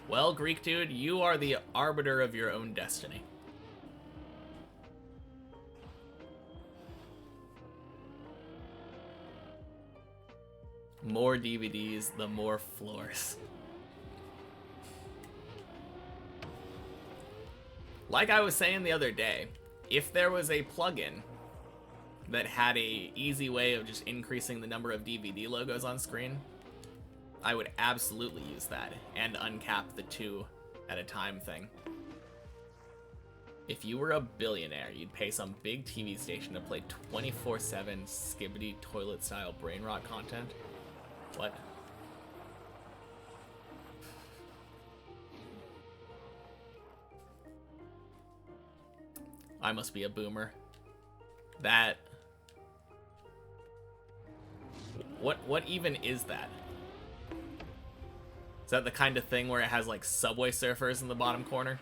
Well, Greek dude, you are the arbiter of your own destiny. More DVDs, the more floors. Like I was saying the other day, if there was a plugin that had a easy way of just increasing the number of DVD logos on screen, I would absolutely use that and uncap the 2 at a time thing. If you were a billionaire, you'd pay some big TV station to play 24/7 skibbity toilet-style brain rot content? What? I must be a boomer. That... What even is that? Is that the kind of thing where it has like Subway Surfers in the bottom corner?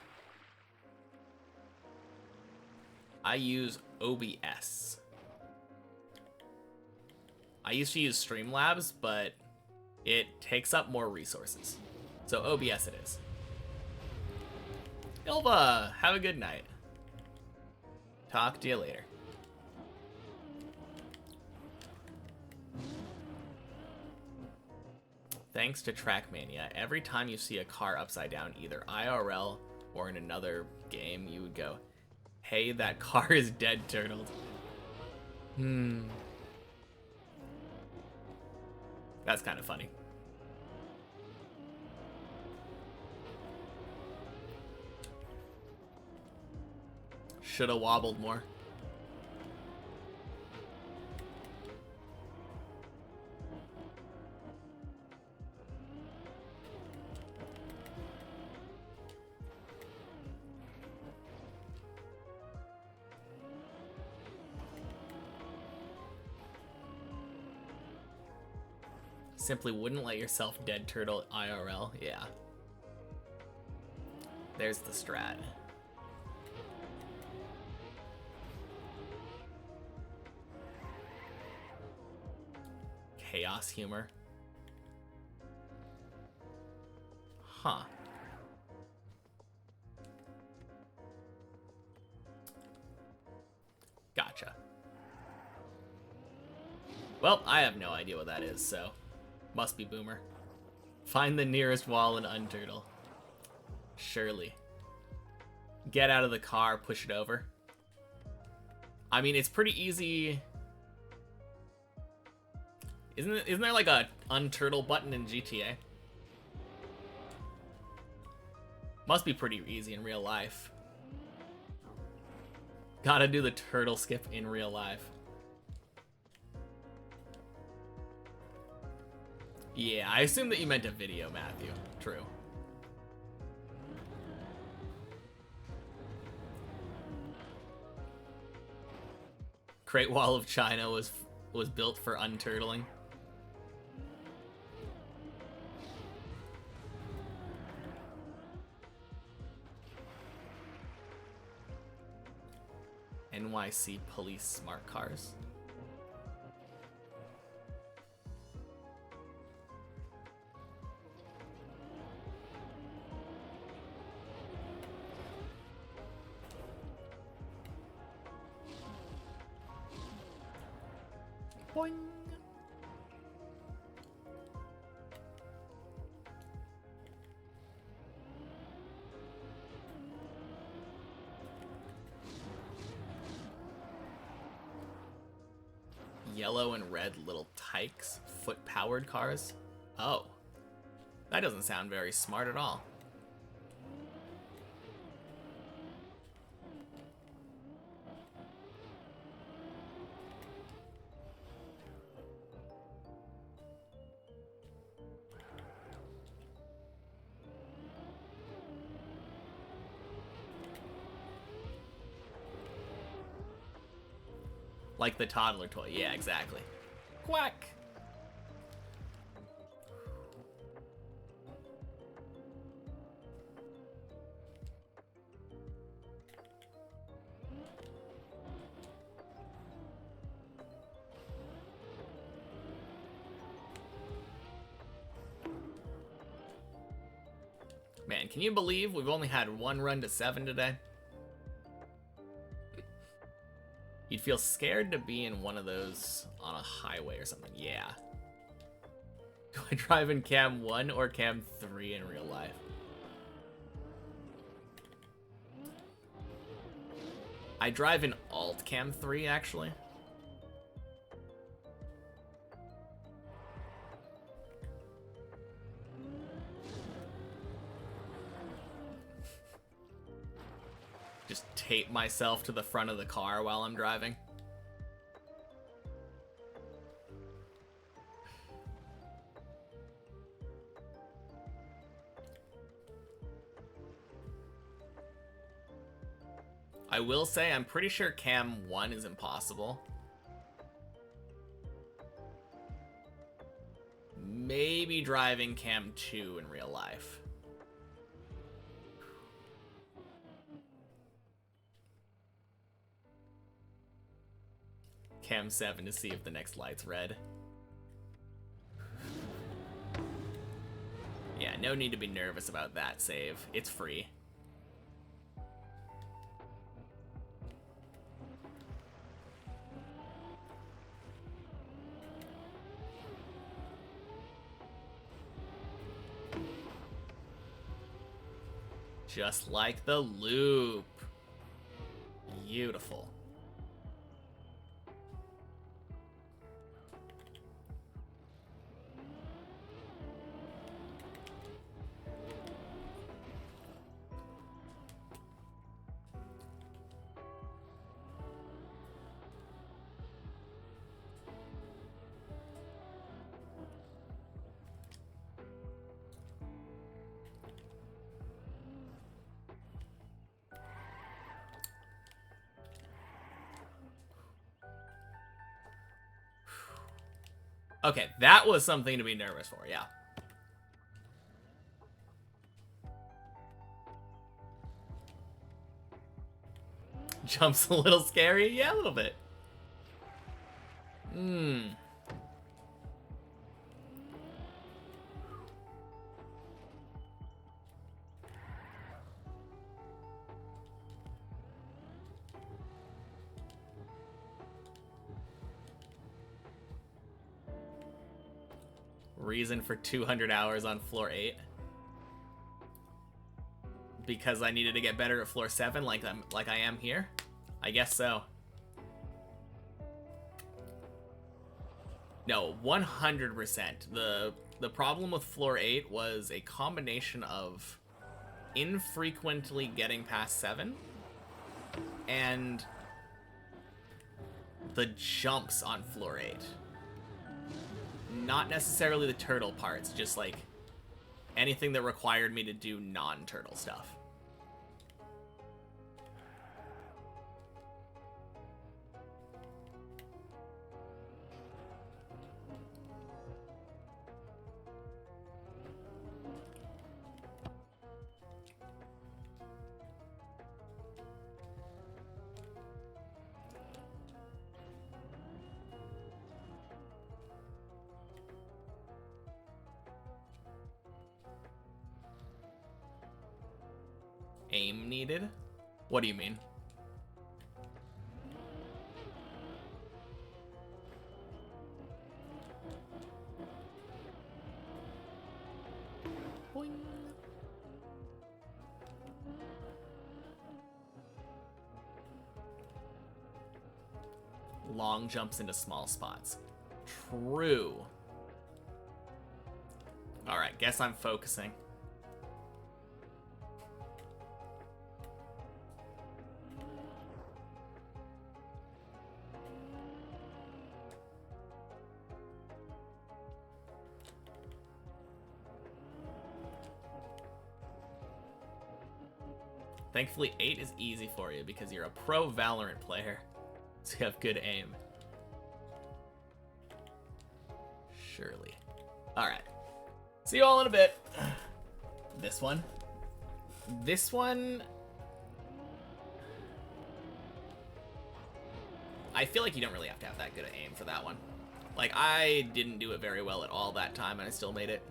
I use OBS. I used to use Streamlabs, but it takes up more resources. So OBS it is. Ilva, have a good night. Talk to you later. Thanks to Trackmania, every time you see a car upside down, either IRL or in another game, you would go, hey, that car is dead turtled. That's kind of funny. Shoulda wobbled more. Simply wouldn't let yourself dead turtle IRL. Yeah. There's the strat. Chaos humor. Huh. Gotcha. Well, I have no idea what that is, so must be boomer. Find the nearest wall and unturtle. Surely. Get out of the car, push it over. I mean, it's pretty easy. Isn't there like a unturtle button in GTA? Must be pretty easy in real life. Gotta do the turtle skip in real life. Yeah, I assume that you meant a video, Matthew. True. Great Wall of China was built for unturtling. NYC police smart cars. Boing. Yellow and red little tykes, foot-powered cars. Oh, that doesn't sound very smart at all. Like the toddler toy. Yeah, exactly. Quack! Man, can you believe we've only had one run to 7 today? You'd feel scared to be in one of those on a highway or something. Yeah. Do I drive in cam 1 or cam 3 in real life? I drive in alt cam 3 actually. Just tape myself to the front of the car while I'm driving. I will say I'm pretty sure Cam 1 is impossible. Maybe driving Cam 2 in real life. Cam 7 to see if the next light's red. Yeah, no need to be nervous about that save. It's free. Just like the loop. Beautiful. Okay, that was something to be nervous for, yeah. Jump's a little scary? Yeah, a little bit. Reason for 200 hours on floor 8. Because I needed to get better at floor 7 like I am here? I guess so. No, 100%. The problem with floor 8 was a combination of infrequently getting past 7 and the jumps on floor 8. Not necessarily the turtle parts, just like anything that required me to do non-turtle stuff. Aim needed? What do you mean? Boing. Long jumps into small spots. True. Alright, guess I'm focusing. Thankfully, 8 is easy for you because you're a pro Valorant player, so you have good aim. Surely. Alright. See you all in a bit. This one. This one... I feel like you don't really have to have that good of aim for that one. Like, I didn't do it very well at all that time, and I still made it.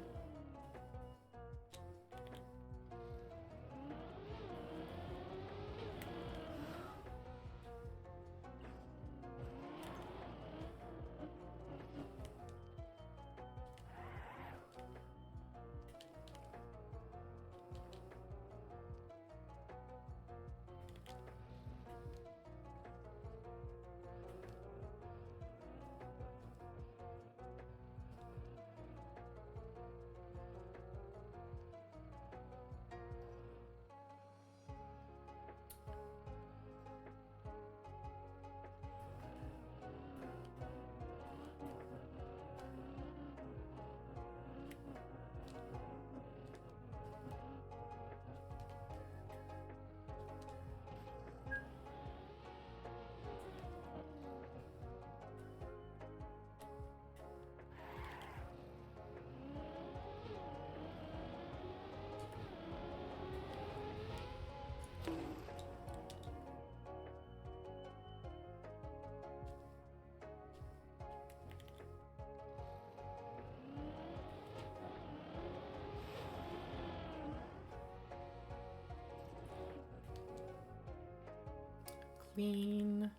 Clean.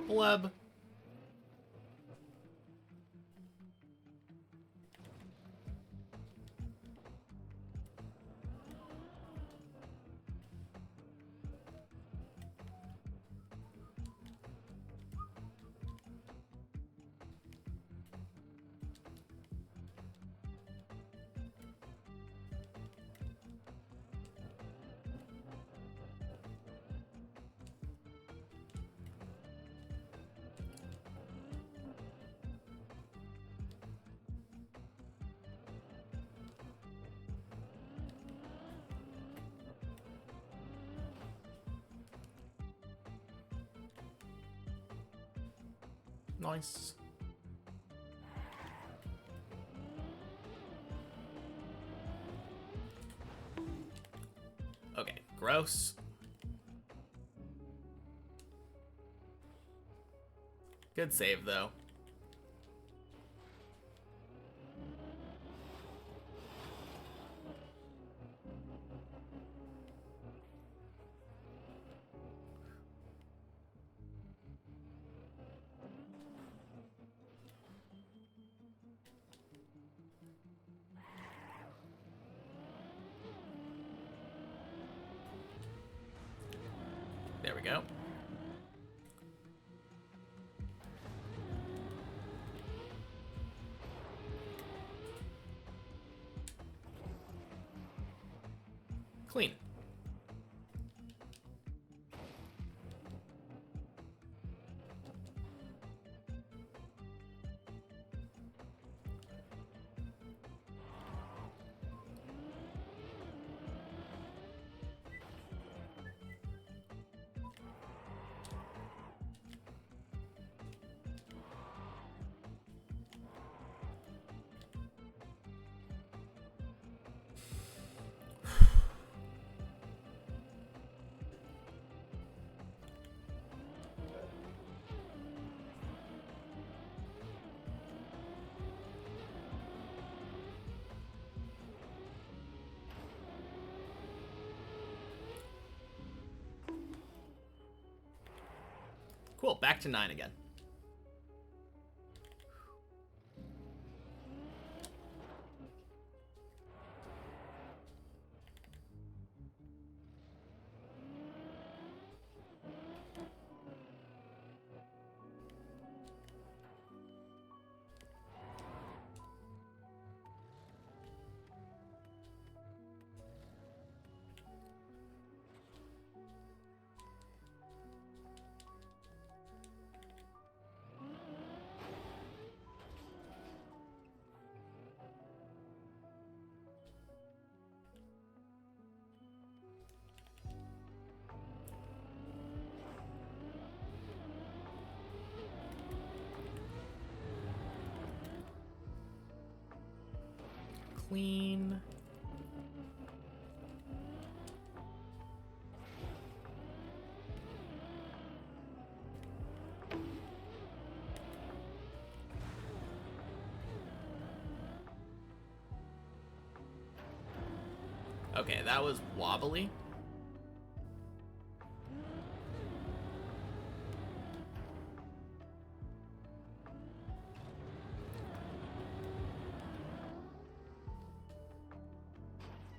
Bleb. Nice. Okay, gross. Good save, though. There we go. Clean. Cool, back to 9 again. Clean. Okay, that was wobbly.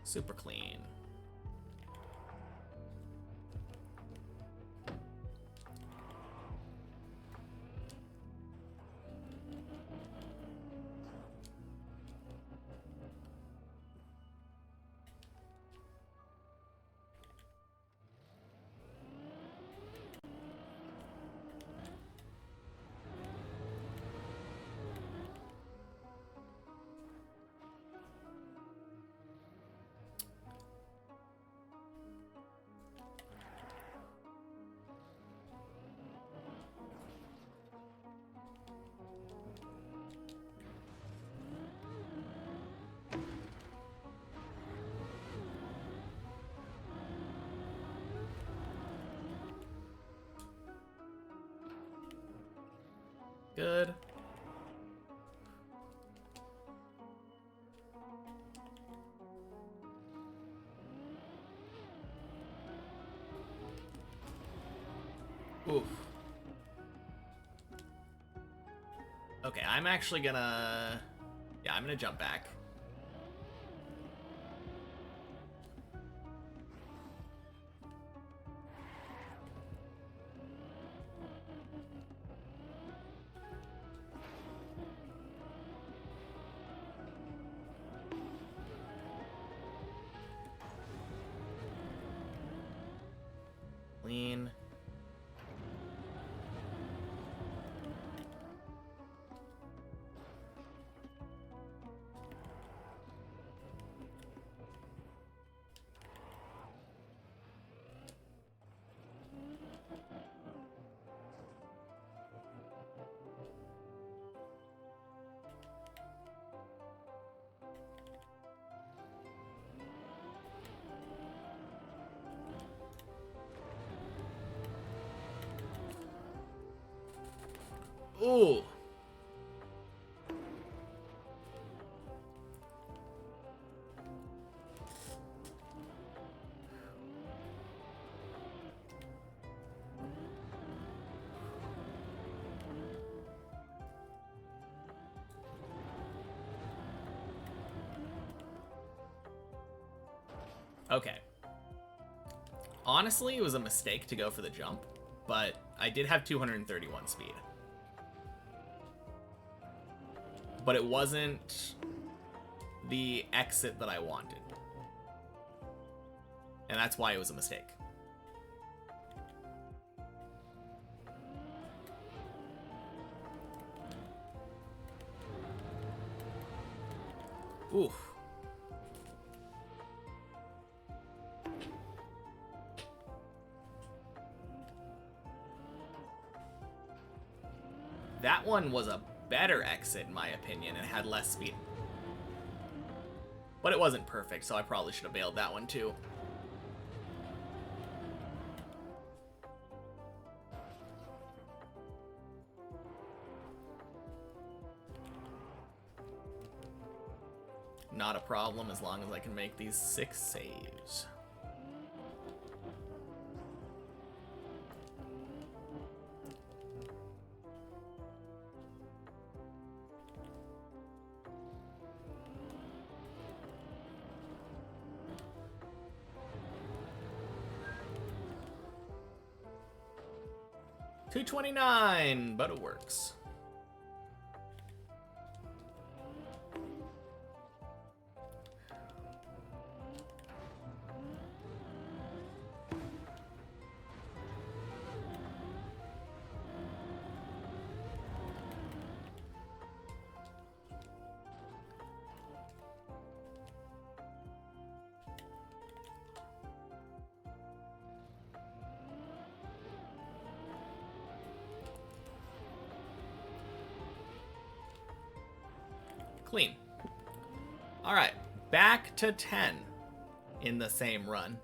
Super clean. Good. Oof. Okay, I'm actually gonna... Yeah, I'm gonna jump back. Clean. Ooh. Okay. Honestly, it was a mistake to go for the jump, but I did have 231 speed. But it wasn't the exit that I wanted. And that's why it was a mistake. Oof. That one was a better exit, in my opinion, and had less speed. But it wasn't perfect, so I probably should have bailed that one too. Not a problem as long as I can make these 6 saves. $229, but it works. Clean. All right, back to 10 in the same run.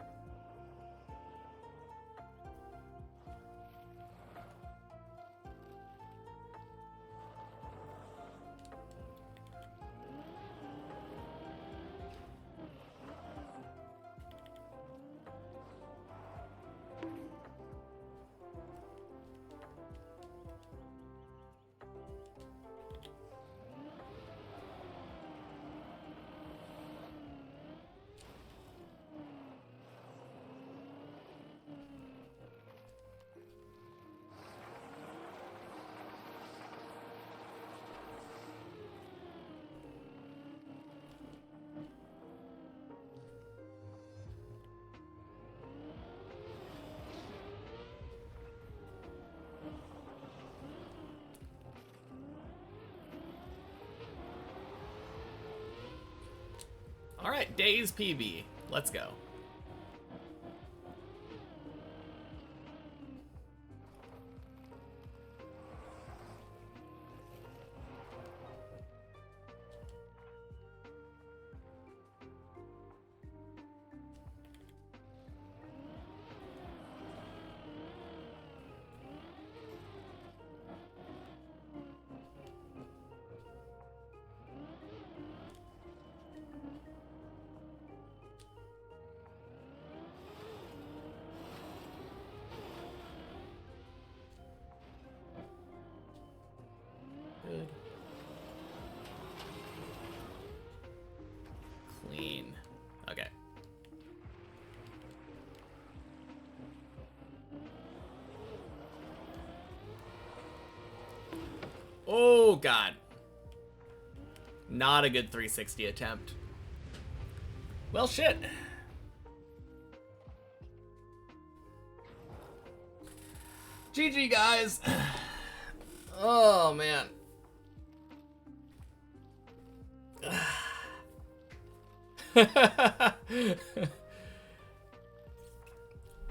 All right, Days PB. Let's go. Oh, God. Not a good 360 attempt. Well, shit. GG, guys. Oh, man.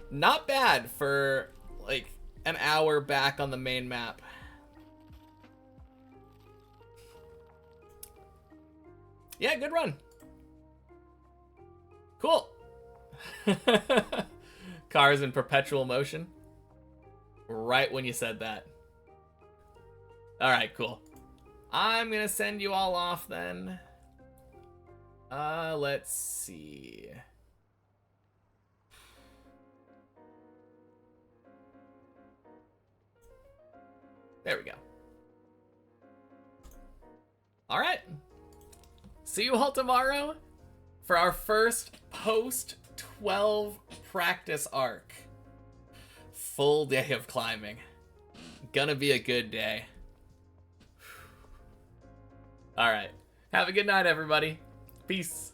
Not bad for, like, an hour back on the main map. Yeah, good run. Cool. Cars in perpetual motion. Right when you said that. Alright, cool. I'm gonna send you all off then. Let's see. There we go. Alright. See you all tomorrow for our first post-12 practice arc. Full day of climbing. Gonna be a good day. Alright. Have a good night, everybody. Peace.